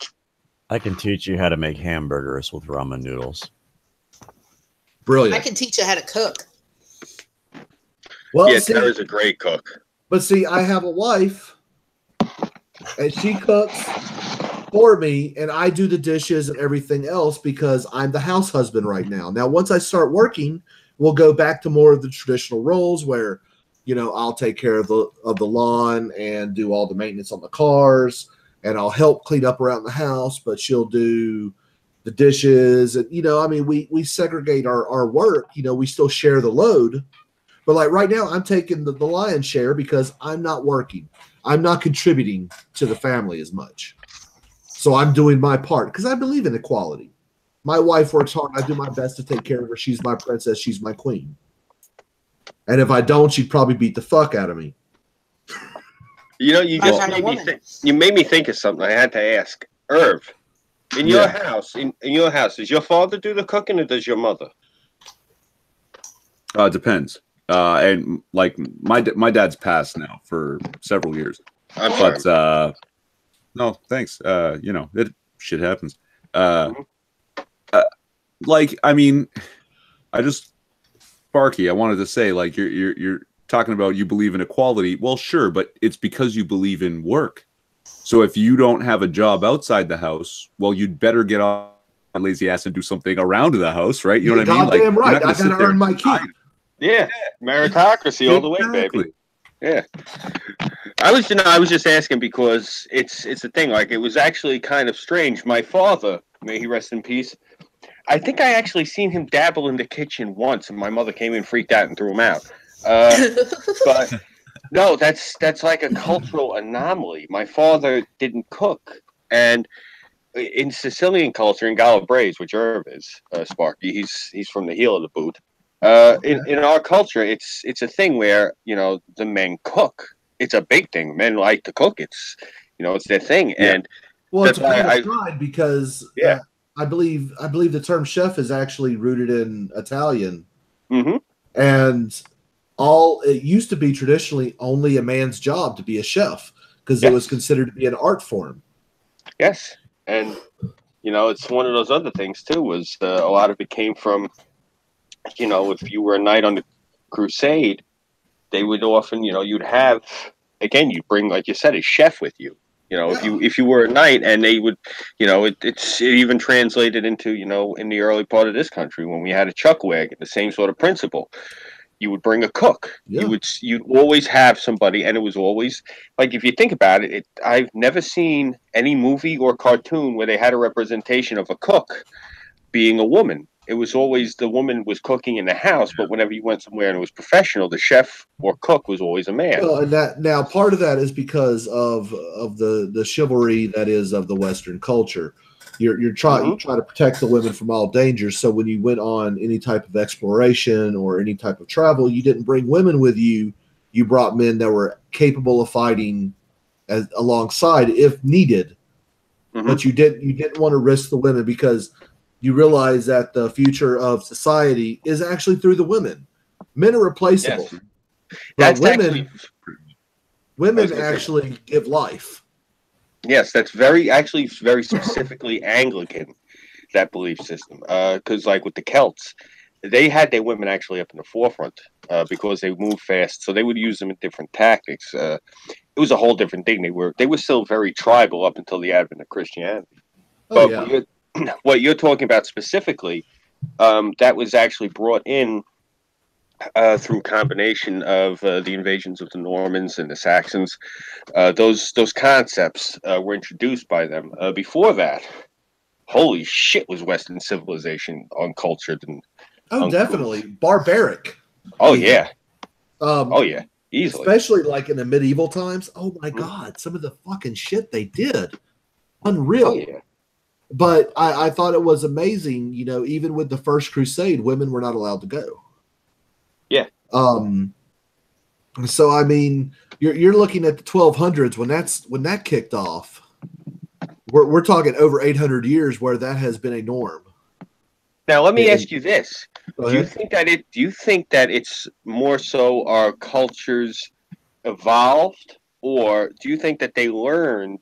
I can teach you how to make hamburgers with ramen noodles. Brilliant. I can teach you how to cook. Well, Tara's a great cook. But see, I have a wife, and she cooks for me, and I do the dishes and everything else because I'm the house husband right now. Now, once I start working, we'll go back to more of the traditional roles where, I'll take care of the lawn and do all the maintenance on the cars, and I'll help clean up around the house, but she'll do the dishes. And, we segregate our work. We still share the load. But like right now, I'm taking the lion's share because I'm not working. I'm not contributing to the family as much. So I'm doing my part because I believe in equality. My wife works hard. I do my best to take care of her. She's my princess. She's my queen. And if I don't, she'd probably beat the fuck out of me. You made me think of something I had to ask. Irv, in your house, does your father do the cooking or does your mother? It depends. And like my dad's passed now for several years. No, thanks. Shit happens. Sparky, I wanted to say, like, you're talking about you believe in equality. Well, sure, but it's because you believe in work. So if you don't have a job outside the house, well, you'd better get on lazy ass and do something around the house, right? You know what I mean? Goddamn right. I gotta earn my keep. Yeah, meritocracy all the way, baby. Yeah. I was just asking because it's a thing. Like, it was actually kind of strange. My father, may he rest in peace, I think I actually seen him dabble in the kitchen once, and my mother came in, freaked out, and threw him out. But no, that's like a cultural anomaly. My father didn't cook, and in Sicilian culture, in Calabrese, which Irv is, Sparky, he's from the heel of the boot. In our culture, it's a thing where the men cook. It's a big thing. Men like to cook. It's it's their thing, and well, that's it's a why pride because yeah. I believe the term chef is actually rooted in Italian, Mm-hmm. and it used to be traditionally only a man's job to be a chef because it was considered to be an art form. Yes, and it's one of those other things too. Was a lot of it came from, if you were a knight on the crusade, they would often, you'd have again, you bring, like you said, a chef with you. If you were a knight, and they would, it even translated into, in the early part of this country when we had a chuck wagon, the same sort of principle. You would bring a cook. Yeah. You'd always have somebody, and it was always like, if you think about it, I've never seen any movie or cartoon where they had a representation of a cook being a woman. It was always the woman was cooking in the house, but whenever you went somewhere and it was professional, the chef or cook was always a man. Well, and that now part of that is because of the chivalry that is of the Western culture. You try to protect the women from all dangers. So when you went on any type of exploration or any type of travel, you didn't bring women with you. You brought men that were capable of fighting alongside if needed. But you didn't want to risk the women because you realize that the future of society is actually through the women. Men are replaceable. Yes. But That's women actually give life. Yes, that's very specifically Anglican, that belief system. Because like with the Celts, they had their women actually up in the forefront because they moved fast, so they would use them in different tactics. It was a whole different thing. They were still very tribal up until the advent of Christianity. But what you're talking about specifically, that was actually brought in through combination of the invasions of the Normans and the Saxons. Those concepts were introduced by them. Before that, holy shit, was Western civilization uncultured and definitely barbaric. Oh yeah, easily. Especially like in the medieval times. Oh my God, some of the fucking shit they did, unreal. Oh yeah. But I thought it was amazing. Even with the First Crusade, women were not allowed to go. Yeah. So I mean, you're looking at the 1200s when that kicked off. We're talking over 800 years where that has been a norm. Now let me ask you this: Do you think that it's more so our cultures evolved, or do you think that they learned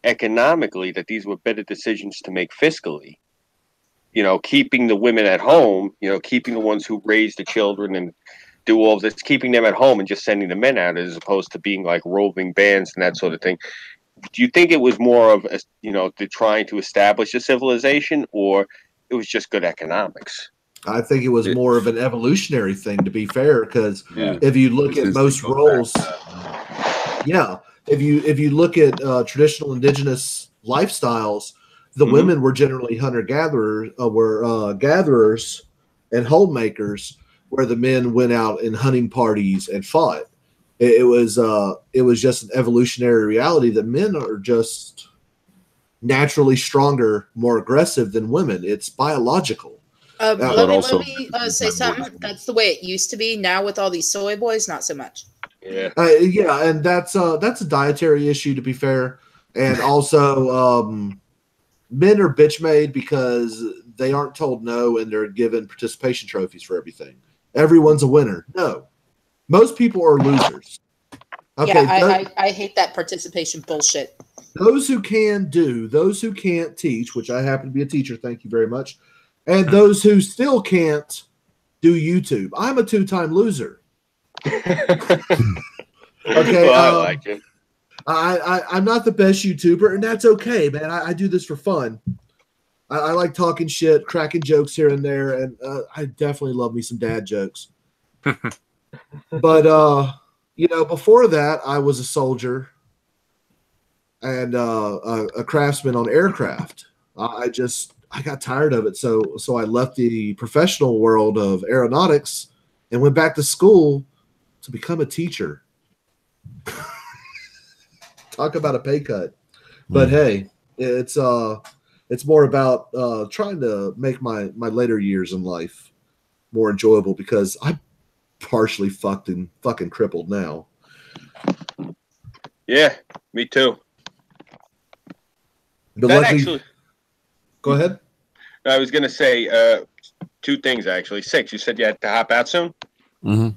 economically that these were better decisions to make fiscally? Keeping the women at home, keeping the ones who raise the children and do all this, keeping them at home and just sending the men out as opposed to being like roving bands and that sort of thing. Do you think it was more of, to trying to establish a civilization, or it was just good economics? I think it was more of an evolutionary thing, to be fair, because if you look at most roles, if you look at traditional indigenous lifestyles, the women were generally hunter-gatherers, gatherers and homemakers, where the men went out in hunting parties and fought. It was just an evolutionary reality that men are just naturally stronger, more aggressive than women. It's biological. Let me say something. That's the way it used to be. Now with all these soy boys, not so much. Yeah. And that's a dietary issue, to be fair. And also, men are bitch made because they aren't told no and they're given participation trophies for everything. Everyone's a winner. No. Most people are losers. Okay, yeah, I hate that participation bullshit. Those who can do, those who can't teach, which I happen to be a teacher, thank you very much, and those who still can't do YouTube. I'm a 2-time loser. Okay, well, I like it. I'm not the best YouTuber, and that's okay, man. I do this for fun. I like talking shit, cracking jokes here and there, and I definitely love me some dad jokes. But before that, I was a soldier and a craftsman on aircraft. I I got tired of it. So I left the professional world of aeronautics and went back to school to become a teacher. Talk about a pay cut. But hey, it's more about trying to make my later years in life more enjoyable, because I'm partially fucking crippled now. Yeah, me too. But That luckily, actually, go ahead. I was gonna say two things actually. 6. You said you had to hop out soon. Mm-hmm.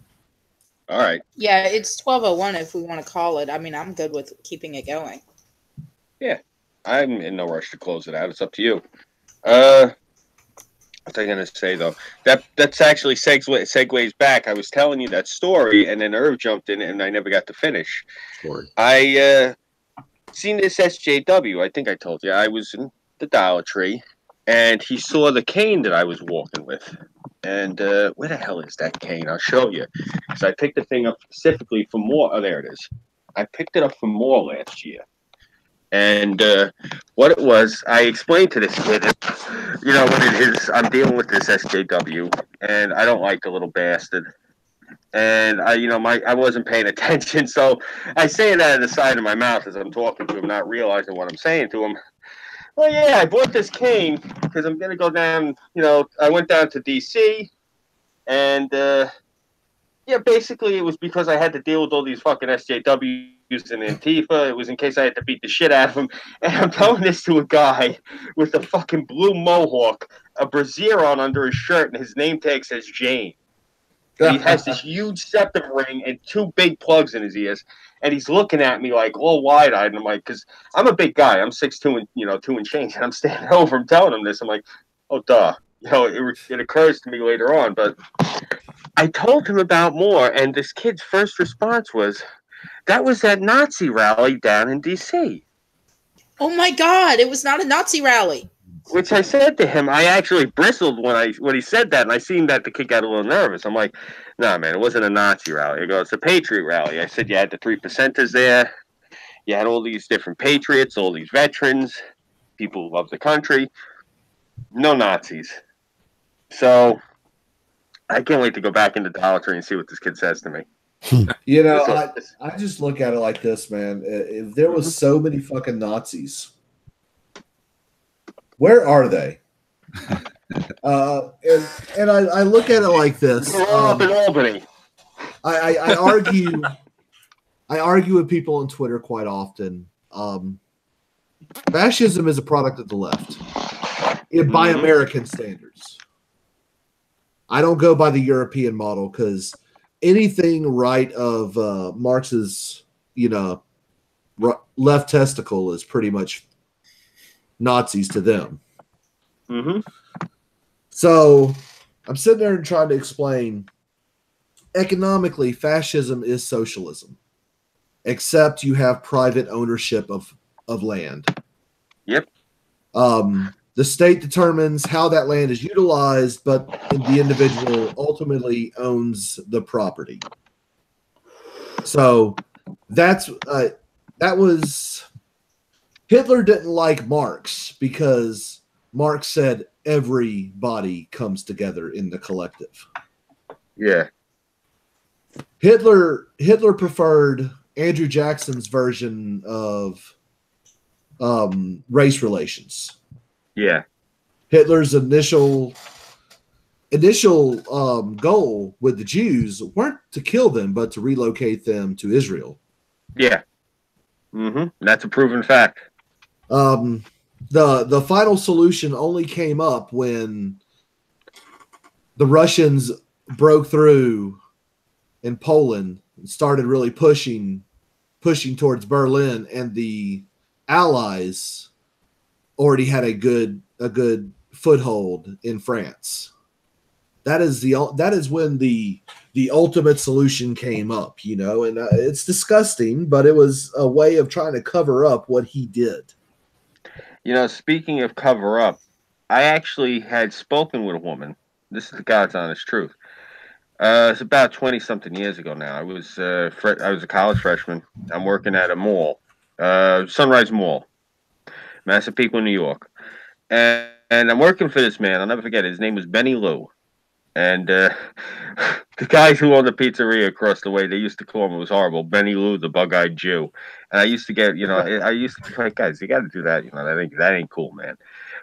All right. Yeah, it's 12:01 if we want to call it. I mean, I'm good with keeping it going. Yeah, I'm in no rush to close it out. It's up to you. What was I gonna say though? That's actually segues back. I was telling you that story, and then Irv jumped in, and I never got to finish. Story. I seen this SJW. I think I told you. I was in the Dollar Tree, and he saw the cane that I was walking with. And where the hell is that cane? I'll show you. So I picked the thing up specifically for more. Oh, there it is. I picked it up for more last year. And what it was, I explained to this kid, you know, what it is. I'm dealing with this SJW, and I don't like the little bastard. And I wasn't paying attention, so I say it out of the side of my mouth as I'm talking to him, not realizing what I'm saying to him. Well, yeah, I bought this cane because I'm gonna go down. You know, I went down to DC, and yeah, basically it was because I had to deal with all these fucking SJWs and Antifa. It was in case I had to beat the shit out of them. And I'm telling this to a guy with a fucking blue mohawk, a brassiere on under his shirt, and his name tag says Jane. And he has this huge septum ring and 2 big plugs in his ears, and he's looking at me like all wide-eyed. And I'm like, because I'm a big guy, I'm 6'2" and 2 and change, and I'm standing over him telling him this. I'm like, oh duh, it occurs to me later on, but I told him about more, and this kid's first response was, "That was that Nazi rally down in D.C." Oh my God! It was not a Nazi rally. Which I said to him, I actually bristled when he said that, and I seen that the kid got a little nervous. I'm like, "Nah, man, it wasn't a Nazi rally." I go, "It's a Patriot rally." I said, "You had the 3%ers there. You had all these different patriots, all these veterans, people who love the country. No Nazis." So I can't wait to go back into Dollar Tree and see what this kid says to me. You know, I just look at it like this, man. If there was so many fucking Nazis, where are they? And I look at it like this. Up in Albany. I argue with people on Twitter quite often. Fascism is a product of the left, by American standards. I don't go by the European model, because anything right of Marx's, left testicle is pretty much Nazis to them. Mm-hmm. So I'm sitting there and trying to explain, economically, fascism is socialism, except you have private ownership of land. Yep. The state determines how that land is utilized, but the individual ultimately owns the property. So that was Hitler didn't like Marx, because Marx said everybody comes together in the collective. Yeah. Hitler preferred Andrew Jackson's version of race relations. Yeah. Hitler's initial goal with the Jews weren't to kill them, but to relocate them to Israel. Yeah. Mm-hmm. That's a proven fact. The final solution only came up when the Russians broke through in Poland and started really pushing towards Berlin, and the Allies already had a good foothold in France. That is when the ultimate solution came up, and it's disgusting, but it was a way of trying to cover up what he did. Speaking of cover up, I actually had spoken with a woman. This is the God's honest truth. It's about 20-something years ago now. I was a college freshman. I'm working at a mall, Sunrise Mall, Massapequa, New York. And I'm working for this man. I'll never forget it. His name was Benny Lou. And the guys who owned the pizzeria across the way, they used to call him, it was horrible, Benny Lou, the bug-eyed Jew. And I used to get, I used to be like, guys, you got to do that. That ain't cool, man.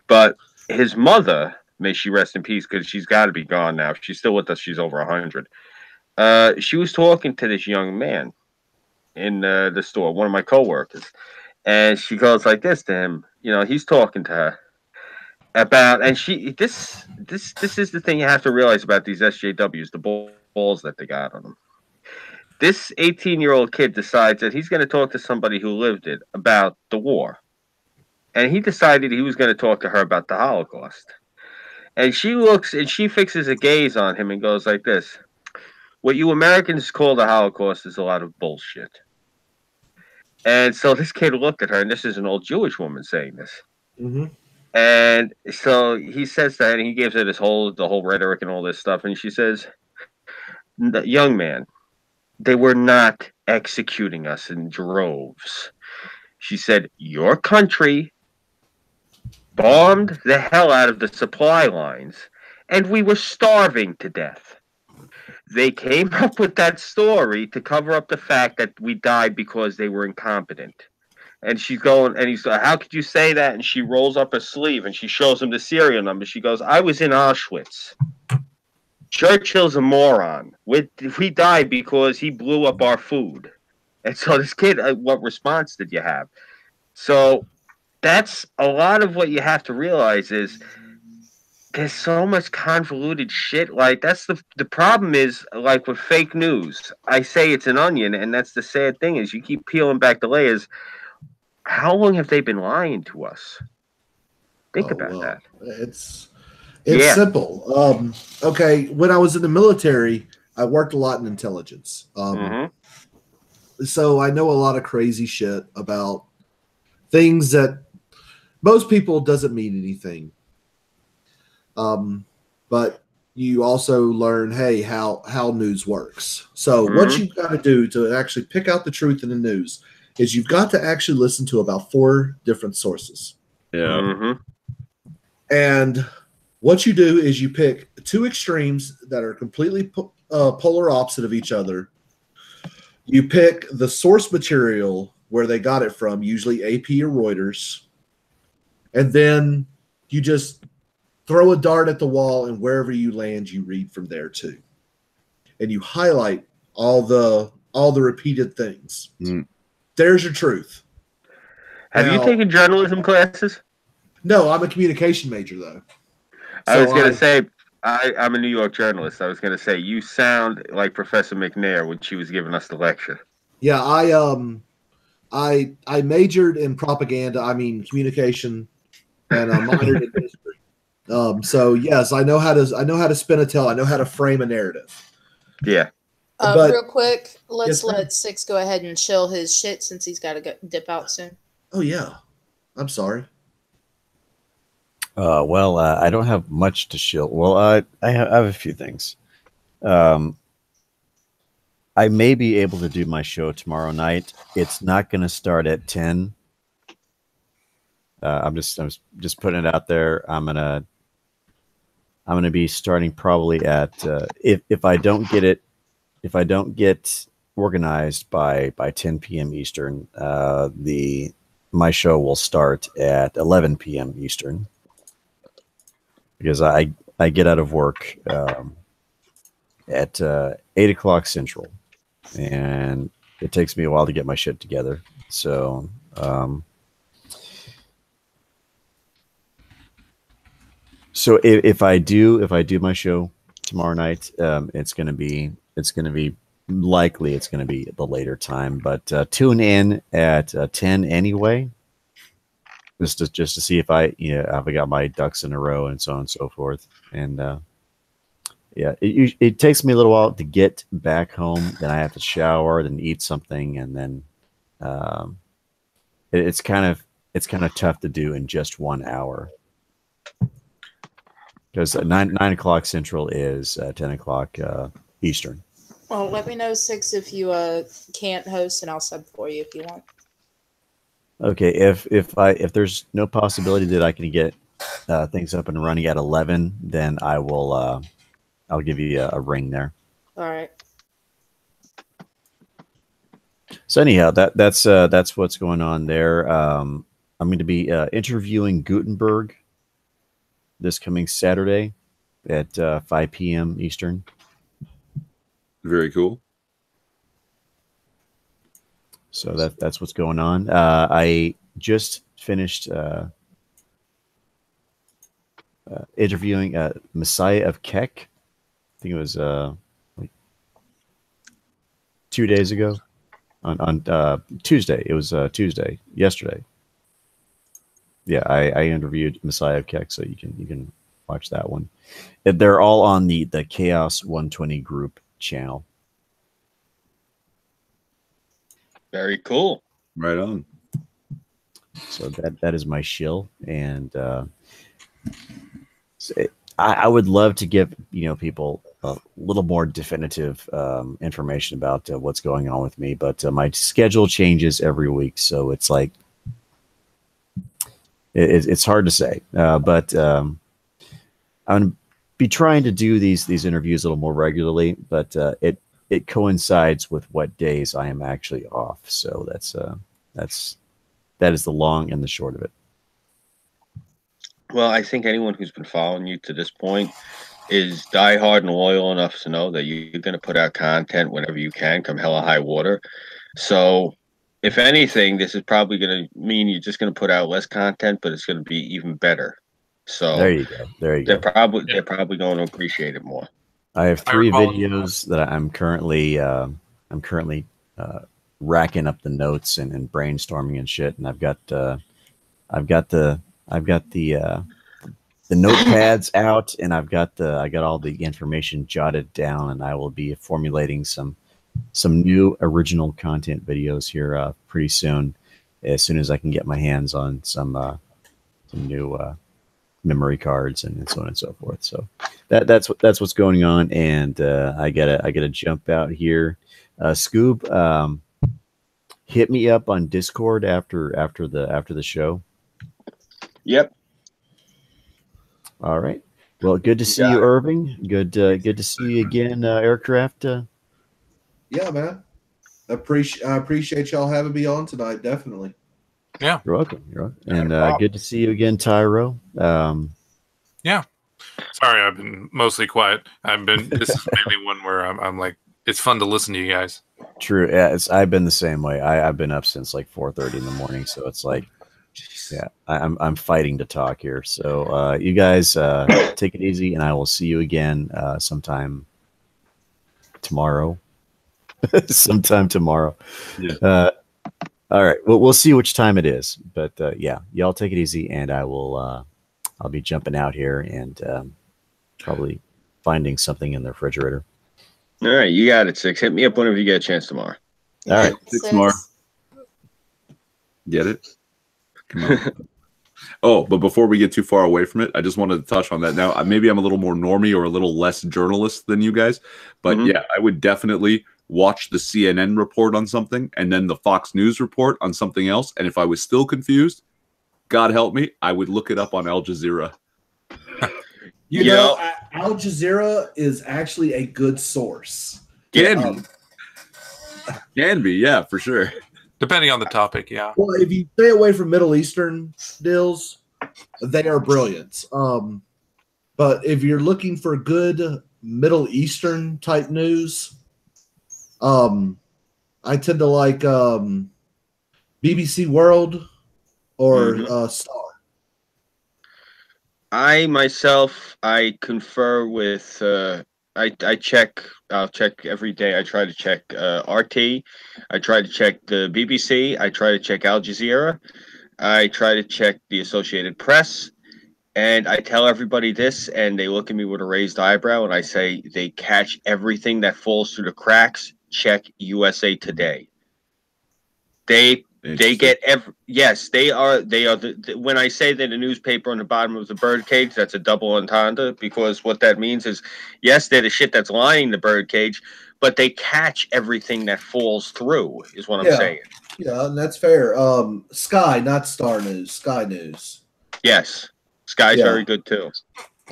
But his mother, may she rest in peace, because she's got to be gone now. She's still with us. She's over 100. She was talking to this young man in the store, one of my coworkers. And she goes like this to him. He's talking to her about, and this is the thing you have to realize about these SJWs, the balls that they got on them. This 18-year-old kid decides that he's going to talk to somebody who lived it about the war, and he decided he was going to talk to her about the Holocaust. And she looks and she fixes a gaze on him and goes like this: "What you Americans call the Holocaust is a lot of bullshit." And so this kid looked at her, and this is an old Jewish woman saying this. Mm-hmm. And so he says that, and he gives her the whole rhetoric and all this stuff. And she says, "Young man, they were not executing us in droves." She said, "Your country bombed the hell out of the supply lines, and we were starving to death. They came up with that story to cover up the fact that we died because they were incompetent." And she's going, and he's like, "How could you say that?" And she rolls up her sleeve and she shows him the serial number. She goes, "I was in Auschwitz. Churchill's a moron. We died because he blew up our food." And so this kid, what response did you have? So that's a lot of what you have to realize is there's so much convoluted shit. Like, that's the problem is, like, with fake news. I say it's an onion, and that's the sad thing is you keep peeling back the layers. How long have they been lying to us? Think about that. It's simple. Okay, when I was in the military, I worked a lot in intelligence. So I know a lot of crazy shit about things that most people doesn't mean anything. But you also learn, hey, how news works. So what you've got to do to actually pick out the truth in the news is you've got to actually listen to about 4 different sources. Yeah. And what you do is you pick 2 extremes that are completely polar opposite of each other. You pick the source material where they got it from, usually AP or Reuters. And then you just throw a dart at the wall, and wherever you land, you read from there too. And you highlight all the repeated things. There's your truth. Have you taken journalism classes? No, I'm a communication major, though. I was going to say, I'm a New York journalist. I was going to say, you sound like Professor McNair when she was giving us the lecture. Yeah, I majored in propaganda. I mean, communication, and I minored in history. So yes, I know how to spin a tale. I know how to frame a narrative. Yeah. Real quick, let's Yes, let Six go ahead and chill his shit since he's got to dip out soon. Oh yeah, I'm sorry. Well, I don't have much to shill. Well, I have a few things. I may be able to do my show tomorrow night. It's not going to start at 10. I'm just putting it out there. I'm gonna be starting probably at if I don't get organized by 10 p.m. Eastern, my show will start at 11 p.m. Eastern because I get out of work at 8 o'clock Central, and it takes me a while to get my shit together. So so if I do my show tomorrow night, it's gonna be likely it's gonna be the later time, but tune in at 10 anyway, just to see if I got my ducks in a row and so on and so forth. And yeah, it takes me a little while to get back home. Then I have to shower, then eat something, and then it's kind of tough to do in just 1 hour. Because 9 o'clock Central is 10 o'clock Eastern. Well, let me know, Six, if you can't host, and I'll sub for you if you want. Okay, if there's no possibility that I can get things up and running at 11, then I will. I'll give you a ring there. All right. So anyhow, that's what's going on there. I'm going to be interviewing Gutenberg this coming Saturday at 5 p.m. Eastern. Very cool. So that's what's going on. I just finished interviewing Messiah of Keck. I think it was like 2 days ago on Tuesday. It was Tuesday, yesterday. Yeah, I interviewed Messiah of Keck, so you can watch that one. They're all on the Chaos120 group channel. Very cool. Right on. So that is my shill, and I would love to give people a little more definitive information about what's going on with me, but my schedule changes every week, so it's like it's hard to say. But I'm gonna be trying to do these interviews a little more regularly, but it coincides with what days I am actually off. So that is the long and the short of it. Well, I think anyone who's been following you to this point is diehard and loyal enough to know that you're going to put out content whenever you can, come hell or high water. So, if anything, this is probably going to mean you're just going to put out less content, but it's going to be even better. So there you go. There you go. They're probably going to appreciate it more. I have 3 videos that I'm currently racking up the notes and brainstorming and shit, and I've got the notepads out, and I got all the information jotted down, and I will be formulating some new original content videos here pretty soon, as soon as I can get my hands on some new memory cards and so on and so forth. So that's what's going on, and I gotta jump out here. Scoob, hit me up on Discord after the show. Yep. All right. Well, good to see you, Irving. Good to see you again, Aircraft. Yeah, man. I appreciate y'all having me on tonight. Definitely. Yeah. You're welcome. And good to see you again, Tyro. Yeah. Sorry, I've been mostly quiet. This is mainly one where I'm like, it's fun to listen to you guys. True. Yeah, I've been the same way. I've been up since like 4:30 in the morning, so it's like, yeah, I'm fighting to talk here. So you guys take it easy, and I will see you again sometime tomorrow. Sometime tomorrow. Yeah. All right. Well, we'll see which time it is, but yeah, y'all take it easy, and I will. I'll be jumping out here and probably finding something in the refrigerator. All right, you got it, Six. Hit me up whenever you get a chance tomorrow. All right, 6 more. Get it? Come on. Oh, but before we get too far away from it, I just wanted to touch on that. Now, maybe I'm a little more normie or a little less journalist than you guys, but yeah, I would definitely watch the CNN report on something and then the Fox News report on something else. And if I was still confused, God help me, I would look it up on Al Jazeera. You know, Al Jazeera is actually a good source. Can be, yeah, for sure. Depending on the topic, yeah. Well, if you stay away from Middle Eastern deals, they are brilliant. But if you're looking for good Middle Eastern type news, I tend to like BBC World or Star. I myself, I confer with. I'll check every day. I try to check RT. I try to check the BBC. I try to check Al Jazeera. I try to check the Associated Press. And I tell everybody this, and they look at me with a raised eyebrow, and I say they catch everything that falls through the cracks. Check USA Today. They get yes, they are when I say that a newspaper on the bottom of the birdcage, that's a double entendre, because what that means is, yes, they're the shit that's lining the birdcage, but they catch everything that falls through, is what I'm saying. Yeah, and that's fair. Sky, not Star News. Sky News. Yes. Sky's Yeah. very good too.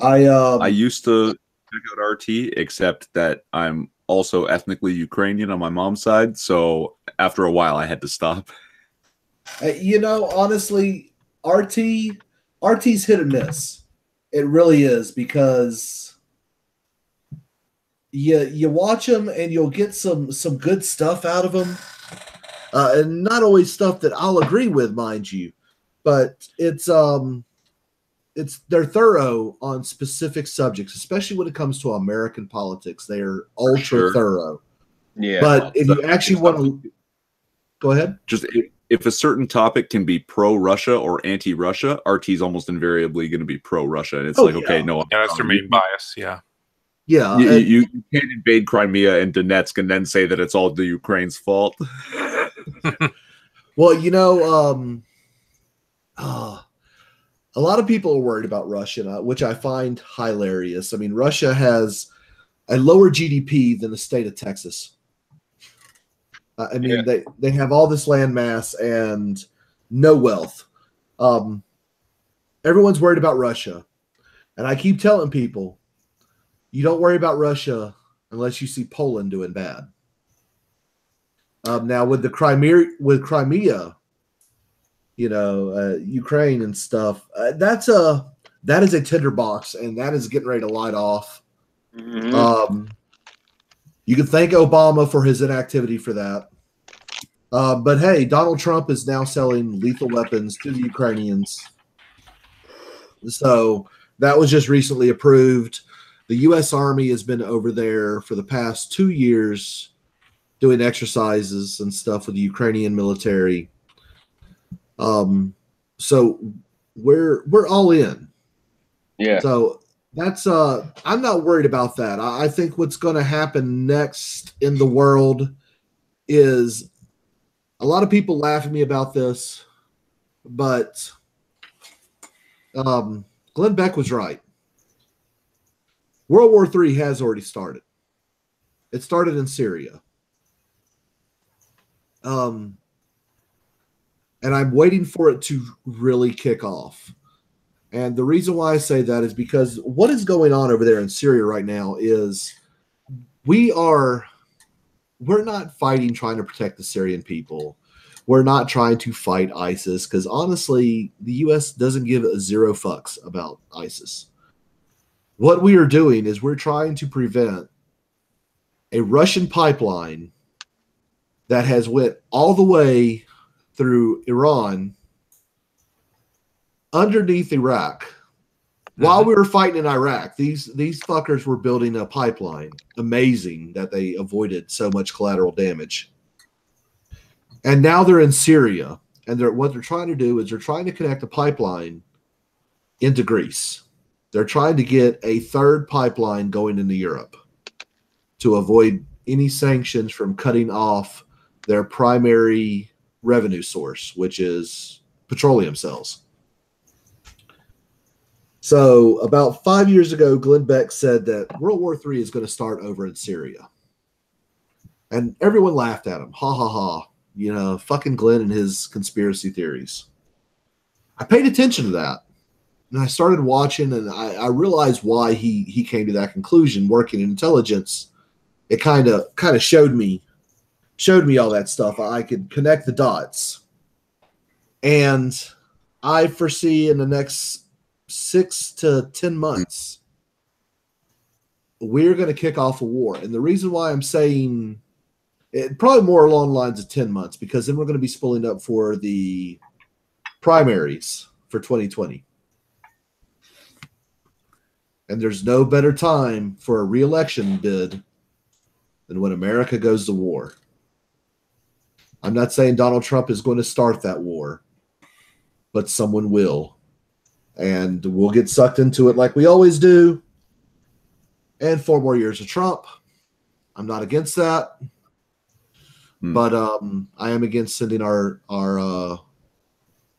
I used to check out RT, except that I'm also ethnically Ukrainian on my mom's side. So after a while, I had to stop. Honestly, RT's hit or miss. It really is, because you watch them and you'll get some good stuff out of them, and not always stuff that I'll agree with, mind you, but they're thorough on specific subjects, especially when it comes to American politics. They are ultra thorough. Yeah. But if you actually want to go ahead, just if a certain topic can be pro-Russia or anti-Russia, RT's almost invariably going to be pro-Russia, and it's okay, no, Yeah, that's their main bias. Yeah. Yeah, you can't invade Crimea and Donetsk and then say that it's all the Ukraine's fault. Well, a lot of people are worried about Russia, which I find hilarious. I mean, Russia has a lower GDP than the state of Texas. They have all this land mass and no wealth. Everyone's worried about Russia. And I keep telling people, you don't worry about Russia unless you see Poland doing bad. Now with Crimea, Ukraine and stuff, that is a tinderbox, and that is getting ready to light off. Mm-hmm. You can thank Obama for his inactivity for that. But hey, Donald Trump is now selling lethal weapons to the Ukrainians. So that was just recently approved. The U.S. Army has been over there for the past 2 years doing exercises and stuff with the Ukrainian military. So we're all in. Yeah. So that's I'm not worried about that. I think what's going to happen next in the world is, a lot of people laugh at me about this, but Glenn Beck was right. World War III has already started. It started in Syria. And I'm waiting for it to really kick off. And the reason why I say that is because what is going on over there in Syria right now is we're not fighting trying to protect the Syrian people. We're not trying to fight ISIS, because honestly, the U.S. doesn't give a zero fucks about ISIS. What we are doing is we're trying to prevent a Russian pipeline that has went all the way through Iran underneath Iraq. While we were fighting in Iraq, these fuckers were building a pipeline. Amazing that they avoided so much collateral damage. And now they're in Syria, and what they're trying to do is they're trying to connect a pipeline into Greece. They're trying to get a third pipeline going into Europe to avoid any sanctions from cutting off their primary revenue source, which is petroleum sales. So about 5 years ago, Glenn Beck said that World War III is going to start over in Syria. And everyone laughed at him. Ha, ha, ha. Fucking Glenn and his conspiracy theories. I paid attention to that. And I started watching, and I realized why he came to that conclusion. Working in intelligence, it kind of showed me all that stuff. I could connect the dots. And I foresee in the next 6 to 10 months, we're going to kick off a war. And the reason why I'm saying it, probably more along the lines of 10 months, because then we're going to be spooling up for the primaries for 2020. And there's no better time for a re-election bid than when America goes to war. I'm not saying Donald Trump is going to start that war, but someone will. And we'll get sucked into it like we always do. And 4 more years of Trump. I'm not against that. But I am against sending our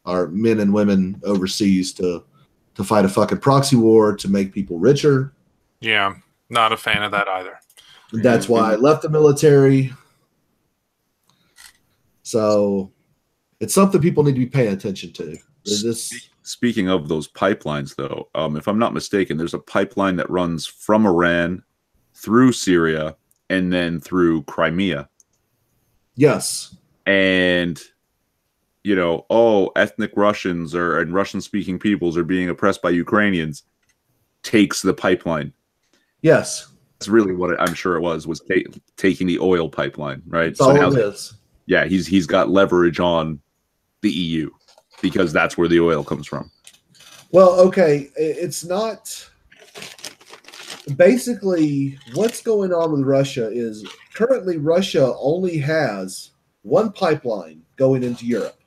men and women overseas to fight a fucking proxy war to make people richer. Yeah, not a fan of that either. That's why I left the military. So it's something people need to be paying attention to. speaking of those pipelines, though, if I'm not mistaken, there's a pipeline that runs from Iran through Syria and then through Crimea. Yes. And, you know, ethnic Russians and Russian-speaking peoples are being oppressed by Ukrainians, takes the pipeline. Yes. That's really what I'm sure it was taking the oil pipeline, right? That's all it is. Yeah, he's got leverage on the EU because that's where the oil comes from. Well, okay, it's not. Basically, what's going on with Russia is currently Russia only has one pipeline going into Europe,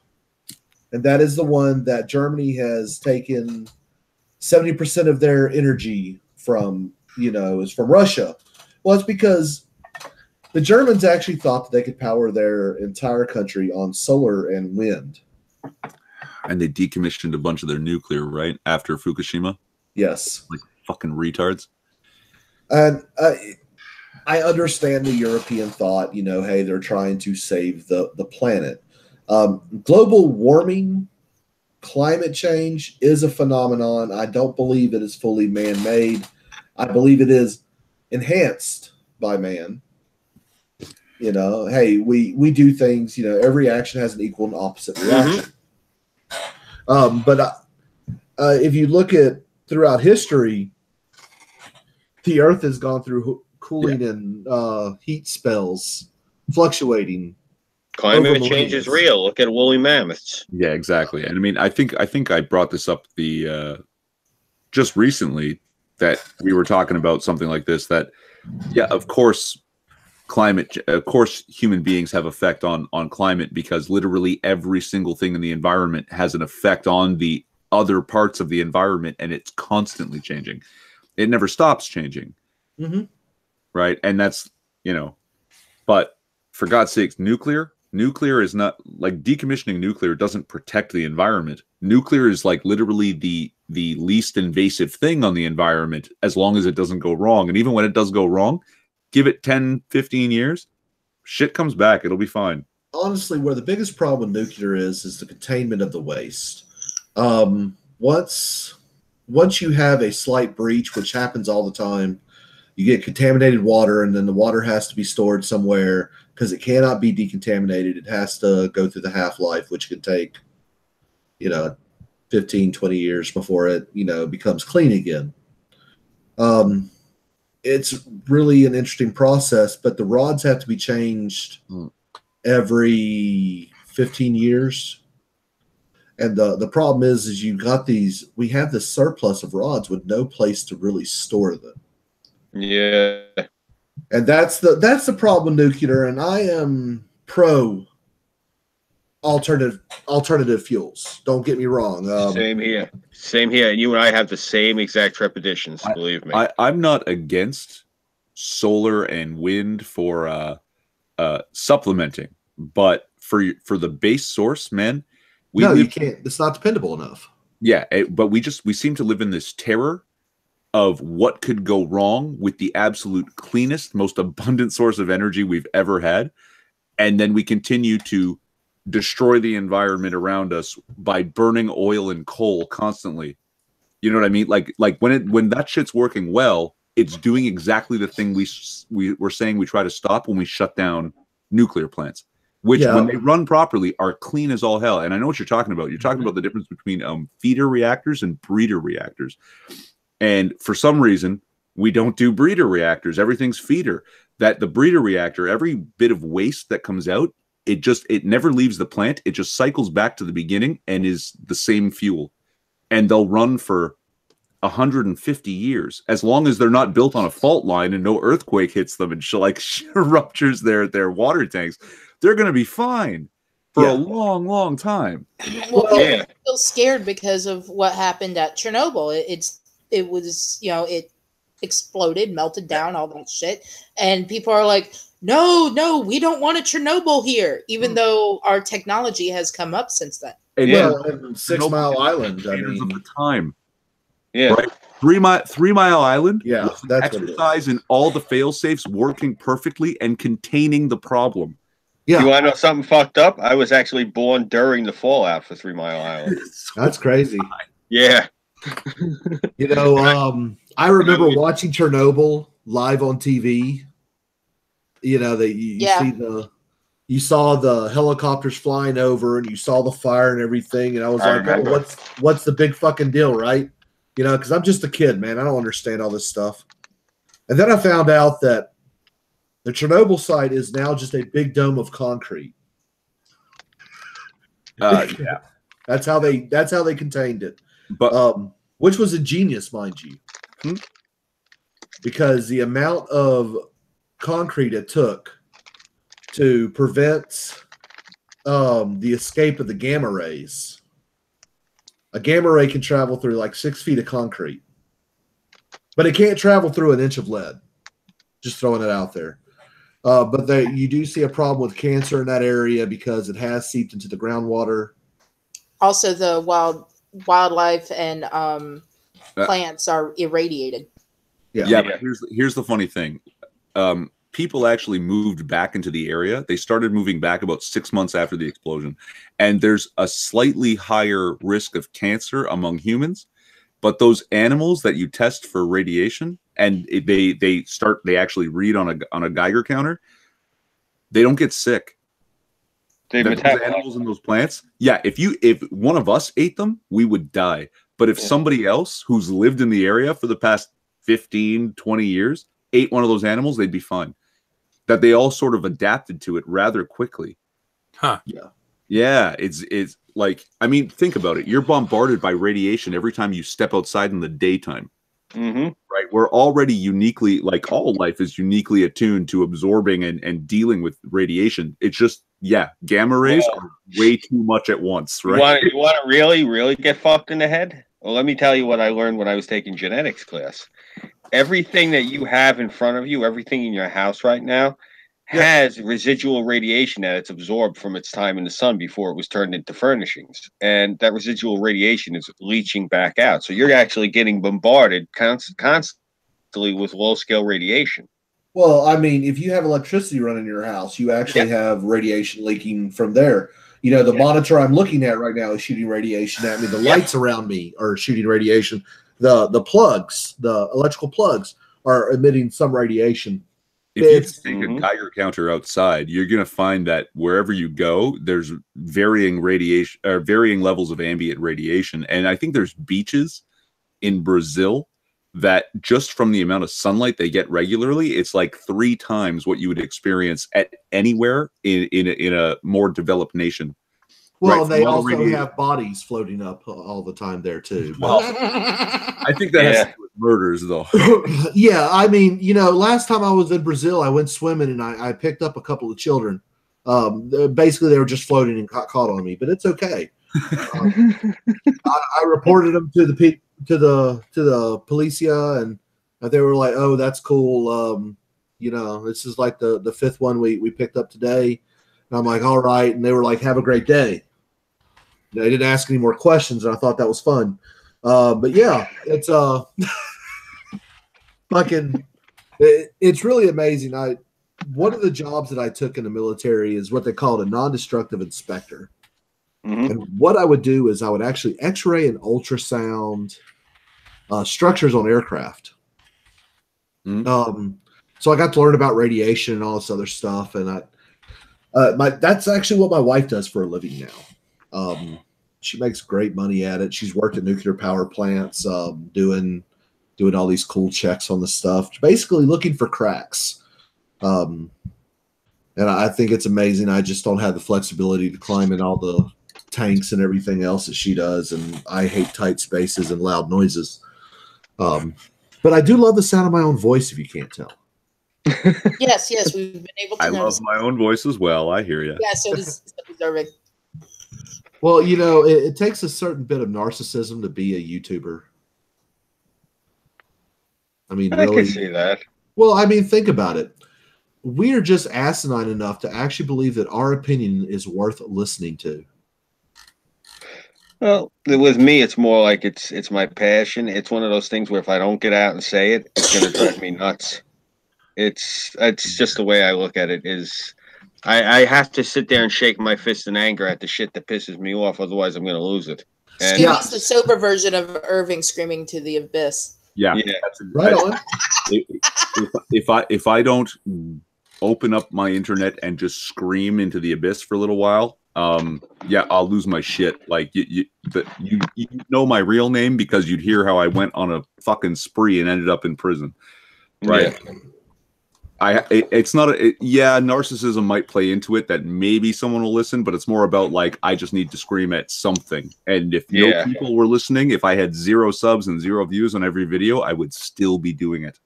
and that is the one that Germany has taken 70% of their energy from. Is from Russia. Well, it's because the Germans actually thought that they could power their entire country on solar and wind. And they decommissioned a bunch of their nuclear, right? After Fukushima? Yes. Like fucking retards. And I understand the European thought, hey, they're trying to save the planet. Global warming, climate change is a phenomenon. I don't believe it is fully man-made. I believe it is enhanced by man. Hey, we do things, every action has an equal and opposite reaction. But if you look at throughout history, the Earth has gone through cooling and heat spells, fluctuating. Climate change is real. Look at woolly mammoths. Yeah, exactly. And I mean, I think I brought this up just recently that we were talking about something like this. That of course, human beings have effect on climate because literally every single thing in the environment has an effect on the other parts of the environment, and it's constantly changing. It never stops changing. Mm-hmm. Right. And that's, but for God's sakes, nuclear is not like decommissioning nuclear doesn't protect the environment. Nuclear is like literally the least invasive thing on the environment as long as it doesn't go wrong. And even when it does go wrong, give it 10, 15 years, shit comes back. It'll be fine. Honestly, where the biggest problem with nuclear is the containment of the waste. Once you have a slight breach, which happens all the time, you get contaminated water, and then the water has to be stored somewhere because it cannot be decontaminated. It has to go through the half-life, which can take, 15, 20 years before it, becomes clean again. It's really an interesting process, but the rods have to be changed every 15 years. And the problem is we have this surplus of rods with no place to really store them. Yeah. And that's the problem with nuclear, and I am pro alternative fuels. Don't get me wrong. Same here. You and I have the same exact trepidations, believe me. I'm not against solar and wind for supplementing, but for the base source, man, you can't. It's not dependable enough. Yeah, but we seem to live in this terror of what could go wrong with the absolute cleanest, most abundant source of energy we've ever had, and then we continue to destroy the environment around us by burning oil and coal constantly. You know what I mean? Like when that shit's working well, it's doing exactly the thing we were saying we try to stop when we shut down nuclear plants, which when they run properly are clean as all hell. And I know what you're talking about. You're talking about the difference between feeder reactors and breeder reactors. And for some reason, we don't do breeder reactors. Everything's feeder. That the breeder reactor, every bit of waste that comes out, it never leaves the plant. It just cycles back to the beginning and is the same fuel. And they'll run for 150 years, as long as they're not built on a fault line and no earthquake hits them and ruptures their water tanks. They're going to be fine for a long, long time. Well, I'm still scared because of what happened at Chernobyl. It was, it exploded, melted down, all that shit. And people are like, no, we don't want a Chernobyl here, even though our technology has come up since then. And 6 Mile Island, I mean, the time. Yeah. Right? 3 Mile Island. Yeah, that's exercise in all the fail safes working perfectly and containing the problem. Yeah. You want to know something fucked up? I was actually born during the fallout for 3 Mile Island. That's crazy. Yeah. You know, I remember watching Chernobyl live on TV. You know, that you saw the helicopters flying over and you saw the fire and everything, and I was like, oh, what's the big fucking deal, right? You know, because I'm just a kid, man. I don't understand all this stuff. And then I found out that the Chernobyl site is now just a big dome of concrete. Yeah. That's how they contained it. But which was ingenious, mind you. Because the amount of concrete it took to prevent the escape of the gamma rays. A gamma ray can travel through like 6 feet of concrete, but it can't travel through an inch of lead. Just throwing it out there. But you do see a problem with cancer in that area because it has seeped into the groundwater. Also, the wildlife and plants are irradiated. Yeah, but here's the funny thing. People actually moved back into the area. They started moving back about 6 months after the explosion. And there's a slightly higher risk of cancer among humans. But those animals that you test for radiation and they actually read on a Geiger counter, they don't get sick. Those animals and those plants, yeah, if one of us ate them, we would die. But if somebody else who's lived in the area for the past 15, 20 years ate one of those animals, they'd be fine. That they all sort of adapted to it rather quickly. Huh. Yeah, it's like, I mean, think about it. You're bombarded by radiation every time you step outside in the daytime. Right? We're already uniquely, like all life is uniquely attuned to absorbing and dealing with radiation. It's just, gamma rays are way too much at once, right? You want to really, really get fucked in the head? Well, let me tell you what I learned when I was taking genetics class. Everything that you have in front of you, everything in your house right now, has residual radiation that it's absorbed from its time in the sun before it was turned into furnishings. And that residual radiation is leaching back out. So you're actually getting bombarded constantly with low-scale radiation. Well, I mean, if you have electricity running in your house, you actually have radiation leaking from there. You know, the monitor I'm looking at right now is shooting radiation at me. The lights around me are shooting radiation. The plugs, the electrical plugs, are emitting some radiation. If you take a Geiger counter outside, you're going to find that wherever you go, there's varying radiation or varying levels of ambient radiation. And I think there's beaches in Brazil that just from the amount of sunlight they get regularly, it's like 3 times what you would experience at anywhere in a more developed nation. Well, they also have bodies floating up all the time there too. Well, I think that has to do with murders, though. Yeah, I mean, you know, last time I was in Brazil, I went swimming and I picked up a couple of children. Basically, they were just floating and caught on me, but it's okay. I reported them to the policia, and they were like, "Oh, that's cool. You know, this is like the 5th one we picked up today." And I'm like, "All right," and they were like, "Have a great day." They didn't ask any more questions, and I thought that was fun. But yeah, it's fucking. It's really amazing. One of the jobs that I took in the military is what they called a non-destructive inspector. And what I would do is I would actually X-ray and ultrasound structures on aircraft. So I got to learn about radiation and all this other stuff, and that's actually what my wife does for a living now. She makes great money at it. She's worked at nuclear power plants, doing all these cool checks on the stuff, basically looking for cracks. And I think it's amazing. I just don't have the flexibility to climb in all the tanks and everything else that she does, and I hate tight spaces and loud noises. But I do love the sound of my own voice, if you can't tell. Yes, we've been able to. I love my own voice as well. I hear you. Yeah, so does Irving. Well, you know, it takes a certain bit of narcissism to be a YouTuber. I mean, really. I can see that. Well, I mean, think about it. We are just asinine enough to actually believe that our opinion is worth listening to. Well, with me, it's more like it's my passion. It's one of those things where if I don't get out and say it, it's going to drive me nuts. It's just the way I look at it. Is I have to sit there and shake my fist in anger at the shit that pisses me off. Otherwise, I'm going to lose it. And Scooby's the sober version of Irving screaming to the abyss. Yeah, Yeah. Right on. If I don't open up my internet and just scream into the abyss for a little while, yeah, I'll lose my shit. Like you know my real name because you'd hear how I went on a fucking spree and ended up in prison, right? Yeah. It's not yeah, narcissism might play into it that maybe someone will listen, but it's more about like I just need to scream at something. And if no people were listening, if I had 0 subs and 0 views on every video, I would still be doing it.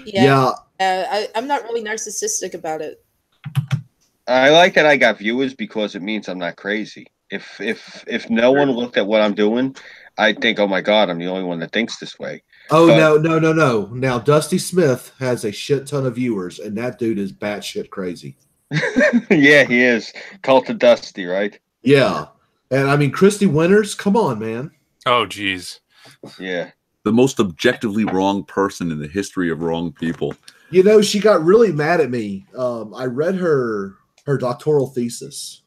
Yeah. I'm not really narcissistic about it. I like that I got viewers because it means I'm not crazy. If no one looked at what I'm doing, I'd think, oh my God, I'm the only one that thinks this way. Oh, no. Now, Dusty Smith has a shit ton of viewers, and that dude is batshit crazy. Yeah, he is. Cult of Dusty, right? Yeah. And I mean, Christy Winters, come on, man. Oh, geez. Yeah. The most objectively wrong person in the history of wrong people. You know, she got really mad at me. I read her doctoral thesis.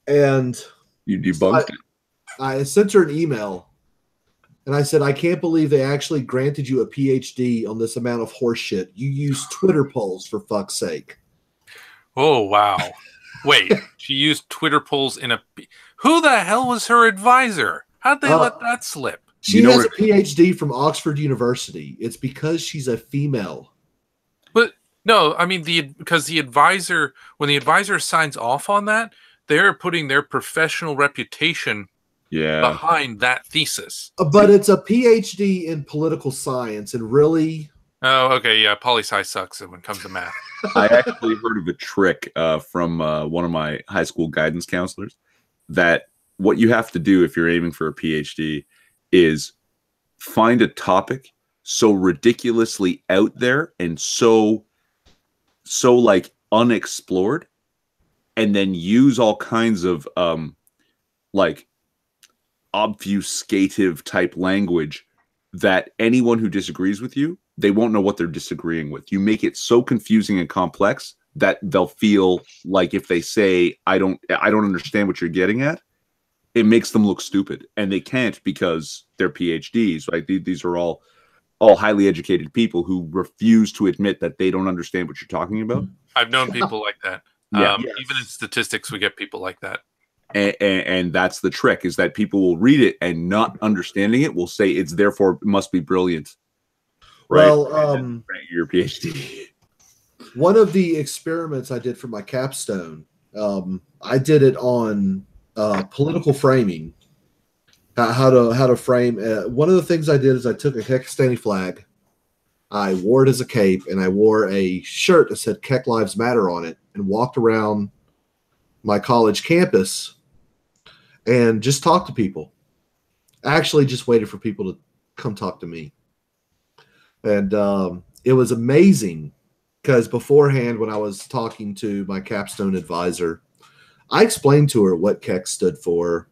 And You debunked it. I sent her an email. And I said, I can't believe they actually granted you a PhD on this amount of horseshit. You use Twitter polls, for fuck's sake. Oh, wow. Wait, she used Twitter polls in a... Who the hell was her advisor? How'd they let that slip? She has a PhD from Oxford University. It's because she's a female. But, no, I mean, because the advisor... When the advisor signs off on that, they're putting their professional reputation behind that thesis. But it's a PhD in political science, and really... Oh, okay, yeah, poli-sci sucks when it comes to math. I actually heard of a trick from one of my high school guidance counselors that what you have to do if you're aiming for a PhD is find a topic so ridiculously out there and so like unexplored, and then use all kinds of like obfuscative type language that anyone who disagrees with you, they won't know what they're disagreeing with. You make it so confusing and complex that they'll feel like if they say, I don't understand what you're getting at, it makes them look stupid. And they can't because they're PhDs, right? These are all highly educated people who refuse to admit that they don't understand what you're talking about. I've known people like that. Yeah. Even in statistics, we get people like that. And that's the trick, is that people will read it and not understanding it will say it's therefore must be brilliant. Right? Well, your PhD. One of the experiments I did for my capstone, I did it on political framing. How to frame. One of the things I did is I took a Kekistani flag, I wore it as a cape, and I wore a shirt that said Kek Lives Matter on it, and walked around my college campus and just talked to people. I actually just waited for people to come talk to me. And it was amazing because beforehand, when I was talking to my capstone advisor, I explained to her what Kek stood for.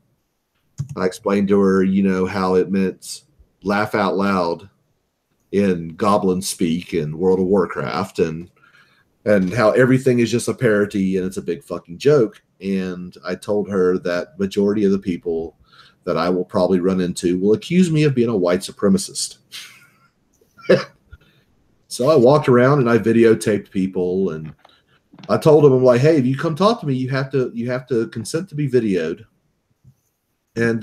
I explained to her, how it meant laugh out loud in Goblin speak in World of Warcraft, and how everything is just a parody and it's a big fucking joke. And I told her that majority of the people that I will probably run into will accuse me of being a white supremacist. So I walked around and I videotaped people, and I told them, I'm like, hey, if you come talk to me, you have to consent to be videoed. And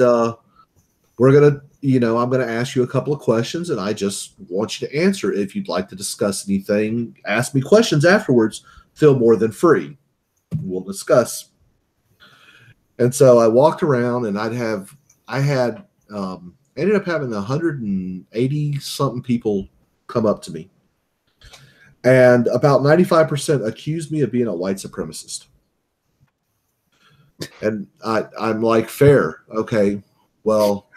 we're going to, I'm going to ask you a couple of questions, and I just want you to answer. If you'd like to discuss anything, ask me questions afterwards. Feel more than free. We'll discuss. And so I walked around, and I ended up having 180 something people come up to me. And about 95% accused me of being a white supremacist. And I'm like, fair. Okay. Well,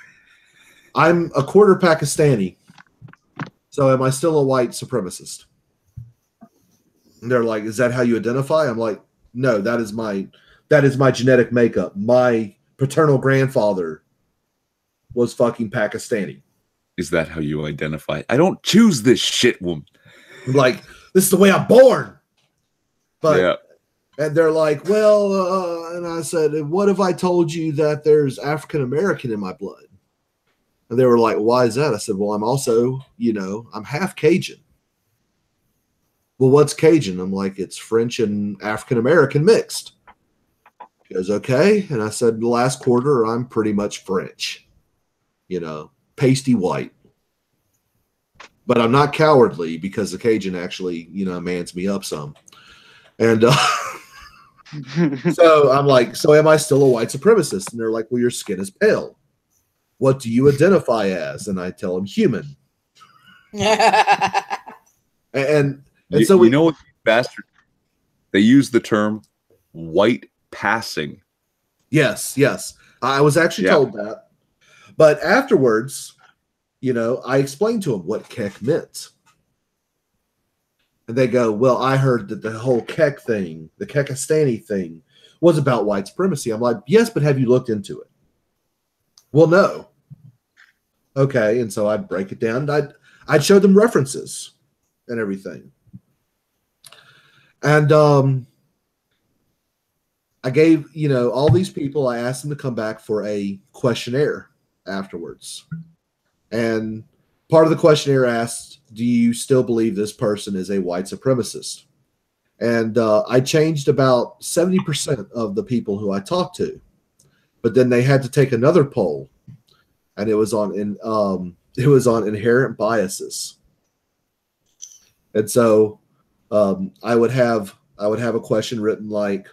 I'm a quarter Pakistani. So am I still a white supremacist? And they're like, is that how you identify? I'm like, no, that is my genetic makeup. My paternal grandfather was fucking Pakistani. Is that how you identify? I don't choose this shit, woman. I'm like, this is the way I'm born. But And they're like, well, and I said, what if I told you that there's African American in my blood? And they were like, why is that? I said, well, I'm also, I'm half Cajun. Well, what's Cajun? I'm like, it's French and African American mixed. He goes, okay. And I said, the last quarter, I'm pretty much French, pasty white. But I'm not cowardly because the Cajun actually, mans me up some. And so I'm like, so am I still a white supremacist? And they're like, well, your skin is pale. What do you identify as? And I tell them human. and so you know what, bastard? They use the term white passing. Yes. I was actually told that. But afterwards, I explained to them what Keck meant. And they go, well, I heard that the whole Keck thing, the Kekistani thing, was about white supremacy. I'm like, yes, but have you looked into it? Well, no. Okay, and so I'd break it down. I'd show them references and everything. And I gave, all these people, I asked them to come back for a questionnaire afterwards. And part of the questionnaire asked, do you still believe this person is a white supremacist? And I changed about 70% of the people who I talked to. But then they had to take another poll, and it was on inherent biases. And so I would have a question written like,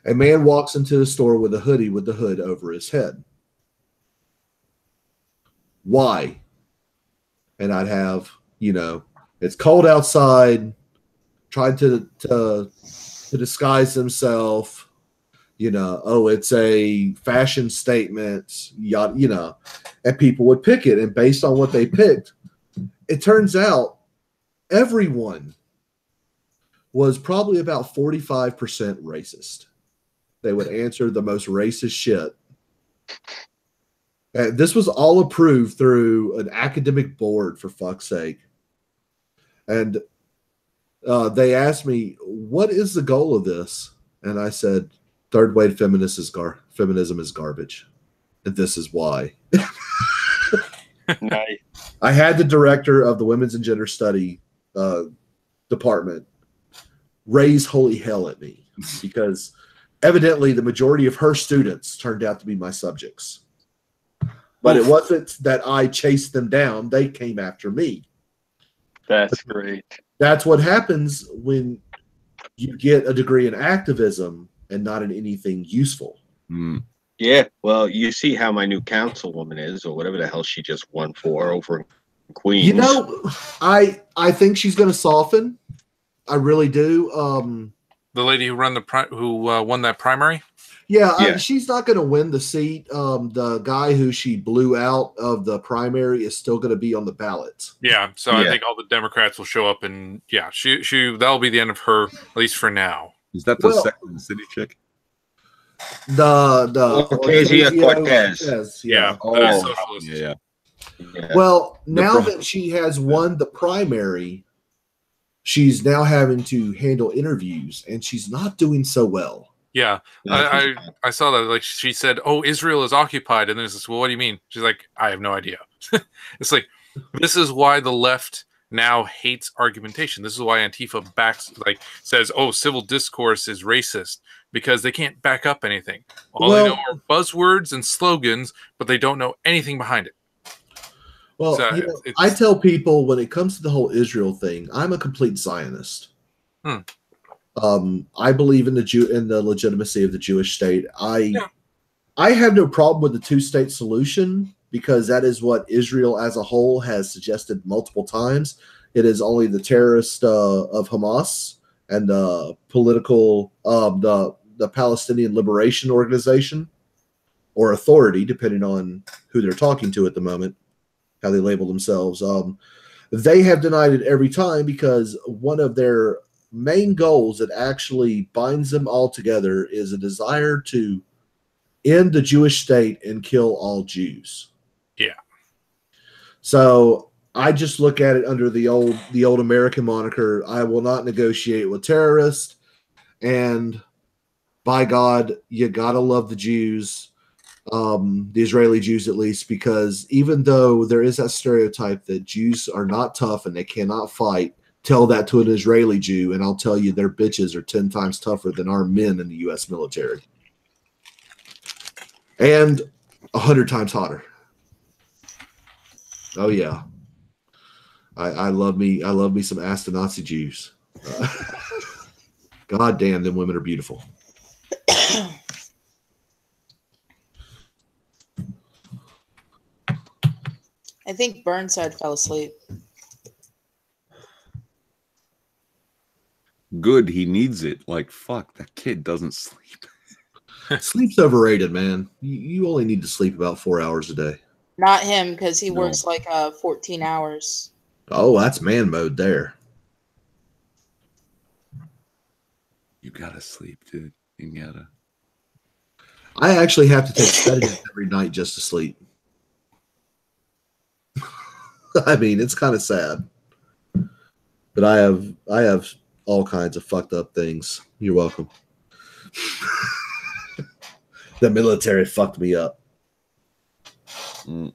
a man walks into the store with a hoodie with the hood over his head. Why? And I'd have, it's cold outside, tried to disguise himself, it's a fashion statement, and people would pick it. And based on what they picked, it turns out everyone was probably about 45% racist. They would answer the most racist shit. And this was all approved through an academic board, for fuck's sake. And they asked me, what is the goal of this? And I said, third wave feminism is garbage. And this is why. Nice. I had the director of the Women's and Gender Study department raise holy hell at me because evidently the majority of her students turned out to be my subjects. But it wasn't that I chased them down. They came after me. That's great. That's what happens when you get a degree in activism and not in anything useful. Mm. Yeah, well, you see how my new councilwoman is, or whatever the hell she just won for over in Queens. I think she's going to soften. I really do. The lady who won that primary. Yeah. She's not going to win the seat. The guy who she blew out of the primary is still going to be on the ballot. Yeah, so I think all the Democrats will show up, and she that'll be the end of her, at least for now. Is that the second city chick? The Ocasio-Cortez. Yeah. Socialist. Yeah. Well, now that she has won the primary, she's now having to handle interviews, and she's not doing so well. Yeah, I saw that. Like she said, "Oh, Israel is occupied," and then it's like, "Well, what do you mean?" She's like, "I have no idea." It's like this is why the left now hates argumentation. This is why Antifa says, "Oh, civil discourse is racist," because they can't back up anything. All they know are buzzwords and slogans, but they don't know anything behind it. Well, I tell people when it comes to the whole Israel thing, I'm a complete Zionist. I believe in the legitimacy of the Jewish state. I have no problem with the two-state solution because that is what Israel as a whole has suggested multiple times. It is only the terrorists of Hamas and the Palestinian Liberation Organization or Authority, depending on who they're talking to at the moment, how they label themselves. They have denied it every time because one of their main goals that actually binds them all together is a desire to end the Jewish state and kill all Jews. Yeah. So I just look at it under the old American moniker. I will not negotiate with terrorists. And by God, you gotta love the Jews, the Israeli Jews at least, because even though there is that stereotype that Jews are not tough and they cannot fight, tell that to an Israeli Jew, and I'll tell you their bitches are 10 times tougher than our men in the U.S. military. And 100 times hotter. Oh yeah. I love me some Ashkenazi Jews. God damn, them women are beautiful. I think Burnside fell asleep. Good, he needs it. Like, fuck, that kid doesn't sleep. Sleep's overrated, man. You only need to sleep about 4 hours a day. Not him, because he No. works like 14 hours. Oh, that's man mode there. You gotta sleep, dude. You gotta. I actually have to take sedatives every night just to sleep. I mean, it's kind of sad. But I have all kinds of fucked up things. You're welcome. The military fucked me up. Mm.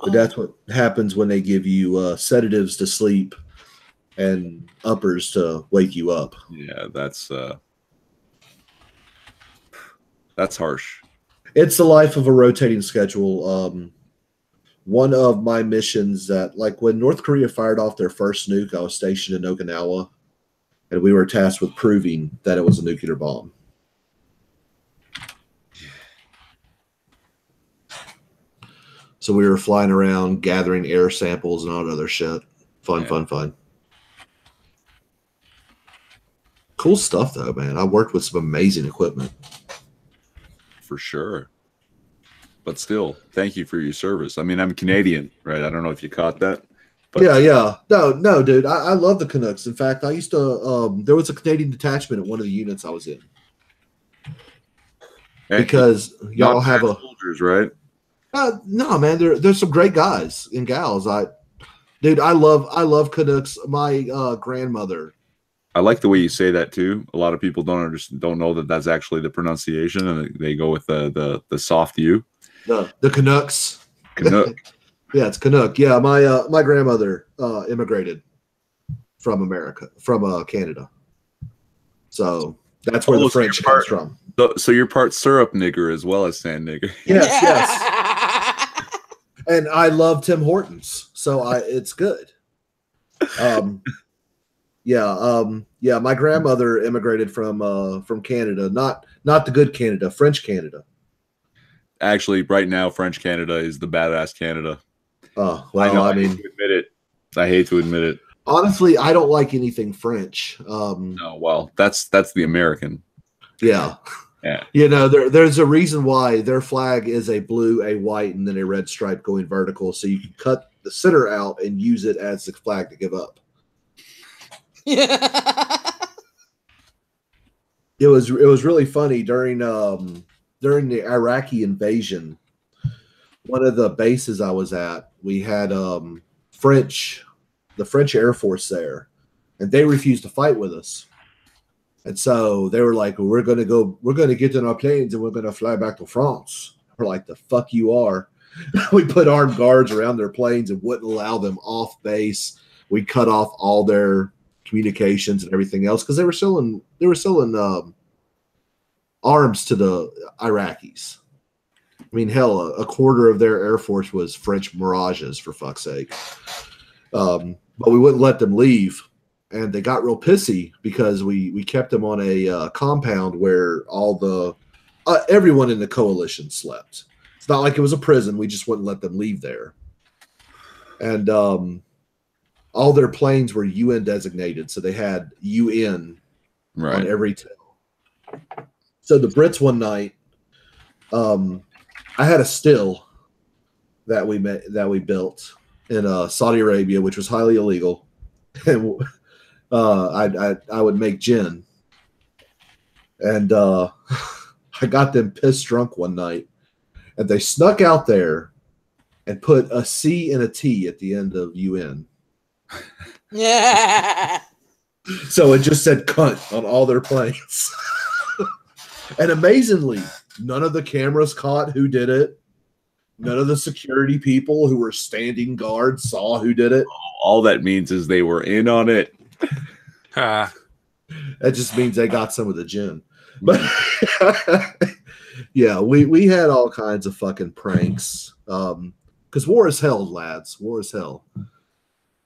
But that's what happens when they give you sedatives to sleep and uppers to wake you up. Yeah, that's harsh. It's the life of a rotating schedule. One of my missions that, like when North Korea fired off their first nuke, I was stationed in Okinawa, and we were tasked with proving that it was a nuclear bomb. So we were flying around, gathering air samples and all that other shit. Fun. Cool stuff, though, man. I worked with some amazing equipment. For sure. But still, thank you for your service. I mean, I'm Canadian, right? I don't know if you caught that. But Yeah. No, dude. I love the Canucks. In fact, I used to. There was a Canadian detachment at one of the units I was in. Because y'all not have bad a soldiers, right? no, man. There's some great guys and gals. I love Canucks. My grandmother. I like the way you say that too. A lot of people don't know that that's actually the pronunciation, and they go with the soft U. The Canucks. Canuck. Yeah, it's Canuck. Yeah, my grandmother immigrated from America, from Canada. So that's where the so French you're comes from. So you're part syrup nigger as well as sand nigger. Yes. And I love Tim Hortons, so it's good. Yeah. My grandmother immigrated from Canada, not the good Canada, French Canada. Actually, right now, French Canada is the badass Canada. Oh, well, I mean, hate to admit it. I hate to admit it. Honestly, I don't like anything French. No, well, that's the American. Yeah. Yeah. You know, there's a reason why their flag is a blue, a white, and then a red stripe going vertical, so you can cut the center out and use it as the flag to give up. It was really funny during the Iraqi invasion. One of the bases I was at, we had the French Air Force there, and they refused to fight with us. And so they were like, we're going to get in our planes and we're going to fly back to France. We're like, the fuck you are. We put armed guards around their planes and wouldn't allow them off base. We cut off all their communications and everything else because they were selling arms to the Iraqis. I mean, hell, a quarter of their Air Force was French Mirages, for fuck's sake. But we wouldn't let them leave. And they got real pissy because we kept them on a compound where all the everyone in the coalition slept. It's not like it was a prison. We just wouldn't let them leave there. And all their planes were UN designated, so they had UN on every tail. So the Brits one night, I had a still that we built in Saudi Arabia, which was highly illegal, and I would make gin, and I got them pissed drunk one night, and they snuck out there and put a C and a T at the end of UN. Yeah. So it just said cunt on all their planes. And amazingly, none of the cameras caught who did it. None of the security people who were standing guard saw who did it. All that means is they were in on it. Ah, That just means they got some of the gin. But yeah, we had all kinds of fucking pranks. Because war is hell, lads. War is hell.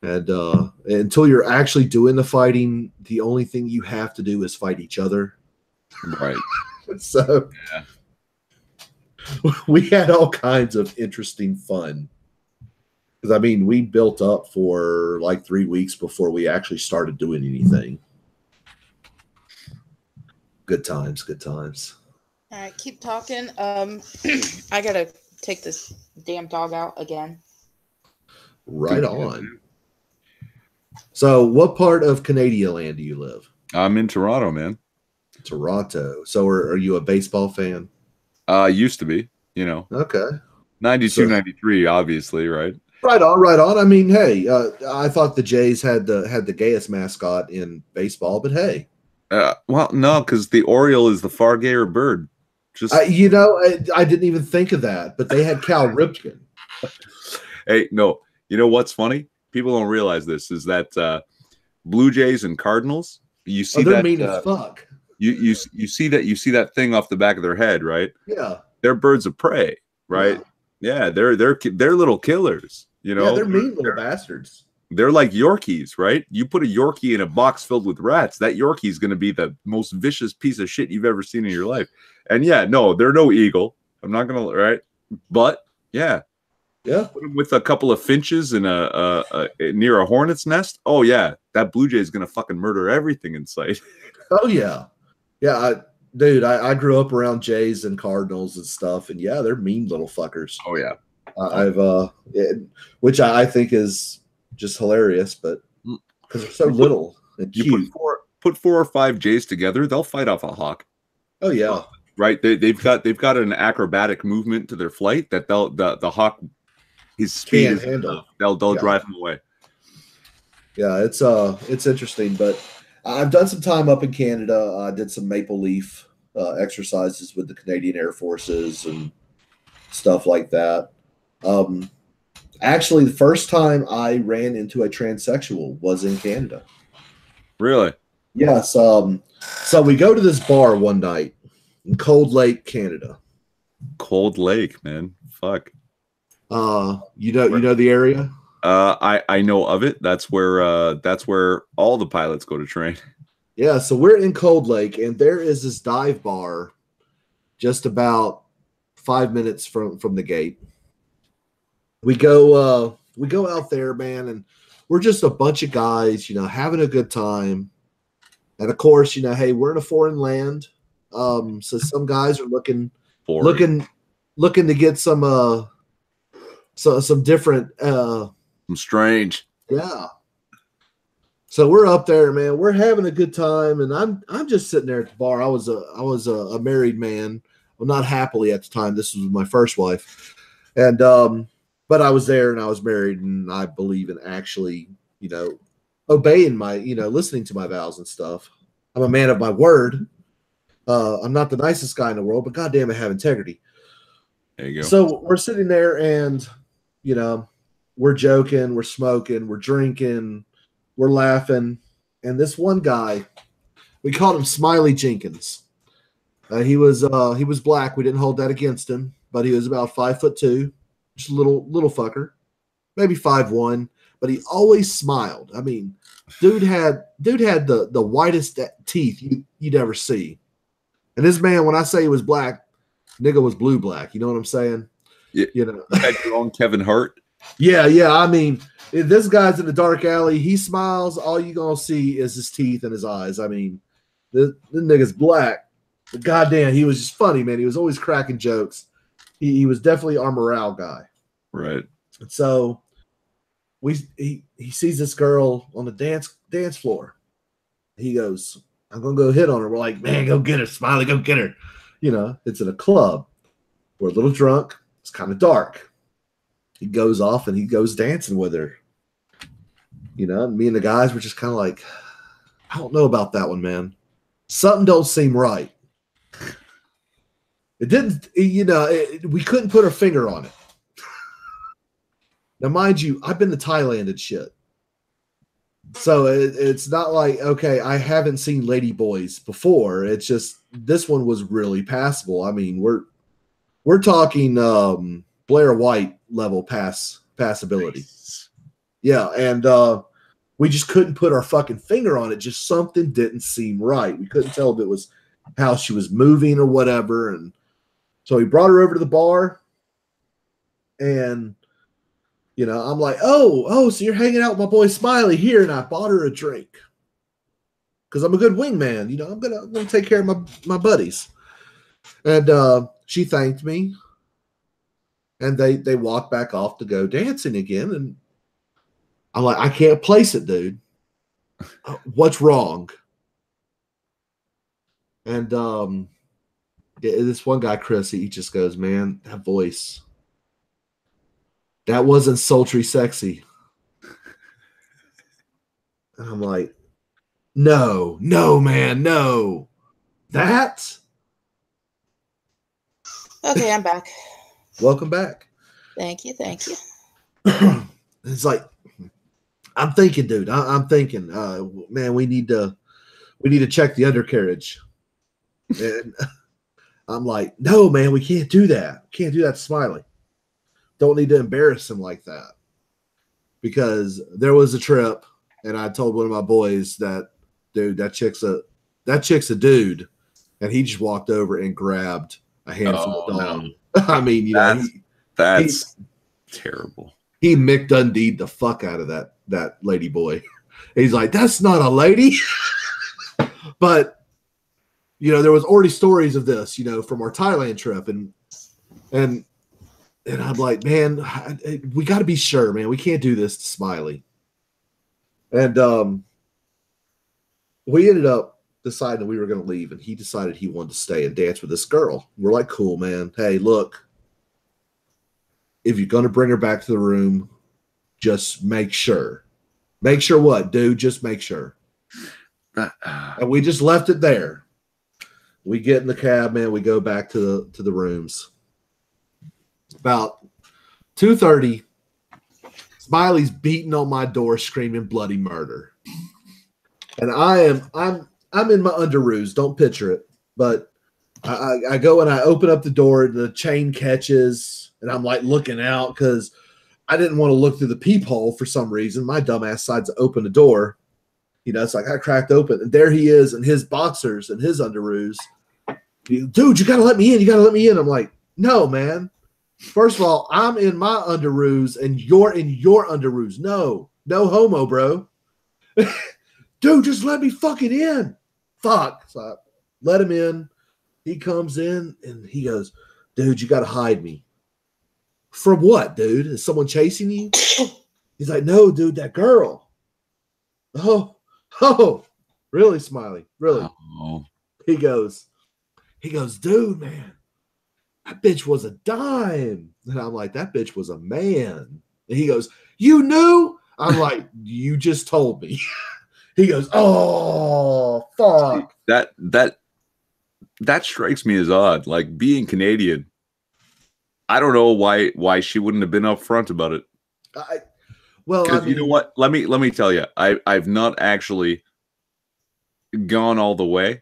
And until you're actually doing the fighting, the only thing you have to do is fight each other. Right. So Yeah. we had all kinds of interesting fun. Because, I mean, we built up for like 3 weeks before we actually started doing anything. Good times, good times. All right, keep talking. I gotta take this damn dog out again. Right on. So, what part of Canadian land do you live? I'm in Toronto, man. Toronto. So, are you a baseball fan? Used to be, you know. Okay. 92, 93, obviously, right? Right on, right on. I mean, hey, I thought the Jays had the gayest mascot in baseball, but hey. Well, no, because the Oriole is the far gayer bird. Just You know, I didn't even think of that, but they had Cal Ripken. Hey, no. You know what's funny? People don't realize this is that Blue Jays and Cardinals. You see they're that mean as fuck. you see that thing off the back of their head, right? Yeah, They're birds of prey, right? Yeah, they're little killers. You know, yeah, they're mean little bastards. They're like Yorkies, right? You put a Yorkie in a box filled with rats, that Yorkie is going to be the most vicious piece of shit you've ever seen in your life. And yeah, no, they're no eagle. I'm not going to, right? But yeah. Yeah. Put them with a couple of finches in near a hornet's nest. Oh yeah, that Blue Jay is going to fucking murder everything in sight. Oh yeah. Yeah, dude, I grew up around Jays and Cardinals and stuff, and yeah, they're mean little fuckers. Oh yeah. Which I think is just hilarious, but because they're so little and cute. You put 4 or 5 Jays together, they'll fight off a hawk. Oh yeah. Right. They've got an acrobatic movement to their flight that the hawk, his speed Can't is handle. They'll drive him away. Yeah, it's interesting, but I've done some time up in Canada. I did some maple leaf exercises with the Canadian Air Forces and stuff like that. Actually, the first time I ran into a transsexual was in Canada. Really? Yes. So we go to this bar one night in Cold Lake, Canada. Cold Lake, man. Fuck. You know the area? I know of it. That's where all the pilots go to train. Yeah, so we're in Cold Lake, and there is this dive bar just about 5 minutes from the gate. We go out there, man, and we're just a bunch of guys, you know, having a good time. And of course, you know, hey, we're in a foreign land. So some guys are looking to get some different some strange. Yeah. So we're up there, man. We're having a good time, and I'm just sitting there at the bar. I was a married man. Well, not happily at the time. This was my first wife, and but I was there and I was married, and I believe in actually, you know, obeying my, you know, listening to my vows and stuff. I'm a man of my word. I'm not the nicest guy in the world, but goddamn, I have integrity. There you go. So we're sitting there, and you know, we're joking, we're smoking, we're drinking, we're laughing, and this one guy, we called him Smiley Jenkins. He was black. We didn't hold that against him, but he was about 5'2", just a little fucker, maybe 5'1", but he always smiled. I mean, dude had the whitest teeth you'd ever see. And this man, when I say he was black, nigga was blue black. You know what I'm saying? Yeah, you know, you had your own Kevin Hart. Yeah. I mean, if this guy's in the dark alley, he smiles. All you gonna see is his teeth and his eyes. I mean, this nigga's black. But goddamn, he was just funny, man. He was always cracking jokes. He was definitely our morale guy. Right. So he sees this girl on the dance floor. He goes, I'm gonna go hit on her. We're like, man, go get her, Smiley, go get her. You know, it's in a club. We're a little drunk. It's kind of dark. he goes off and he goes dancing with her. You know, me and the guys were just kind of like, I don't know about that one, man. Something don't seem right. It didn't, we couldn't put our finger on it. Now, mind you, I've been to Thailand and shit. So it's not like, okay, I haven't seen lady boys before. It's just, this one was really passable. I mean, we're talking Blair White level passability. Nice. Yeah, and we just couldn't put our fucking finger on it. Just something didn't seem right. We couldn't tell if it was how she was moving or whatever. And so we brought her over to the bar, and I'm like, oh, so you're hanging out with my boy Smiley here, and I bought her a drink because I'm a good wingman. I'm gonna take care of my buddies. And she thanked me, and they walked back off to go dancing again. And I'm like, I can't place it, dude. What's wrong? And this one guy, Chris, he just goes, man, that voice. That wasn't sultry sexy. And I'm like, no, man, no. That? Okay, I'm back. Welcome back. Thank you. It's like, I'm thinking, dude. I'm thinking, man, we need to check the undercarriage. And I'm like, no, man, we can't do that. Can't do that to Smiley. Don't need to embarrass him like that. Because there was a trip, and I told one of my boys that, dude, that chick's a dude, and he just walked over and grabbed a handful of dog. No. I mean, that's terrible. He Mick Dundee'd the fuck out of that lady boy. He's like, that's not a lady. But there was already stories of this, from our Thailand trip, and I'm like, man, we got to be sure, man. We can't do this to Smiley. And we ended up deciding we were going to leave, and he decided he wanted to stay and dance with this girl. We're like, cool, man. Hey, look, if you're going to bring her back to the room, just make sure. Make sure what, dude? Just make sure. And we just left it there. We get in the cab, man. We go back to the rooms. About 2:30, Smiley's beating on my door, screaming bloody murder. And I'm in my underoos. Don't picture it, but I go and I open up the door. The chain catches, and I'm like looking out because I didn't want to look through the peephole for some reason. My dumbass decides to open the door. It's like I cracked open, and there he is in his boxers and his underoos. Dude, you got to let me in. You got to let me in. I'm like, no, man. First of all, I'm in my underoos, and you're in your underoos. No homo, bro. Dude, just let me fucking in. Fuck. So I let him in. He comes in, and he goes, dude, you got to hide me. From what, dude? Is someone chasing you? He's like, no, dude, that girl. Oh, really, Smiley? Really? Oh. He goes, dude, man, that bitch was a dime. And I'm like, that bitch was a man. And he goes, you knew? I'm like, you just told me. He goes, oh, fuck. That strikes me as odd. Like, being Canadian, I don't know why she wouldn't have been upfront about it. Well, you know what? Let me tell you, I've not actually gone all the way,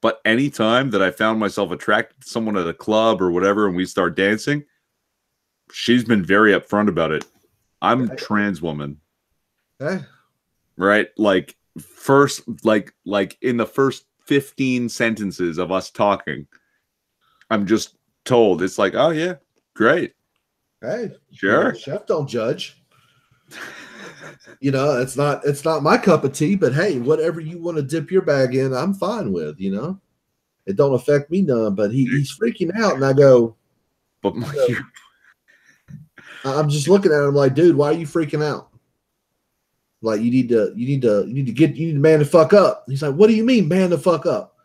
but anytime that I found myself attracted to someone at a club or whatever, and we start dancing, she's been very upfront about it. I'm a trans woman, right? Like in the first 15 sentences of us talking, I'm just told it's like, oh yeah, great. Hey, sure. Chef don't judge. It's not my cup of tea, but hey, whatever you want to dip your bag in, I'm fine with, It don't affect me none, but he's freaking out, and I go, but I'm just looking at him like, dude, why are you freaking out? Like, you need to man the fuck up. He's like, what do you mean, man the fuck up?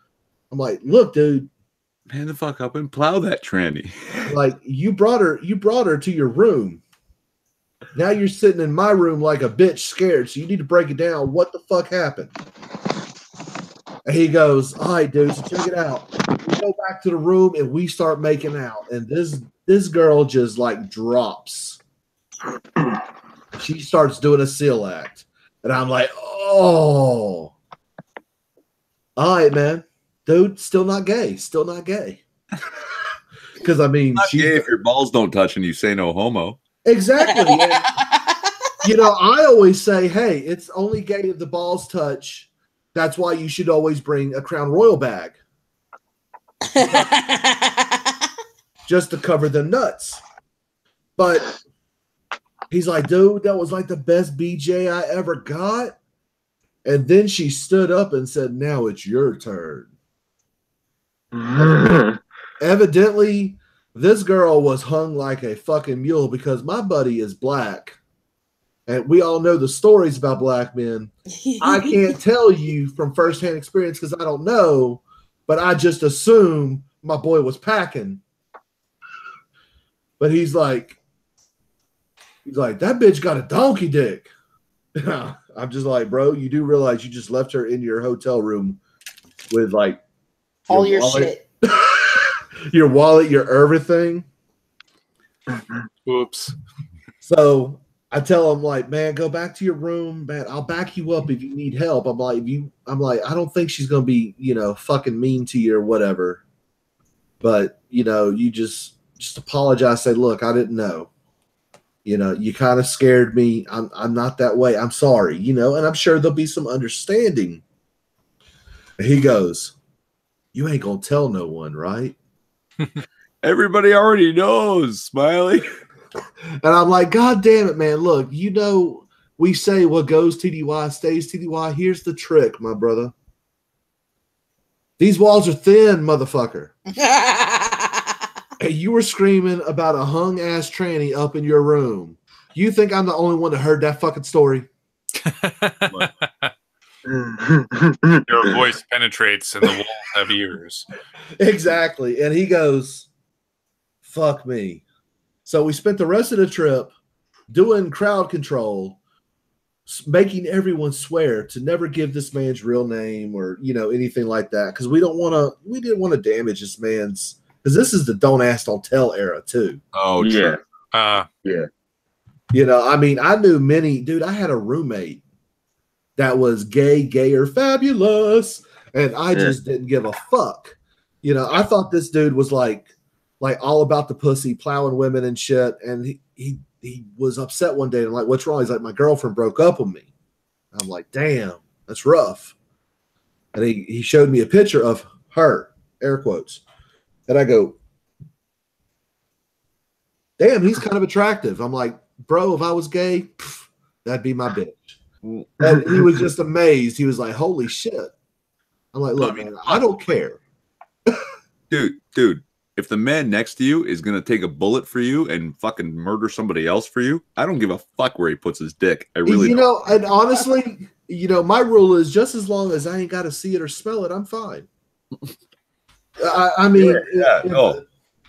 I'm like, look, dude, man the fuck up and plow that tranny. Like, you brought her to your room. Now you're sitting in my room like a bitch scared, so you need to break it down. What the fuck happened? And he goes, all right, dude, so check it out. We go back to the room and we start making out. And this girl just like drops. She starts doing a seal act. And I'm like, oh. All right, man. Dude, still not gay. Still not gay. Because, I mean, Not gay if your balls don't touch and you say no homo. Exactly. And, I always say, hey, it's only gay if the balls touch. That's why you should always bring a Crown Royal bag. Just to cover the nuts. But he's like, dude, that was like the best BJ I ever got. And then she stood up and said, now it's your turn. Evidently, this girl was hung like a fucking mule because my buddy is black. And we all know the stories about black men. I can't tell you from firsthand experience because I don't know, but I just assume my boy was packing. But he's like, that bitch got a donkey dick. I'm just like, bro, you do realize you just left her in your hotel room with like all your shit. Your wallet, your everything. Whoops. So I tell him, like, man, go back to your room, man. I'll back you up if you need help. I'm like, I don't think she's gonna be, fucking mean to you or whatever. But you just apologize. Say, look, I didn't know. You kind of scared me. I'm not that way. I'm sorry. And I'm sure there'll be some understanding. And he goes, you ain't gonna tell no one, right? Everybody already knows, Smiley. And I'm like, God damn it, man. Look, we say what goes TDY stays TDY. Here's the trick, my brother. These walls are thin, motherfucker. And you were screaming about a hung ass tranny up in your room. You think I'm the only one that heard that fucking story? Your voice penetrates and the walls have ears. Exactly. And he goes, fuck me. So we spent the rest of the trip doing crowd control, making everyone swear to never give this man's real name or, anything like that. Because we didn't want to damage this man's, because this is the don't ask, don't tell era too. Oh, yeah. Yeah. I mean, I knew many, dude, I had a roommate that was gayer, fabulous. And I just didn't give a fuck. I thought this dude was like all about the pussy, plowing women and shit. And he was upset one day. And I'm like, what's wrong? He's like, my girlfriend broke up with me. I'm like, damn, that's rough. And he showed me a picture of her, air quotes. And I go, damn, he's kind of attractive. I'm like, bro, if I was gay, that'd be my bitch. And he was just amazed. He was like, holy shit. I'm like, look, man, I don't care. Dude, if the man next to you is going to take a bullet for you and fucking murder somebody else for you, I don't give a fuck where he puts his dick. I really don't. And honestly, my rule is just as long as I ain't got to see it or smell it, I'm fine. I mean, no.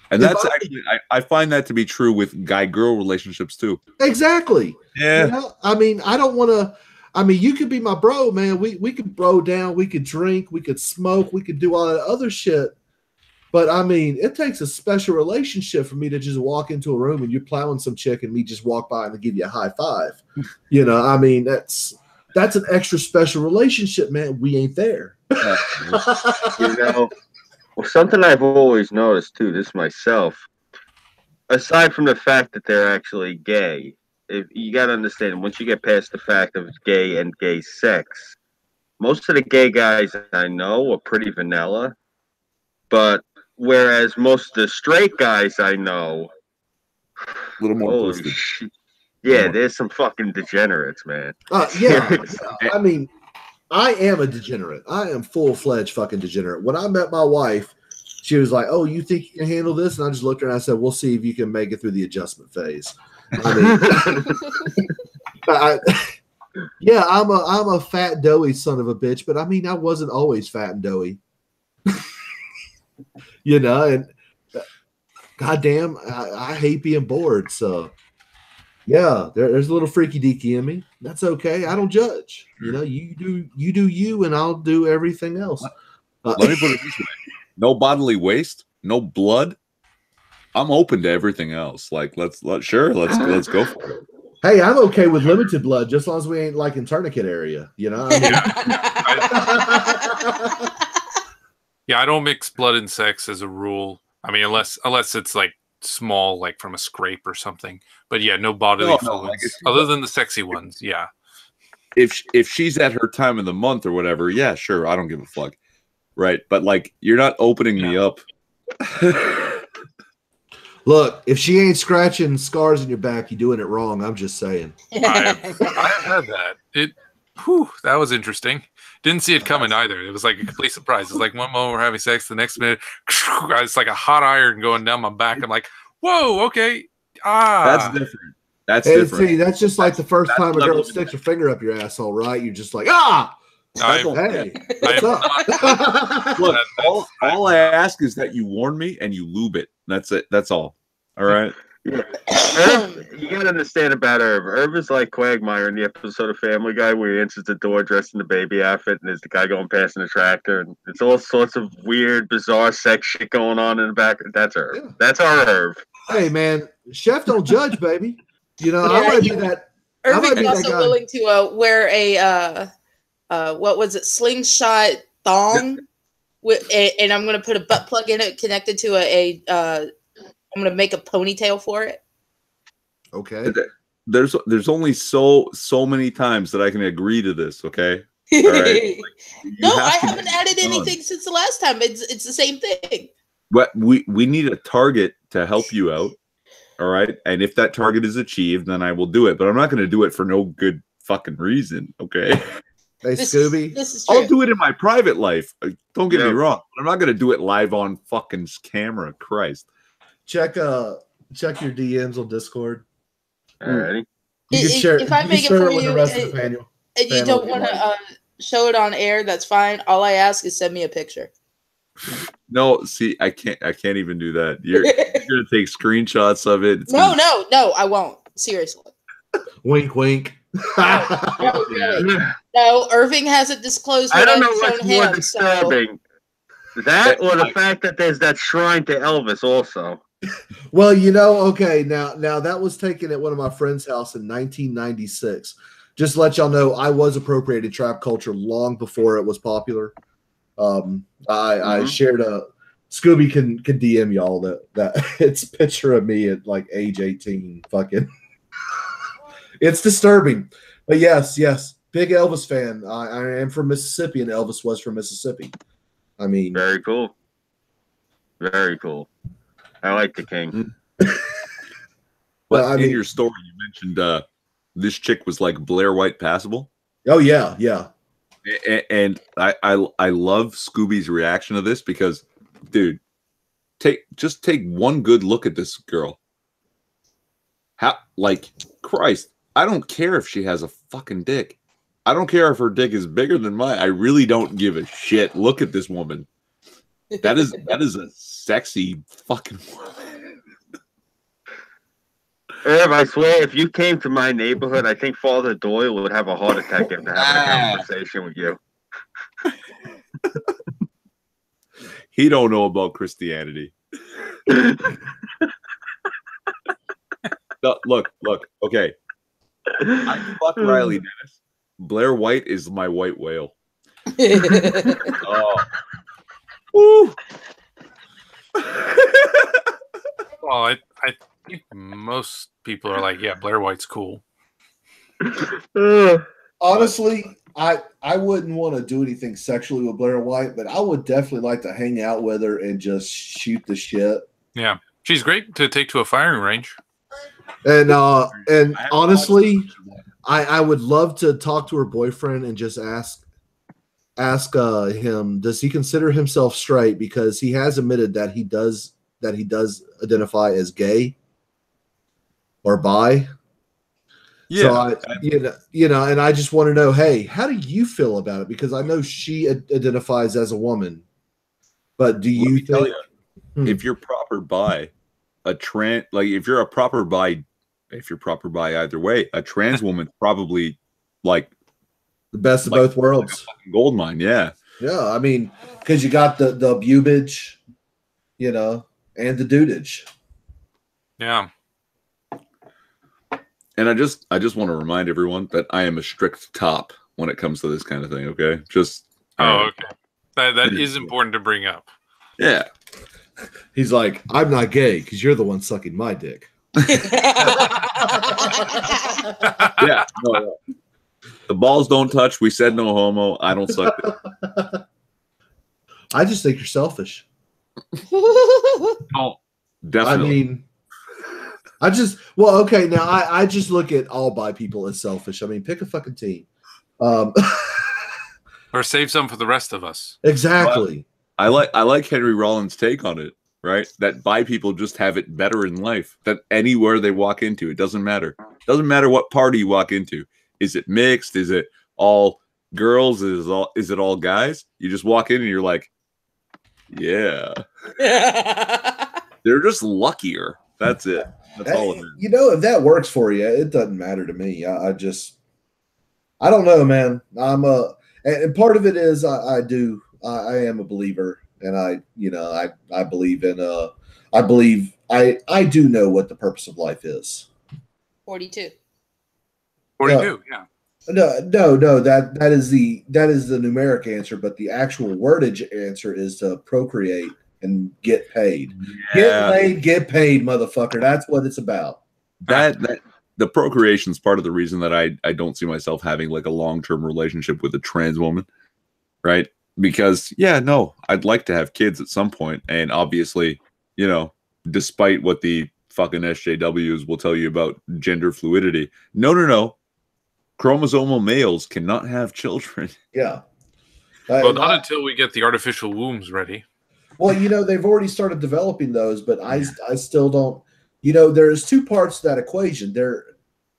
And that's actually, I find that to be true with guy-girl relationships too. Exactly. Yeah. I mean, I don't want to. I mean, you could be my bro, man. We could bro down. We could drink. We could smoke. We could do all that other shit. But I mean, it takes a special relationship for me to just walk into a room and you're plowing some chick and me just walk by and give you a high five. I mean, that's an extra special relationship, man. We ain't there. Well, something I've always noticed too, this myself, aside from the fact that they're actually gay, you got to understand, once you get past the fact of gay and gay sex, most of the gay guys I know are pretty vanilla, but whereas most of the straight guys I know, a little more twisted. Yeah, there's some fucking degenerates, man. Yeah. I mean, I am a degenerate. I am full-fledged fucking degenerate. When I met my wife, she was like, oh, you think you can handle this? And I just looked at her and I said, we'll see if you can make it through the adjustment phase. I mean, yeah, I'm a fat, doughy son of a bitch, but I mean, I wasn't always fat and doughy. And goddamn, I hate being bored. So, Yeah, there's a little freaky deaky in me. That's okay. I don't judge. You know, you do you, and I'll do everything else. Let me put it this way: no bodily waste, no blood. I'm open to everything else. Like, let's go for it. Hey, I'm okay with limited blood, just as long as we ain't like in tourniquet area. You know. I mean, Yeah, I don't mix blood and sex as a rule. I mean, unless it's like small, like from a scrape or something. But yeah, no bodily fluids other than the sexy ones. Yeah. If she's at her time of the month or whatever, yeah, sure, I don't give a fuck. Right, but like, you're not opening me up. Look, if she ain't scratching scars in your back, you're doing it wrong. I'm just saying. I've had that. That was interesting. Didn't see it coming either. It was like a complete surprise. It's like one moment we're having sex, the next minute, it's like a hot iron going down my back. I'm like, whoa, okay. That's different. That's different. See, that's just like the first time a girl sticks her finger up your asshole, right? You're just like, hey, what's up? Look, all I ask is that you warn me and you lube it. That's it. That's all. All right. Yeah. Irv, you gotta understand about Irv. Irv is like Quagmire in the episode of Family Guy where he answers the door dressed in the baby outfit and there's the guy going past in the tractor and it's all sorts of weird, bizarre sex shit going on in the back. That's Irv. Yeah. That's our Irv. Hey man, chef don't judge, baby. You know, I might be that. Irving's also willing to wear a what was it, slingshot thong, and I'm gonna put a butt plug in it connected to I'm gonna make a ponytail for it. Okay. There's only so many times that I can agree to this. Okay. All right. No, I haven't added anything since the last time. It's the same thing. But we need a target to help you out. All right. And if that target is achieved, then I will do it. But I'm not going to do it for no good fucking reason. Okay. Hey, Scooby. This is true. I'll do it in my private life. Don't get me wrong. But I'm not going to do it live on fucking camera. Christ. Check your DMs on Discord. Alrighty. If I make it for you, and you don't want to show it on air, that's fine. All I ask is send me a picture. No, see, I can't even do that. You're gonna take screenshots of it. No, I won't. Seriously. Wink, wink. No, really. No, Irving hasn't disclosed. I don't know what's more disturbing. That or the fact that there's that shrine to Elvis also. Well, you know, okay, now that was taken at one of my friend's house in 1996. Just to let y'all know, I was appropriated trap culture long before it was popular. I shared Scooby can DM y'all that it's a picture of me at like age 18. Fucking, it's disturbing, but yes, big Elvis fan. I am from Mississippi, and Elvis was from Mississippi. I mean, very cool. Very cool. I like the king. But I mean, in your story, you mentioned this chick was like Blair White passable. Oh yeah. And I love Scooby's reaction to this because, dude, just take one good look at this girl. Christ, I don't care if she has a fucking dick. I don't care if her dick is bigger than mine. I really don't give a shit. Look at this woman. That is a sexy fucking woman. Irv, I swear, if you came to my neighborhood, I think Father Doyle would have a heart attack after having a conversation with you. He don't know about Christianity. Look. Okay, I fuck Riley Dennis. Blair White is my white whale. Oh. Woo. Well, I think most people are like, yeah, Blair White's cool. Honestly, I wouldn't want to do anything sexually with Blair White, but I would definitely like to hang out with her and just shoot the shit. Yeah, she's great to take to a firing range. And honestly, I would love to talk to her boyfriend and just ask him, does he consider himself straight? Because he has admitted that he does identify as gay or bi. Yeah. So and I just want to know, hey, how do you feel about it? Because I know she identifies as a woman, but do you think if you're proper bi, if you're a proper bi if you're proper bi either way, a trans woman probably like The best of both worlds. like gold mine. Yeah. Yeah, I mean, because you got the bubage, you know, and the dudage. Yeah. And I just want to remind everyone that I am a strict top when it comes to this kind of thing. Okay, just Okay. That is important to bring up. Yeah. He's like, I'm not gay because you're the one sucking my dick. Yeah. No. The balls don't touch. We said no homo. I don't suck it. I just think you're selfish. Oh, definitely. I mean, okay, now I just look at all bi people as selfish. I mean, pick a fucking team. Or save some for the rest of us. Exactly. Well, I like Henry Rollins' take on it, right? That bi people just have it better in life. That anywhere they walk into, it doesn't matter. It doesn't matter what party you walk into. Is it mixed? Is it all girls? Is it all guys? You just walk in and you're like, yeah. They're just luckier. That's it. That's all it is. You know, if that works for you, it doesn't matter to me. I don't know, man. And part of it is I am a believer, and I believe in I do know what the purpose of life is. 42. 42, yeah. No, that is the numeric answer, but the actual wordage answer is to procreate and get paid. Yeah. Get paid, motherfucker. That's what it's about. That the procreation is part of the reason that I don't see myself having like a long-term relationship with a trans woman, right? Because I'd like to have kids at some point, and obviously, despite what the fucking SJWs will tell you about gender fluidity, no. Chromosomal males cannot have children. Yeah. Well, not until we get the artificial wombs ready. Well, they've already started developing those, but I still don't. There's two parts to that equation.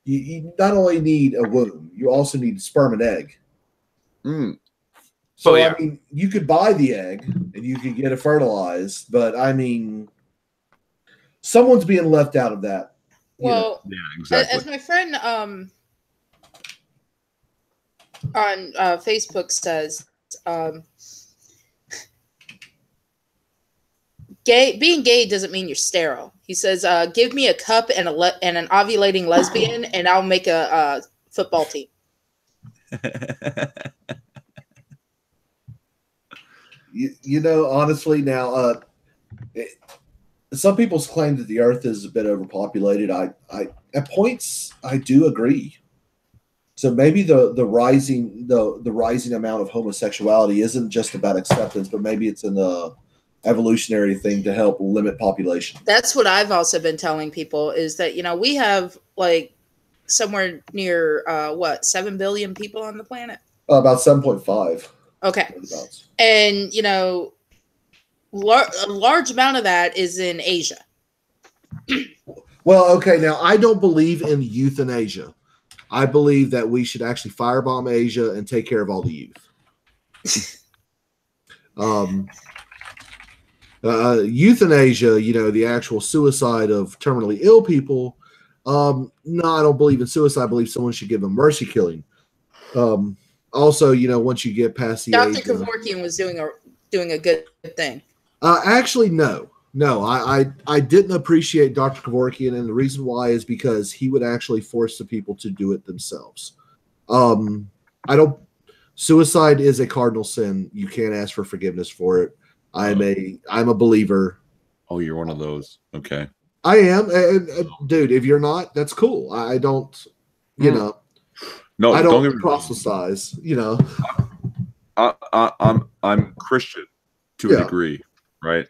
You not only need a womb, you also need sperm and egg. So, I mean, you could buy the egg and you could get it fertilized, but I mean, someone's being left out of that. Well, yeah, exactly. As my friend on Facebook says, being gay doesn't mean you're sterile. He says, give me a cup and an ovulating lesbian, and I'll make a football team. Honestly, now, some people's claim that the Earth is a bit overpopulated. I at points I do agree. So maybe the rising amount of homosexuality isn't just about acceptance, but maybe it's an evolutionary thing to help limit population. That's what I've also been telling people is that we have like somewhere near 7 billion people on the planet. About 7.5. Okay, and a large amount of that is in Asia. Well, okay, now I don't believe in euthanasia. I believe that we should actually firebomb Asia and take care of all the youth. Euthanasia, the actual suicide of terminally ill people. No, I don't believe in suicide. I believe someone should give a mercy killing. Also, once you get past the Dr. age, Kevorkian was doing a good thing. Actually, no, I didn't appreciate Dr. Kevorkian, and the reason why is because he would actually force the people to do it themselves. Suicide is a cardinal sin. You can't ask for forgiveness for it. I'm a believer. Oh, you're one of those. Okay. I am, dude. If you're not, that's cool. I don't, No, I don't get me proselytize. I'm Christian to a degree, right?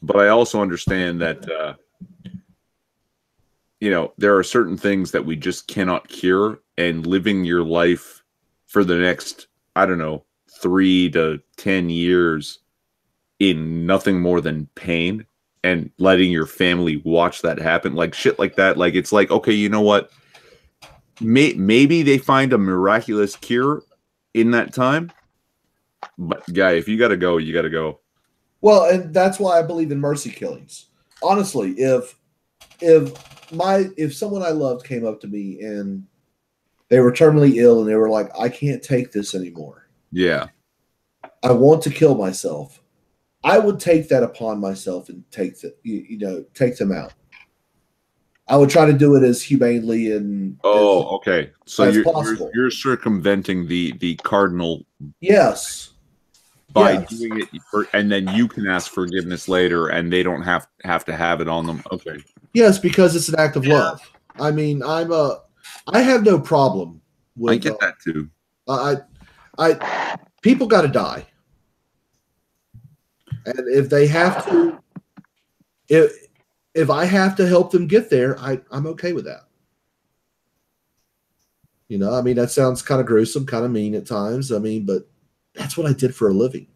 But I also understand that there are certain things that we just cannot cure, and living your life for the next 3 to 10 years in nothing more than pain and letting your family watch that happen, like shit like that. Like, it's like, okay, you know what? Maybe they find a miraculous cure in that time. But guy, if you got to go, you got to go. Well, and that's why I believe in mercy killings. Honestly, if if someone I loved came up to me and they were terminally ill and they were like, I can't take this anymore. Yeah. I want to kill myself. I would take that upon myself and take them out. I would try to do it as humanely and okay. So as possible. you're circumventing the cardinal. Yes. By doing it, and then you can ask forgiveness later, and they don't have to have it on them. Okay. Yes, because it's an act of love. I mean, I have no problem with. I get that too. People got to die, and if they have to, if I have to help them get there, I'm okay with that. You know, I mean, that sounds kind of gruesome, kind of mean at times. I mean, but that's what I did for a living.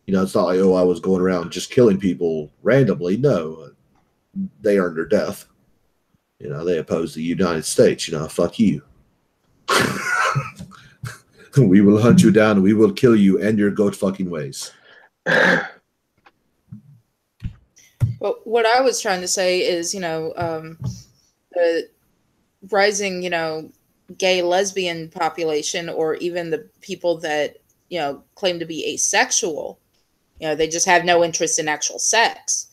You know, it's not like, oh, I was going around just killing people randomly. No, they earned their death. You know, they opposed the United States. You know, fuck you. We will hunt you down and we will kill you and your goat fucking ways. Well, what I was trying to say is, you know, the rising, you know, gay lesbian population, or even the people that, you know, claim to be asexual, you know, they just have no interest in actual sex.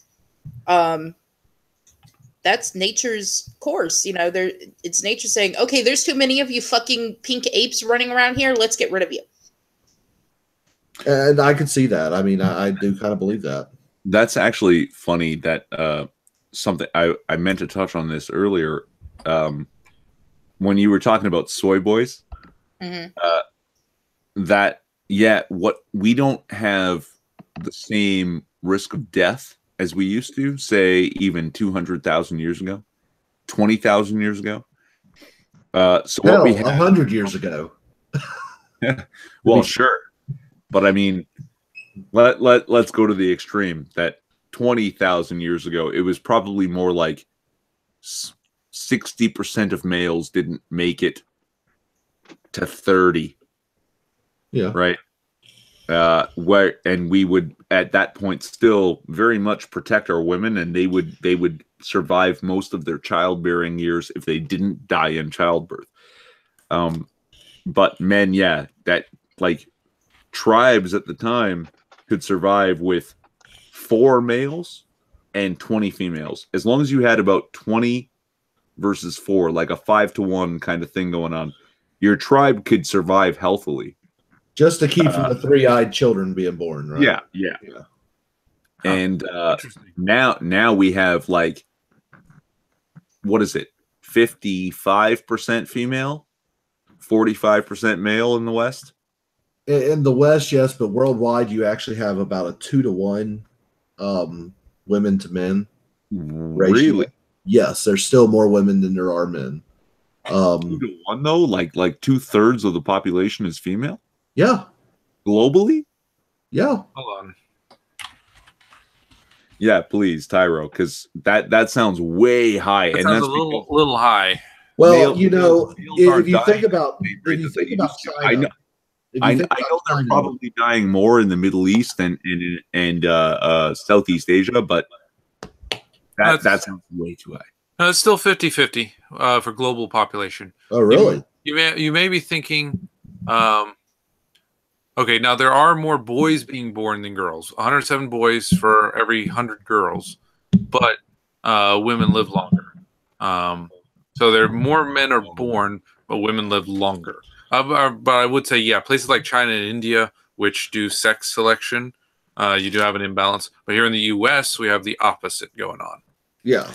That's nature's course. You know, it's nature saying, okay, there's too many of you fucking pink apes running around here. Let's get rid of you. And I could see that. I mean, I do kind of believe that. That's actually funny that something I meant to touch on this earlier. When you were talking about soy boys, what we don't have the same risk of death as we used to, say, even 200,000 years ago, 20,000 years ago. So hell, what we had 100 years ago. Well, sure, but I mean, let's go to the extreme. That 20,000 years ago, it was probably more like 60% of males didn't make it to 30. Yeah. Right. And we would at that point still very much protect our women, and they would survive most of their childbearing years if they didn't die in childbirth. But men, that like tribes at the time could survive with 4 males and 20 females, as long as you had about 20 versus 4, like a 5-to-1 kind of thing going on. Your tribe could survive healthily. Just to keep from the 3-eyed children being born, right? Yeah. And now we have like, what is it? 55% female, 45% male in the West. In the West, yes, but worldwide, you actually have about a 2-to-1 women to men ratio. Really? Yes, there's still more women than there are men. 2-to-1 though, like 2/3 of the population is female. Yeah. Globally? Yeah. Hold on. Yeah, please, Tyro, because that sounds way high, and that's a little high. Well, you know, if you think about China, I know they're probably dying more in the Middle East and Southeast Asia, but that sounds way too high. It's still 50-50 for global population. Oh, really? You may be thinking, okay, now there are more boys being born than girls. 107 boys for every 100 girls, but women live longer. So there are more men are born, but women live longer. But I would say, yeah, places like China and India, which do sex selection, you do have an imbalance. But here in the U.S., we have the opposite going on. Yeah.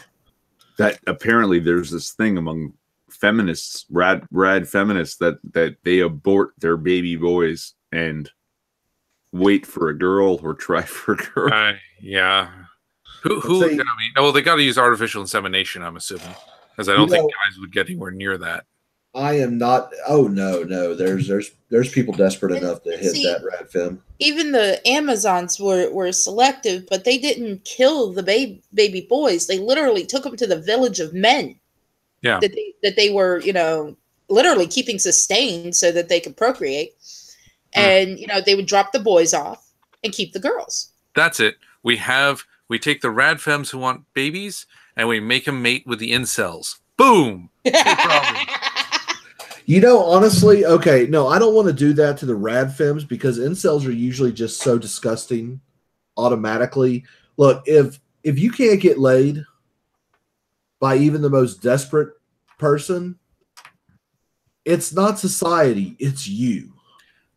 That apparently there's this thing among feminists, rad feminists, that they abort their baby boys and wait for a girl or try for a girl. Yeah. Who? I mean, well, they got to use artificial insemination, I'm assuming, because I don't think guys would get anywhere near that. I am not. Oh no. There's people desperate enough to hit that rad fem. Even the Amazons were selective, but they didn't kill the baby boys. They literally took them to the village of men. Yeah. That they were, you know, literally keeping sustained so that they could procreate. And, you know, they would drop the boys off and keep the girls. That's it. We take the rad femmes who want babies, and we make them mate with the incels. Boom. Big problem. Honestly, okay, no, I don't want to do that to the rad femmes because incels are usually just so disgusting automatically. Look, if you can't get laid by even the most desperate person, it's not society, it's you.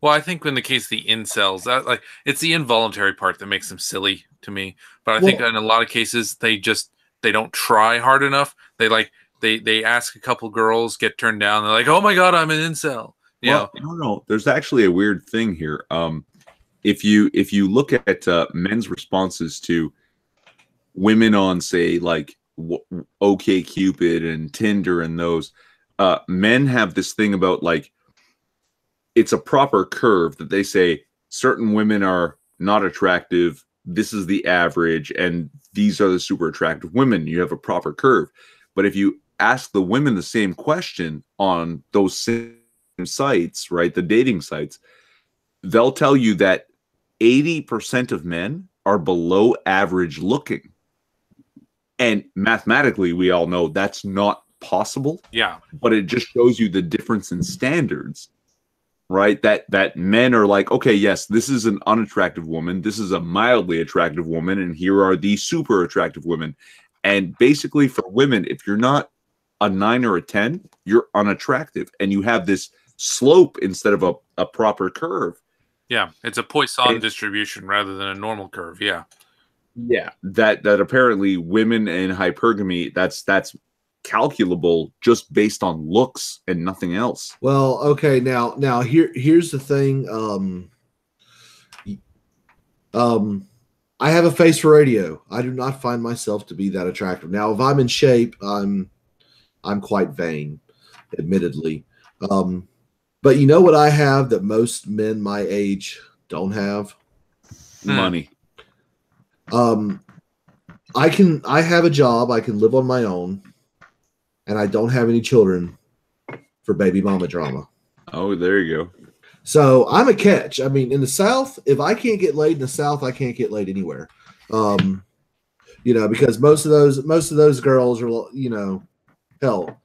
Well, I think in the case of the incels, that it's the involuntary part that makes them silly to me. But I think in a lot of cases they don't try hard enough. They ask a couple girls, get turned down. They're like, "Oh my god, I'm an incel." No. There's actually a weird thing here. If you look at men's responses to women on, say, like OkCupid and Tinder and those, men have this thing about like it's a proper curve that they say certain women are not attractive. This is the average, and these are the super attractive women. You have a proper curve. But if you ask the women the same question on those same sites, right, the dating sites, they'll tell you that 80% of men are below average looking. And mathematically, we all know that's not possible. Yeah. But it just shows you the difference in standards, right? That men are like, okay, yes, this is an unattractive woman. This is a mildly attractive woman. And here are the super attractive women. And basically for women, if you're not a 9 or a 10, you're unattractive. And you have this slope instead of a proper curve. Yeah, it's a Poisson distribution rather than a normal curve. Yeah. Yeah, that apparently women in hypergamy, that's calculable just based on looks and nothing else. Well, okay, now here's the thing. I have a face for radio. I do not find myself to be that attractive. Now, if I'm in shape, I'm quite vain, admittedly. But you know what I have that most men my age don't have? Money. I have a job, I can live on my own, and I don't have any children for baby mama drama. Oh, there you go. So I'm a catch. I mean, in the South, if I can't get laid in the South, I can't get laid anywhere. Because most of those girls are, hell,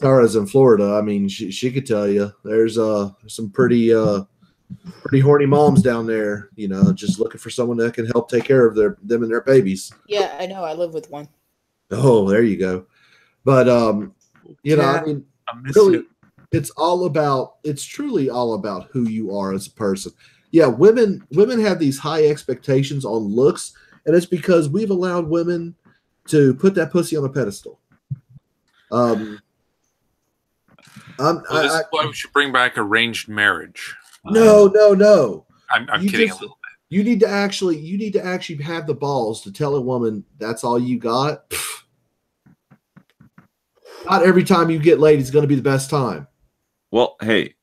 Tara's in Florida. I mean, she could tell you there's some pretty horny moms down there, just looking for someone that can help take care of them and their babies. Yeah, I know. I live with one. Oh, there you go. But I mean, really, it's truly all about who you are as a person. Yeah, women have these high expectations on looks, and it's because we've allowed women to put that pussy on a pedestal. This is why we should bring back arranged marriage. No. I'm kidding a little bit. You need to actually have the balls to tell a woman that's all you got. Not every time you get laid is going to be the best time. Well, hey,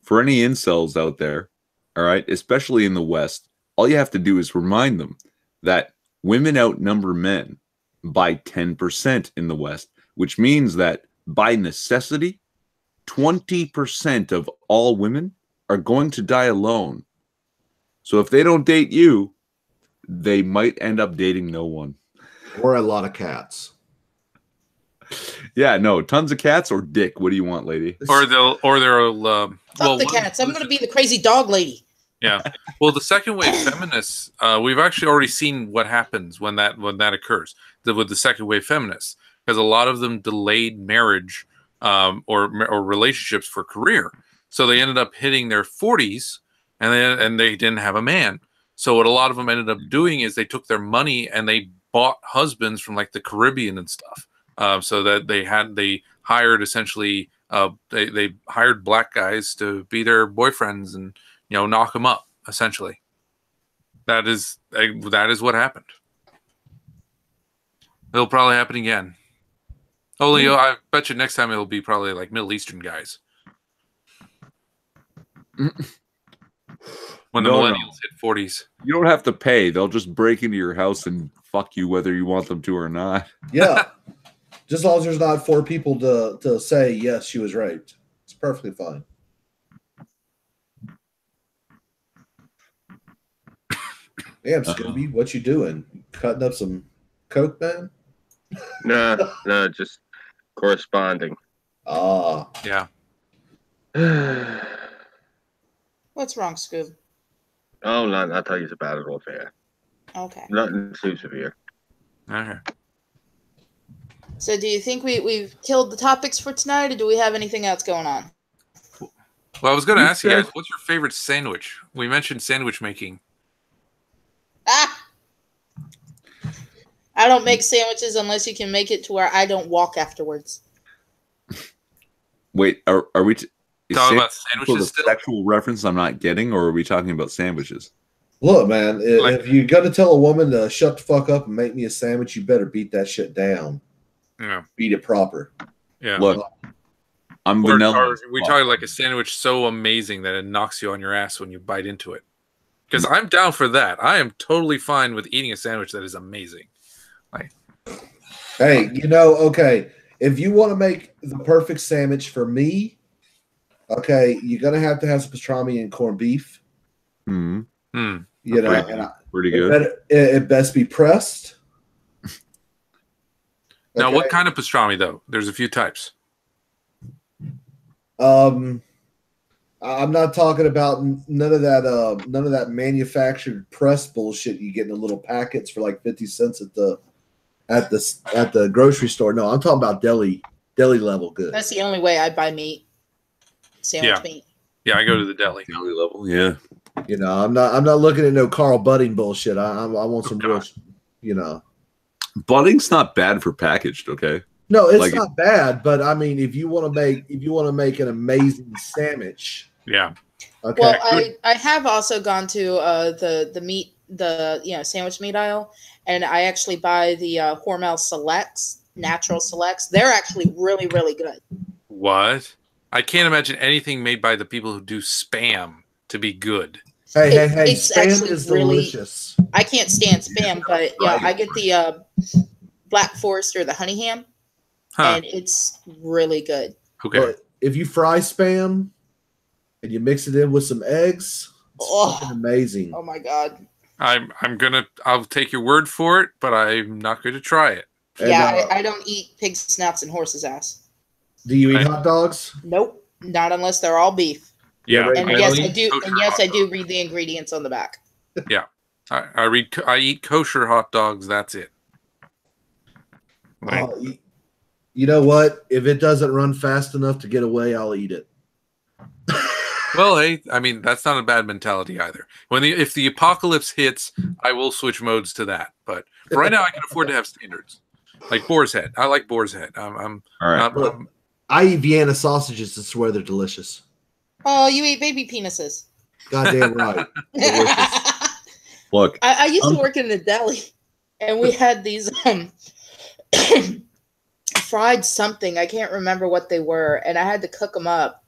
for any incels out there, all right, especially in the West, all you have to do is remind them that women outnumber men by 10% in the West, which means that by necessity, 20% of all women are going to die alone. So if they don't date you, they might end up dating no one. Or a lot of cats. Yeah, no, tons of cats or dick. What do you want, lady? Or they'll Fuck the cats. I'm going to be the crazy dog lady. Yeah. Well, the second wave feminists, we've actually already seen what happens when that occurs with the second wave feminists, because a lot of them delayed marriage or relationships for career. So they ended up hitting their 40s and they didn't have a man. So what a lot of them ended up doing is they took their money and they bought husbands from like the Caribbean and stuff. So that they hired essentially they hired black guys to be their boyfriends and knock them up essentially. That is what happened. It'll probably happen again. Only I bet you next time it'll be probably like Middle Eastern guys. When the millennials hit 40s. You don't have to pay. They'll just break into your house and fuck you whether you want them to or not. Yeah. Just as long as there's not 4 people to say, yes, she was raped. It's perfectly fine. Damn, Scooby, what you doing? Cutting up some coke, man? No, just corresponding. Ah, Yeah. What's wrong, Scoob? Oh, I'll tell you about it off air. Okay. Nothing too severe. Okay. So do you think we've killed the topics for tonight, or do we have anything else going on? Well, I was going to You ask you guys, said- what's your favorite sandwich? We mentioned sandwich making. Ah! I don't make sandwiches unless you can make it to where I don't walk afterwards. Wait, are we is Talking about sandwich sandwiches a still? sexual reference I'm not getting, or are we talking about sandwiches? look, man. Like- If you're gonna tell a woman to shut the fuck up and make me a sandwich, you better beat that shit down. Yeah. Beat it proper. Yeah. Look, I'm Or vanilla. are we talking like a sandwich so amazing that it knocks you on your ass when you bite into it? Because I'm down for that. I am totally fine with eating a sandwich that is amazing. Like, Hey, okay. If you want to make the perfect sandwich for me, okay, you're gonna have to have some pastrami and corned beef. Hmm. And Pretty it, good. it best be pressed. now, Okay? what kind of pastrami though? There's a few types. I'm not talking about none of that manufactured press bullshit you get in the little packets for like 50 cents at the grocery store. No, I'm talking about deli level good. That's the only way I buy meat. Sandwich Yeah. meat. Yeah, I go to the deli. Deli level, yeah. I'm not looking at no Carl Budding bullshit. I want some real, Budding's not bad for packaged, okay? No, it's Like- not bad, but I mean, if you want to make an amazing sandwich, Yeah. okay. Well, I have also gone to the meat sandwich meat aisle, and I actually buy the Hormel Selects, natural selects. They're actually really, really good. What? I can't imagine anything made by the people who do spam to be good. hey, it's spam actually is really- delicious. I can't stand spam, but yeah, Right. I get the Black Forest or the Honey Ham, Huh. and it's really good. Okay. But if you fry spam and you mix it in with some eggs, it's Oh. fucking amazing. Oh my god! I'll take your word for it, but I'm not going to try it. And, Yeah, I don't eat pig snouts and horse's ass. do you eat I- hot dogs? Nope, not unless they're all beef. Yeah. right. And I yes, only I eat do. kosher And yes, hot I do dogs. read the ingredients on the back. I eat kosher hot dogs. That's it. Like, You know what? If it doesn't run fast enough to get away, I'll eat it. well, hey, I mean that's not a bad mentality either. If the apocalypse hits, I will switch modes to that. But for right now, I can afford to have standards like boar's head. I like boar's head. I'm All right. Look. I eat Vienna sausages and swear they're delicious. Oh, you eat baby penises. Goddamn right. Delicious. Look, I used to work in the deli, and we had these fried something. I can't remember what they were, and I had to cook them up.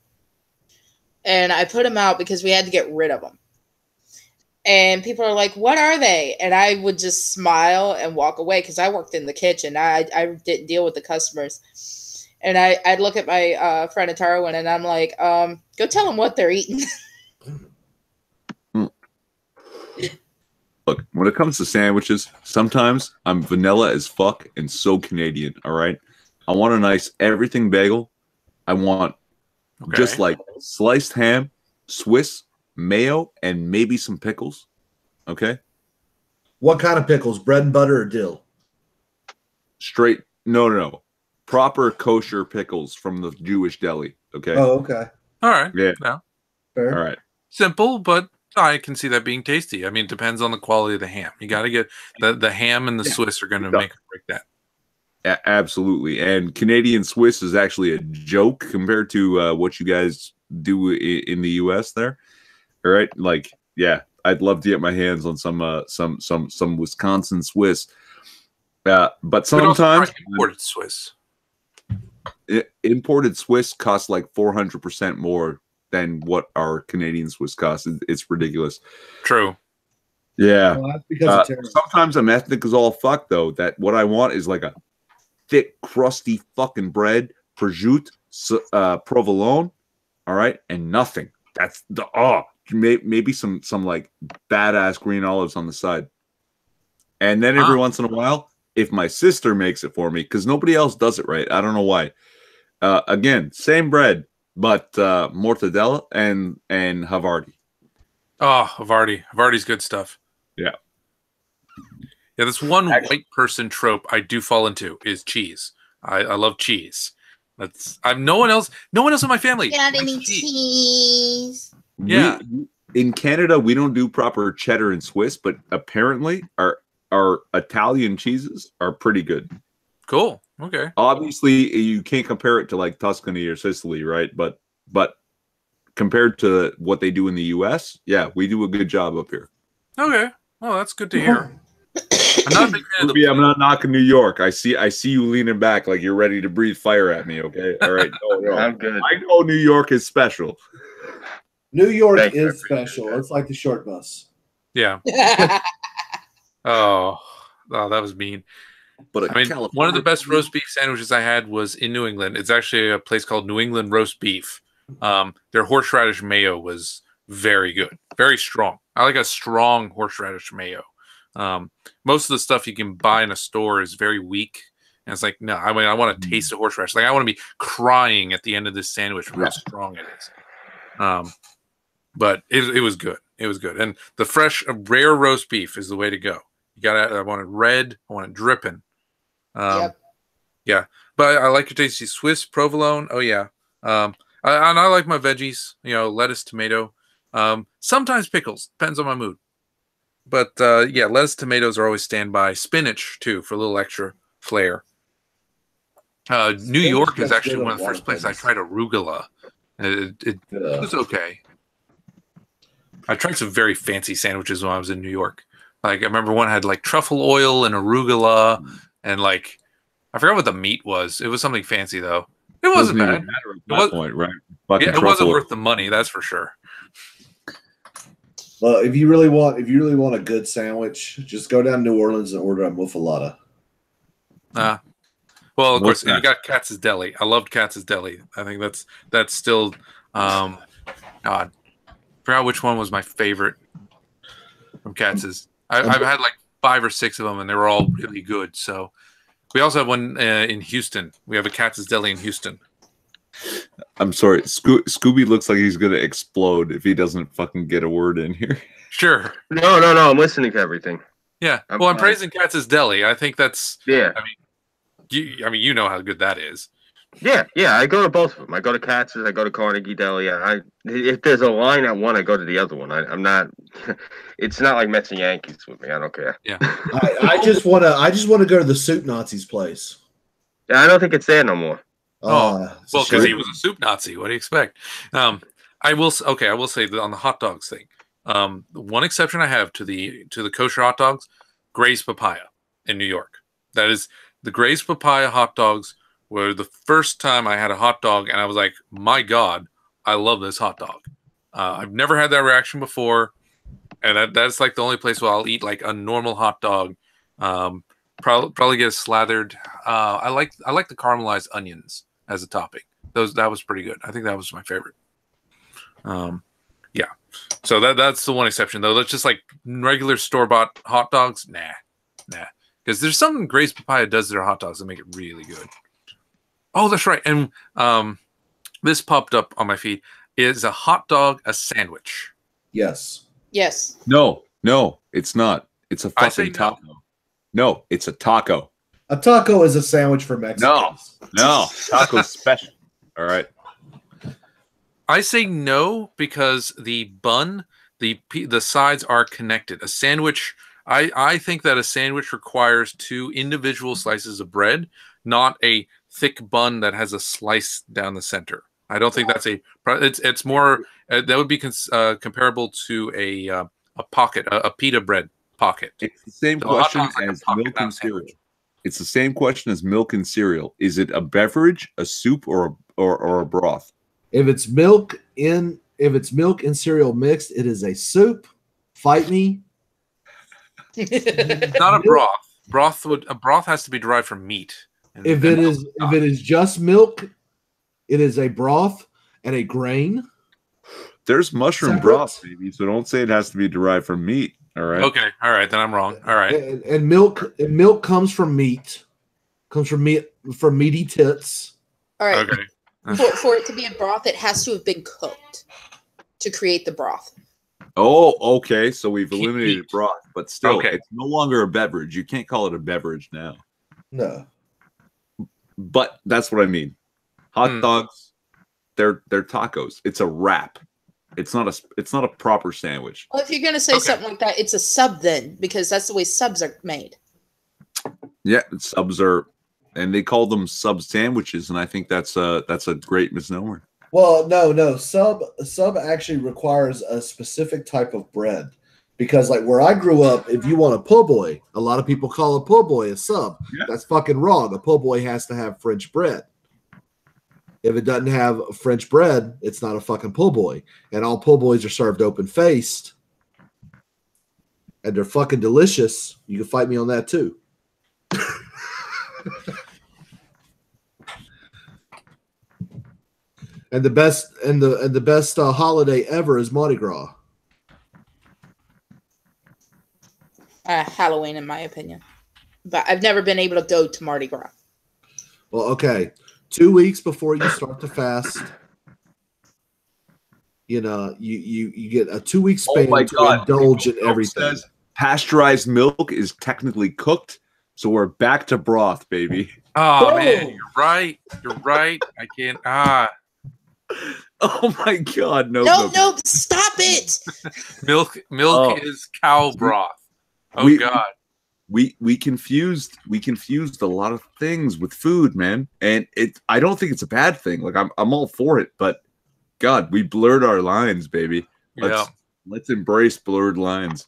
And I put them out because we had to get rid of them. And people are like, "What are they?" And I would just smile and walk away because I worked in the kitchen. I didn't deal with the customers. And I'd look at my friend at Tarwin, and I'm like, "Go tell them what they're eating." Look, when it comes to sandwiches, sometimes I'm vanilla as fuck and so Canadian, all right? I want a nice everything bagel. I want okay. just like sliced ham, Swiss, mayo, and maybe some pickles. Okay? What kind of pickles? Bread and butter or dill? Straight, no. Proper kosher pickles from the Jewish deli. Okay? Oh, okay. All right. Yeah. Yeah. Fair. All right. Simple, but I can see that being tasty. I mean, it depends on the quality of the ham. You got to get the ham and the Swiss are going to make or break that. Absolutely. And Canadian Swiss is actually a joke compared to what you guys do in the US there. All right? Like, yeah, I'd love to get my hands on some Wisconsin Swiss. But You could also sometimes try imported Swiss. imported Swiss costs like 400% more than what our Canadian Swiss costs. It's ridiculous. True. Yeah. Well, that's because of tariffs. Sometimes I'm ethnic as all fuck, though. That what I want is like a thick, crusty fucking bread, prosciutto, provolone, all right, and nothing. That's the maybe some like badass green olives on the side, and then every once in a while if my sister makes it for me, because nobody else does it right. I don't know why. Again, same bread, but mortadella and Havarti. Oh, Havarti's good stuff. Yeah. Yeah, this one white person trope I do fall into is cheese. I love cheese. No one else in my family. Got any cheese? Yeah. In Canada, we don't do proper cheddar and Swiss, but apparently our Italian cheeses are pretty good. Cool. Okay. Obviously, you can't compare it to like Tuscany or Sicily, right? But compared to what they do in the U.S., yeah, we do a good job up here. Okay. Well, that's good to hear. I'm not a big fan of I'm not knocking New York. I see you leaning back like you're ready to breathe fire at me. Okay. All right. No. I'm good. I know New York is special. New York is special. It's like the short bus. Yeah. Oh, that was mean. But one of the best roast beef sandwiches I had was in New England. It's actually a place called New England Roast Beef. Their horseradish mayo was very good, very strong. I like a strong horseradish mayo. Most of the stuff you can buy in a store is very weak, and it's like, no, I want to taste the horseradish. Like I want to be crying at the end of this sandwich from how strong it is. But it was good. It was good, and the fresh, rare roast beef is the way to go. You got. I want it red. I want it dripping. Yep. Yeah, but I like your tasty Swiss provolone. Oh yeah. And I like my veggies. Lettuce, tomato. Sometimes pickles. Depends on my mood. But yeah, lettuce, tomatoes are always standby. Spinach too for a little extra flair. New York is actually one of the first places I tried arugula. It was okay. I tried some very fancy sandwiches when I was in New York. Like I remember one had like truffle oil and arugula, and like I forgot what the meat was. It was something fancy though. It wasn't bad. At that point, right? Yeah, it wasn't worth the money, that's for sure. Well, if you really want a good sandwich, just go down to New Orleans and order a muffalata. Well, of course, you got Katz's Deli. I loved Katz's Deli. I think that's still God. I forgot which one was my favorite from Katz's. I've had like 5 or 6 of them, and they were all really good. So we also have one in Houston. We have a Katz's Deli in Houston. I'm sorry, Scooby looks like he's gonna explode if he doesn't fucking get a word in here. Sure. No. I'm listening to everything. Yeah. I'm praising Katz's Deli. I think that's. Yeah. You know how good that is. Yeah. I go to both of them. I go to Katz's. I go to Carnegie Deli. If there's a line at one, I go to the other one. I'm not. It's not like Mets and Yankees with me. I don't care. Yeah. I just want to go to the Soup Nazi's place. Yeah, I don't think it's there no more. Well, because he was a soup Nazi. What do you expect? I will say that on the hot dogs thing. One exception I have to the kosher hot dogs, Gray's Papaya in New York. That is the Gray's Papaya hot dogs were the first time I had a hot dog, and I was like, my God, I love this hot dog. I've never had that reaction before, and that's like the only place where I'll eat like a normal hot dog. Probably get slathered. I like the caramelized onions as a topping. That was pretty good. I think that was my favorite. Yeah. So that's the one exception though. That's just like regular store-bought hot dogs. Nah. Because there's something Gray's Papaya does to their hot dogs that make it really good. Oh, that's right. And this popped up on my feed. Is a hot dog a sandwich? Yes. No, it's not. It's a fucking taco. No, it's a taco. A taco is a sandwich for Mexicans. No, taco's special. All right. I say no because the bun, the sides are connected. A sandwich, I think that a sandwich requires 2 individual slices of bread, not a thick bun that has a slice down the center. I don't think that's it's more that would be comparable to a pocket, a pita bread pocket. It's the same question as milk and cereal. It's the same question as milk and cereal. Is it a beverage, a soup, or a broth? If it's milk and cereal mixed, it is a soup. Fight me. Not a broth. A broth has to be derived from meat. If it is just milk, it is a broth and a grain. There's mushroom broth, baby. So don't say it has to be derived from meat. All right. Okay. All right. Then I'm wrong. All right. And milk comes from meat. Comes from meaty tits. All right. Okay. For it to be a broth, it has to have been cooked to create the broth. Oh, okay. So we've Keep eliminated meat. broth, but still, Okay. it's no longer a beverage. You can't call it a beverage now. No. But that's what I mean. Hot dogs, they're tacos. It's a wrap. It's not a proper sandwich. Well, if you're gonna say something like that, it's a sub then, because that's the way subs are made. Yeah, subs are, and they call them sub sandwiches, and I think that's a great misnomer. Well, no. Sub actually requires a specific type of bread. Because like where I grew up, if you want a po' boy, a lot of people call a po' boy a sub. Yeah. That's fucking wrong. A po' boy has to have French bread. If it doesn't have French bread, it's not a fucking po' boy. And all po' boys are served open faced. And they're fucking delicious. You can fight me on that too. And the best holiday ever is Mardi Gras. Halloween, in my opinion, but I've never been able to go to Mardi Gras. Well, okay, 2 weeks before you start to fast, you know, you get a 2 week span to indulge in everything. Says pasteurized milk is technically cooked, so we're back to broth, baby. Oh man, you're right. You're right. I can't. Oh my god, no, stop it. Milk is cow broth. Oh god. We confused a lot of things with food, man. And I don't think it's a bad thing. Like I'm all for it, but God, we blurred our lines, baby. Let's embrace blurred lines.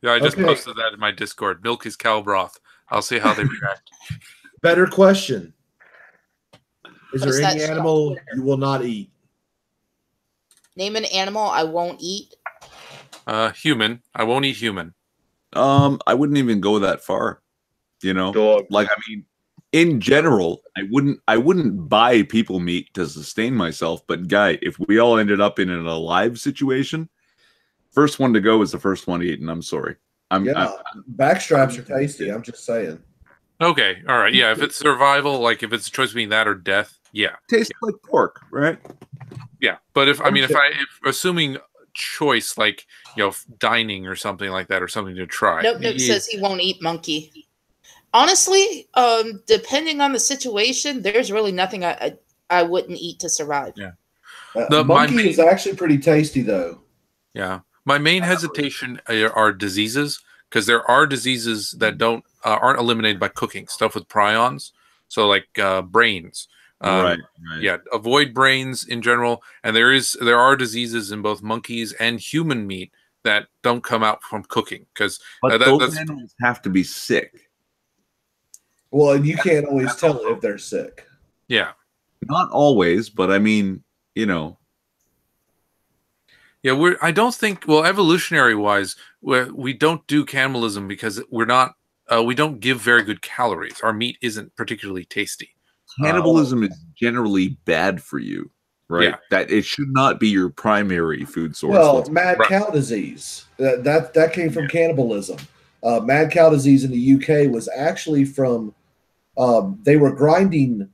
Yeah, I just posted that in my Discord. Milk is cow broth. I'll see how they react. Better question. Is there any animal you will not eat? Name an animal I won't eat. Human. I won't eat human. I wouldn't even go that far. You know? Dog. Like, I mean, in general, I wouldn't buy people meat to sustain myself, but guy, if we all ended up in an alive situation, first one to go is the first one eaten. I'm sorry. Backstraps are tasty. I'm just saying. Okay, all right, yeah. If it's survival, like if it's a choice between that or death, yeah, tastes like pork, right? Yeah, but if assuming choice, like dining or something like that, or something to try. Nope says he won't eat monkey. Honestly, depending on the situation, there's really nothing I wouldn't eat to survive. Yeah, monkey is actually pretty tasty though. Yeah, my main hesitation are diseases, because there are diseases that aren't eliminated by cooking. Stuff with prions, so like brains. Right. Yeah, avoid brains in general. And there are diseases in both monkeys and human meat that don't come out from cooking, because those animals have to be sick. Well, and you can't always tell if they're sick. Yeah, not always, but I mean, Yeah, I don't think. Well, evolutionary wise, we don't do cannibalism because we're not. We don't give very good calories. Our meat isn't particularly tasty. Cannibalism is generally bad for you, right? Yeah. That it should not be your primary food source. Well, mad cow disease that came from cannibalism. Mad cow disease in the UK was actually from they were grinding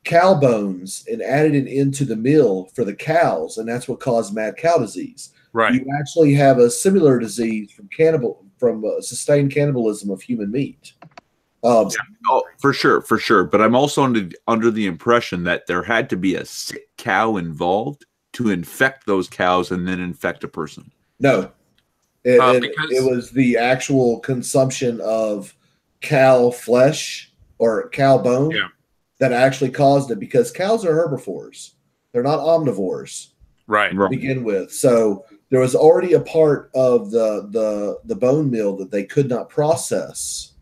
cow bones and added it into the meal for the cows, and that's what caused mad cow disease. Right. You actually have a similar disease from sustained cannibalism of human meat. Oh, for sure. But I'm also under the impression that there had to be a sick cow involved to infect those cows and then infect a person. No, it was the actual consumption of cow flesh or cow bone that actually caused it, because cows are herbivores. They're not omnivores. Right. To begin with. So there was already a part of the bone meal that they could not process.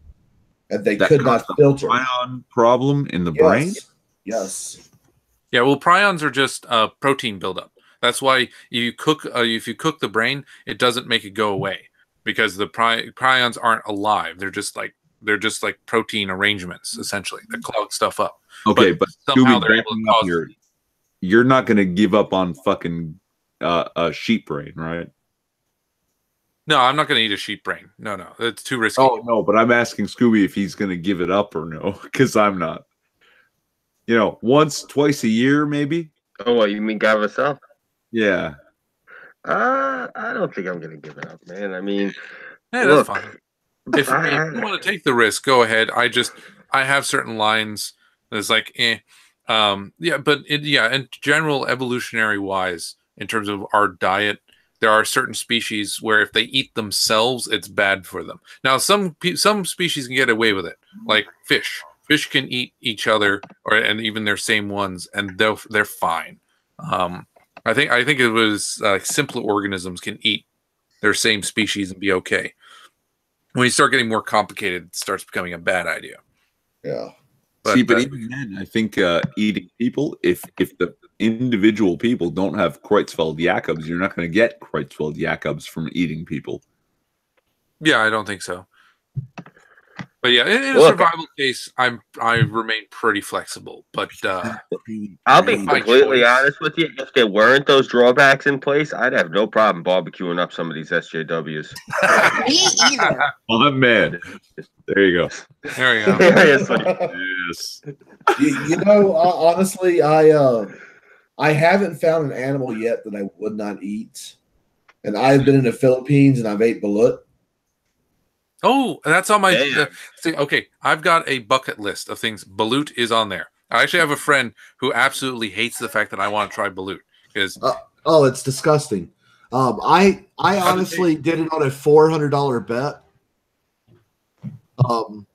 And they could not filter. Prion problem in the brain? Yes. Yeah, well, prions are just protein buildup. That's why if you cook the brain, it doesn't make it go away, because the prions aren't alive. They're just like protein arrangements, essentially, that clog stuff up. Okay, but somehow they're able to cause it. You're not going to give up on fucking sheep brain, right? No, I'm not going to eat a sheep brain. No, it's too risky. Oh no, but I'm asking Scooby if he's going to give it up or no, because I'm not. You know, once, twice a year, maybe. Oh, what, you mean guy myself? Yeah. I don't think I'm gonna give it up, man. I mean, Yeah, look, that's fine. If you want to take the risk, go ahead. I have certain lines that's like, yeah, but in general, evolutionary wise, in terms of our diet, there are certain species where if they eat themselves, it's bad for them. Now, some species can get away with it, like fish. Fish can eat each other, and even their same ones, and they're fine. I think it was simpler organisms can eat their same species and be okay. When you start getting more complicated, it starts becoming a bad idea. Yeah. But even then, I think eating people, if the individual people don't have Creutzfeldt Jacobs, you're not going to get Creutzfeldt Jacobs from eating people. Yeah, I don't think so. But yeah, in a survival case, I remain pretty flexible. But I'll be completely honest with you. If there weren't those drawbacks in place, I'd have no problem barbecuing up some of these SJWs. Me either. Oh man, there you go. There you go. Yes. You know, honestly, I haven't found an animal yet that I would not eat, and I've been in the Philippines and I've ate balut. Oh, that's on my. Okay, I've got a bucket list of things. Balut is on there. I actually have a friend who absolutely hates the fact that I want to try balut because it's disgusting. I honestly did it on a $400 bet.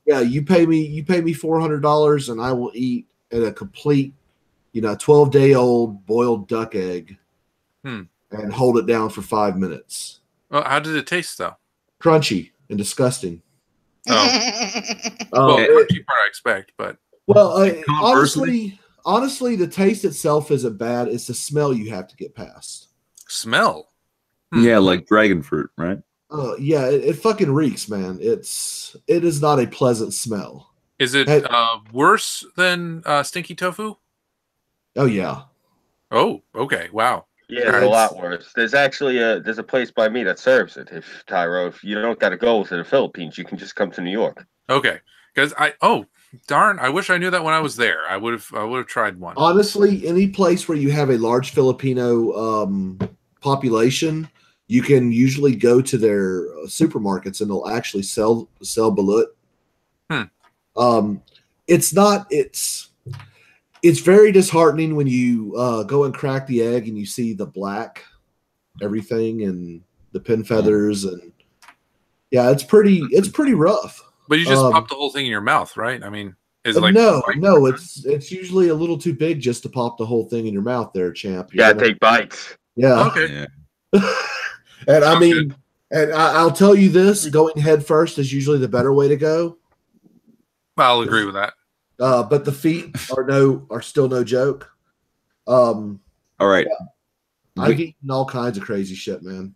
Yeah, you pay me $400 and I will eat a complete, 12-day-old boiled duck egg and hold it down for 5 minutes. Well, how did it taste though? Crunchy and disgusting. Well, crunchy part I expect, but honestly, the taste itself isn't bad. It's the smell you have to get past. Smell? Yeah, like dragon fruit, right? Yeah, it fucking reeks, man. It is not a pleasant smell. Is it worse than stinky tofu? Oh yeah. Oh, okay. Wow. Yeah, it's a lot worse. There's actually there's a place by me that serves it. If you don't got to go to the Philippines, you can just come to New York. Okay, because darn, I wish I knew that when I was there. I would have tried one. Honestly, any place where you have a large Filipino population, you can usually go to their supermarkets and they'll actually sell balut. It's very disheartening when you go and crack the egg and you see the black everything and the pin feathers and it's pretty rough. But you just pop the whole thing in your mouth, right? I mean, is it like no, it's usually a little too big just to pop the whole thing in your mouth there, champ. You gotta take bites. Yeah. Okay. And I mean, and I'll tell you this, going head first is usually the better way to go. I'll agree with that. But the feet are still no joke. All right. Yeah. I've eaten all kinds of crazy shit, man.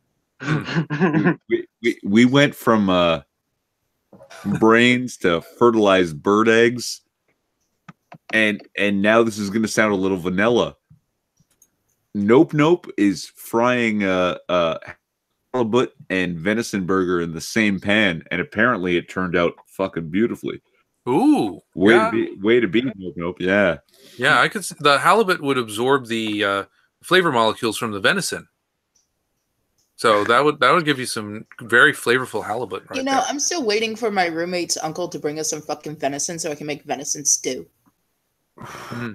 we went from brains to fertilized bird eggs, and now this is going to sound a little vanilla. Nope is frying halibut and venison burger in the same pan, and apparently it turned out fucking beautifully. Ooh, way to be, Nope. Yeah, I could. The halibut would absorb the flavor molecules from the venison, so that would give you some very flavorful halibut. Right there. I'm still waiting for my roommate's uncle to bring us some fucking venison so I can make venison stew. I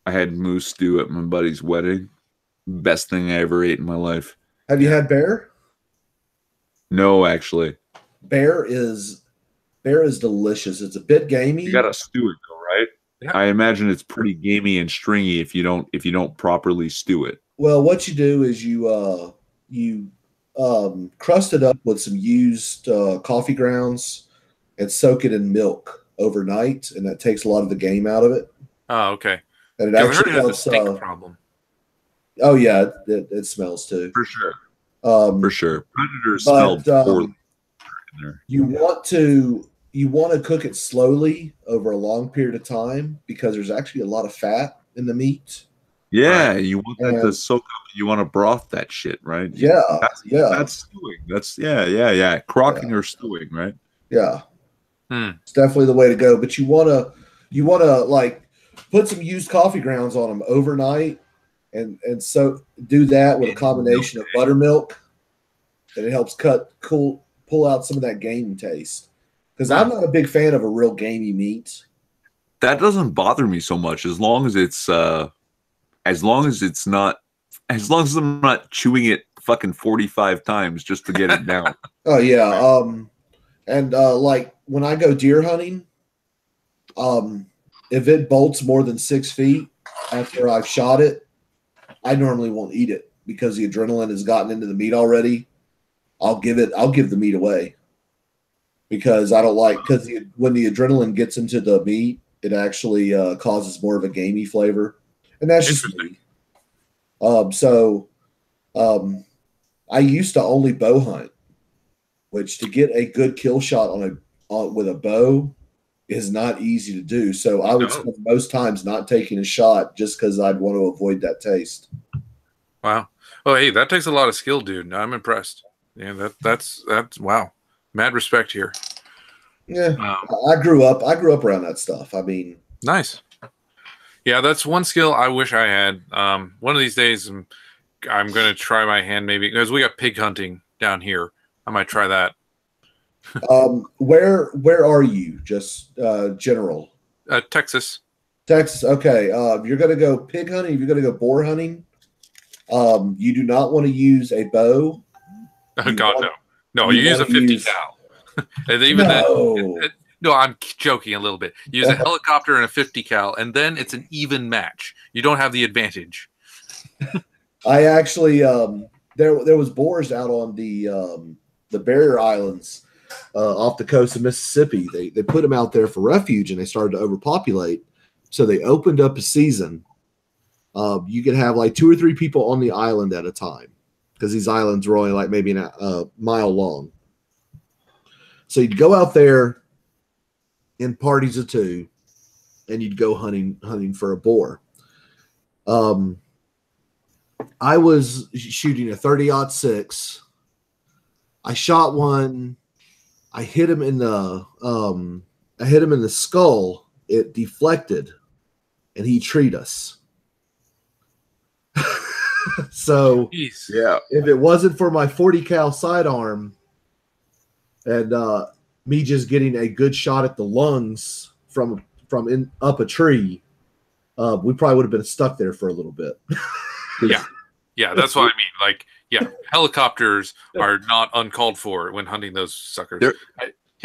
had moose stew at my buddy's wedding. Best thing I ever ate in my life. Have you had bear? No, actually. Bear is delicious. It's a bit gamey. You gotta stew it though, right? Yeah. I imagine it's pretty gamey and stringy if you don't properly stew it. Well, what you do is you crust it up with some used coffee grounds and soak it in milk overnight, and that takes a lot of the game out of it. Oh, okay. And it actually helps. A stink problem. Oh yeah, it smells too. For sure. For sure. Predators smell poorly. You want to cook it slowly over a long period of time because there's actually a lot of fat in the meat. Yeah, Right. you want that to soak up. You want to broth that shit, right? Yeah, That's stewing. That's yeah. Crocking or stewing, right? yeah. Hmm. It's definitely the way to go. But you wanna like put some used coffee grounds on them overnight, and so do that with a combination of buttermilk, and it helps pull out some of that gamey taste. Because I'm not a big fan of a real gamey meat. That doesn't bother me so much as long as it's as long as I'm not chewing it fucking 45 times just to get it down. Oh yeah. And like when I go deer hunting, if it bolts more than 6 feet after I've shot it, I normally won't eat it because the adrenaline has gotten into the meat already. I'll give the meat away because I don't like when the adrenaline gets into the meat, it actually causes more of a gamey flavor, and that's just me. I used to only bow hunt, which to get a good kill shot with a bow is not easy to do. So I would spend most times not taking a shot just because I'd want to avoid that taste. Wow. Oh, hey, that takes a lot of skill, dude. I'm impressed. Yeah, that's wow. Mad respect here. Yeah, I grew up around that stuff. I mean, nice. Yeah, that's one skill I wish I had. One of these days, I'm going to try my hand maybe because we got pig hunting down here. I might try that. Where are you? Just general. Texas. Texas. Okay. If you're going to go pig hunting, if you're going to go boar hunting, you do not want to use a bow. Oh, God, no. You use a 50 cal. And even no, I'm joking a little bit. You use a helicopter and a 50 cal, and then it's an even match. You don't have the advantage. I actually there was boars out on the barrier islands off the coast of Mississippi. They put them out there for refuge, and they started to overpopulate. So they opened up a season. You could have like 2 or 3 people on the island at a time because these islands were only like maybe a mile long. So you'd go out there in parties of 2, and you'd go hunting for a boar. I was shooting a 30-06. I shot one. I hit him in the skull. It deflected, and he treed us. So yeah, if it wasn't for my 40 cal sidearm and me just getting a good shot at the lungs from up a tree, we probably would have been stuck there for a little bit. Yeah, that's what I mean. Like, yeah, helicopters are not uncalled for when hunting those suckers.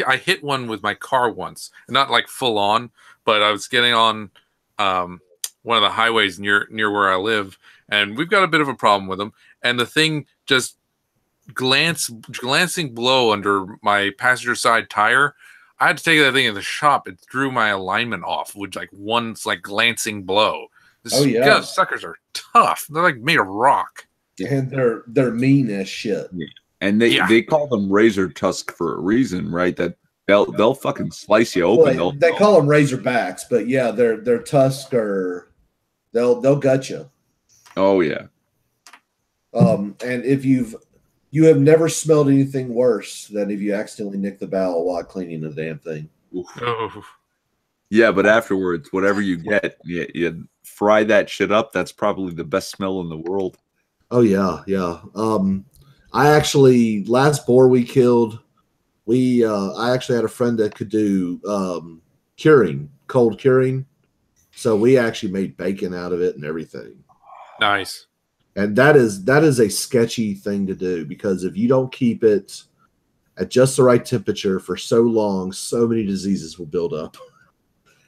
I hit one with my car once, not like full on, but I was getting on one of the highways near where I live, and we've got a bit of a problem with them. And the thing just glancing blow under my passenger side tire. I had to take that thing in the shop. It threw my alignment off with like one like glancing blow. Those suckers are tough. They're like made of rock. And they're mean as shit. Yeah. And they call them razor tusk for a reason, right? That they'll fucking slice you open. Well, they call them razorbacks, but yeah, their tusks are they'll gut you. Oh yeah. And if you have never smelled anything worse than if you accidentally nick the bowel while cleaning the damn thing. Oh. Yeah, but afterwards, whatever you get, you fry that shit up. That's probably the best smell in the world. Oh yeah. I actually last boar we killed, I actually had a friend that could do cold curing. So we actually made bacon out of it and everything. Nice. And that is a sketchy thing to do because if you don't keep it at just the right temperature for so long, so many diseases will build up.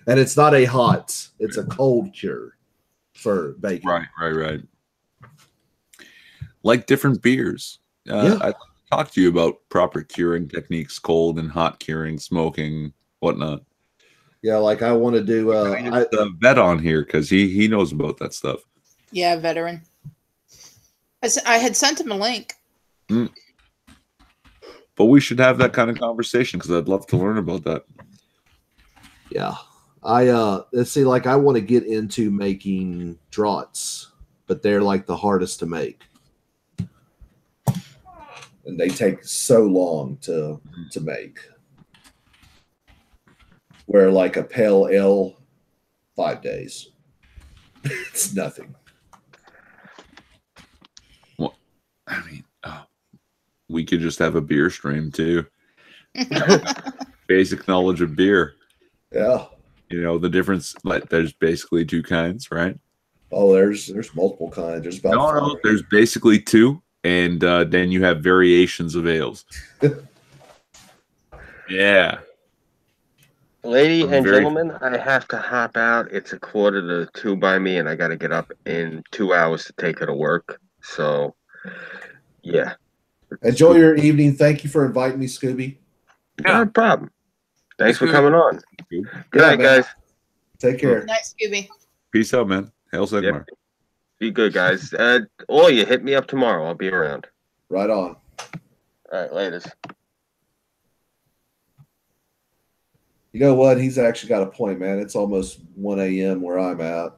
And it's not it's a cold cure for bacon. Right. Like different beers. I talked to you about proper curing techniques, cold and hot curing, smoking, whatnot. Yeah, like I want to do the vet on here because he knows about that stuff. Yeah, veteran. I had sent him a link. But we should have that kind of conversation because I'd love to learn about that. Yeah. Let's see, like I want to get into making draughts, but they're like the hardest to make. And they take so long to make. Where like a pale ale, 5 days. It's nothing. Well, I mean, we could just have a beer stream too. Basic knowledge of beer. Yeah. You know the difference. Like, there's basically two kinds, right? Oh, there's multiple kinds. There's about No, there's basically two, and then you have variations of ales. Yeah. Ladies and gentlemen, I have to hop out. It's 1:45 by me, and I got to get up in 2 hours to take her to work. So, yeah. Enjoy your evening. Thank you for inviting me, Scooby. Yeah. No problem. Thanks for coming on. Good night, man. guys. Take care. Good night, Scooby. Peace out, man. Hail Sigmar. Yep. Be good, guys. Or you hit me up tomorrow. I'll be around. Right on. All right, laters. You know what? He's actually got a point, man. It's almost 1 a.m. where I'm at.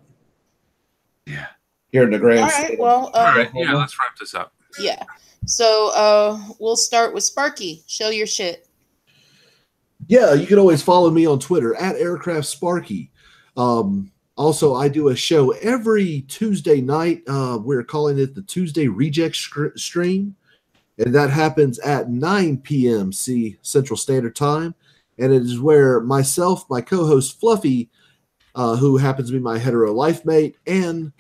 Yeah. Here in the Grand All right, well, All right, yeah, let's wrap this up. Yeah. So we'll start with Sparky. Show your shit. Yeah, you can always follow me on Twitter at Aircraft Sparky. Also, I do a show every Tuesday night. We're calling it the Tuesday Reject Stream, and that happens at 9 p.m. Central Standard Time. And it is where myself, my co-host Fluffy, who happens to be my hetero life mate, and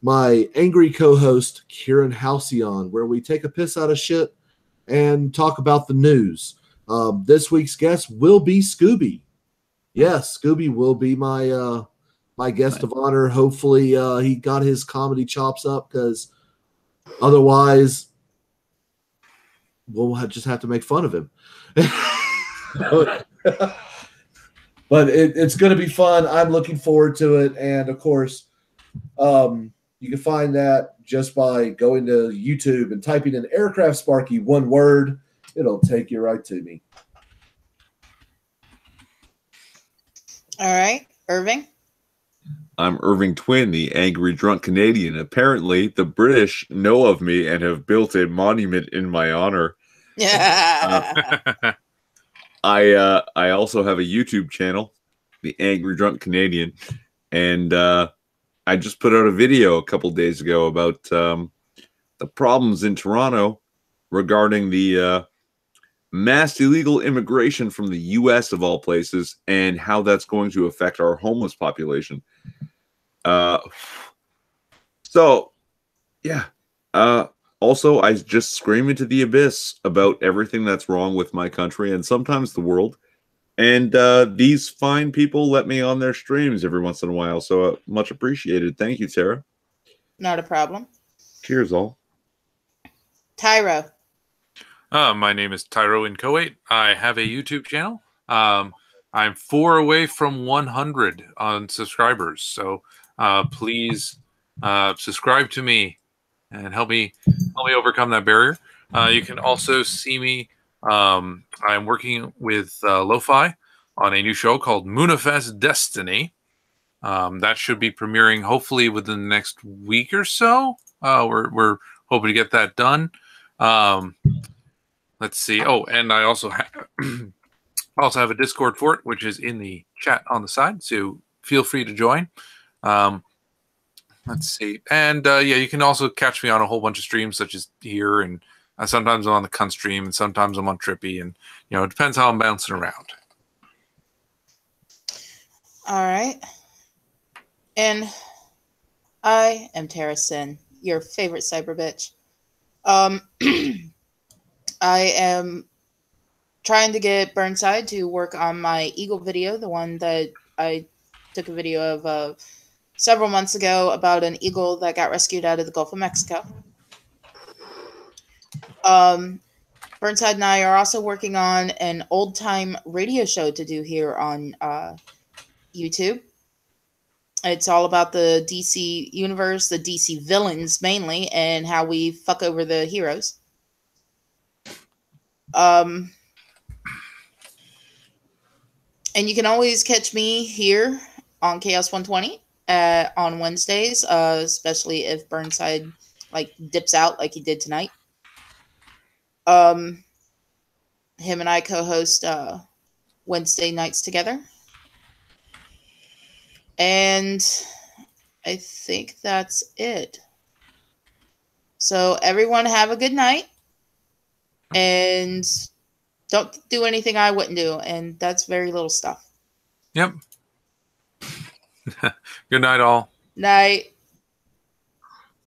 my angry co-host Kieran Halcyon, where we take a piss out of shit and talk about the news. This week's guest will be Scooby. Yes, Scooby will be my my guest of honor. Hopefully, he got his comedy chops up, because otherwise, we'll just have to make fun of him. But it's going to be fun. I'm looking forward to it. And of course, you can find that just by going to YouTube and typing in Aircraft Sparky, one word. It'll take you right to me. All right, Irving. I'm Irving Twin, the angry drunk Canadian. Apparently, the British know of me and have built a monument in my honor. Yeah. I also have a YouTube channel, the Angry Drunk Canadian, and I just put out a video a couple days ago about the problems in Toronto regarding the mass illegal immigration from the U.S. of all places, and how that's going to affect our homeless population. So, yeah. Also, I just scream into the abyss about everything that's wrong with my country and sometimes the world. And these fine people let me on their streams every once in a while, so much appreciated. Thank you, Tara. Not a problem. Cheers, all. Tyro. My name is Tyro in Kuwait. I have a YouTube channel. I'm 4 away from 100 on subscribers, so please subscribe to me and help me overcome that barrier. You can also see me. I'm working with Lo-Fi on a new show called Moonifest Destiny. That should be premiering hopefully within the next week or so. We're hoping to get that done. Let's see. Oh, and I also have a Discord for it, which is in the chat on the side. So feel free to join. Let's see. And yeah, you can also catch me on a whole bunch of streams, such as here, and sometimes I'm on the Cunt stream, and sometimes I'm on Trippy, and it depends how I'm bouncing around. All right. And I am Tara Sin, your favorite cyber bitch. I am trying to get Burnside to work on my eagle video, the one that I took a video of several months ago about an eagle that got rescued out of the Gulf of Mexico. Burnside and I are also working on an old-time radio show to do here on YouTube. It's all about the DC universe, the DC villains mainly, and how we fuck over the heroes. And you can always catch me here on Chaos120 on Wednesdays, especially if Burnside like dips out like he did tonight. Him and I co-host Wednesday nights together. And I think that's it. So everyone have a good night. And don't do anything I wouldn't do. And that's very little stuff. Yep. Good night, all. Night.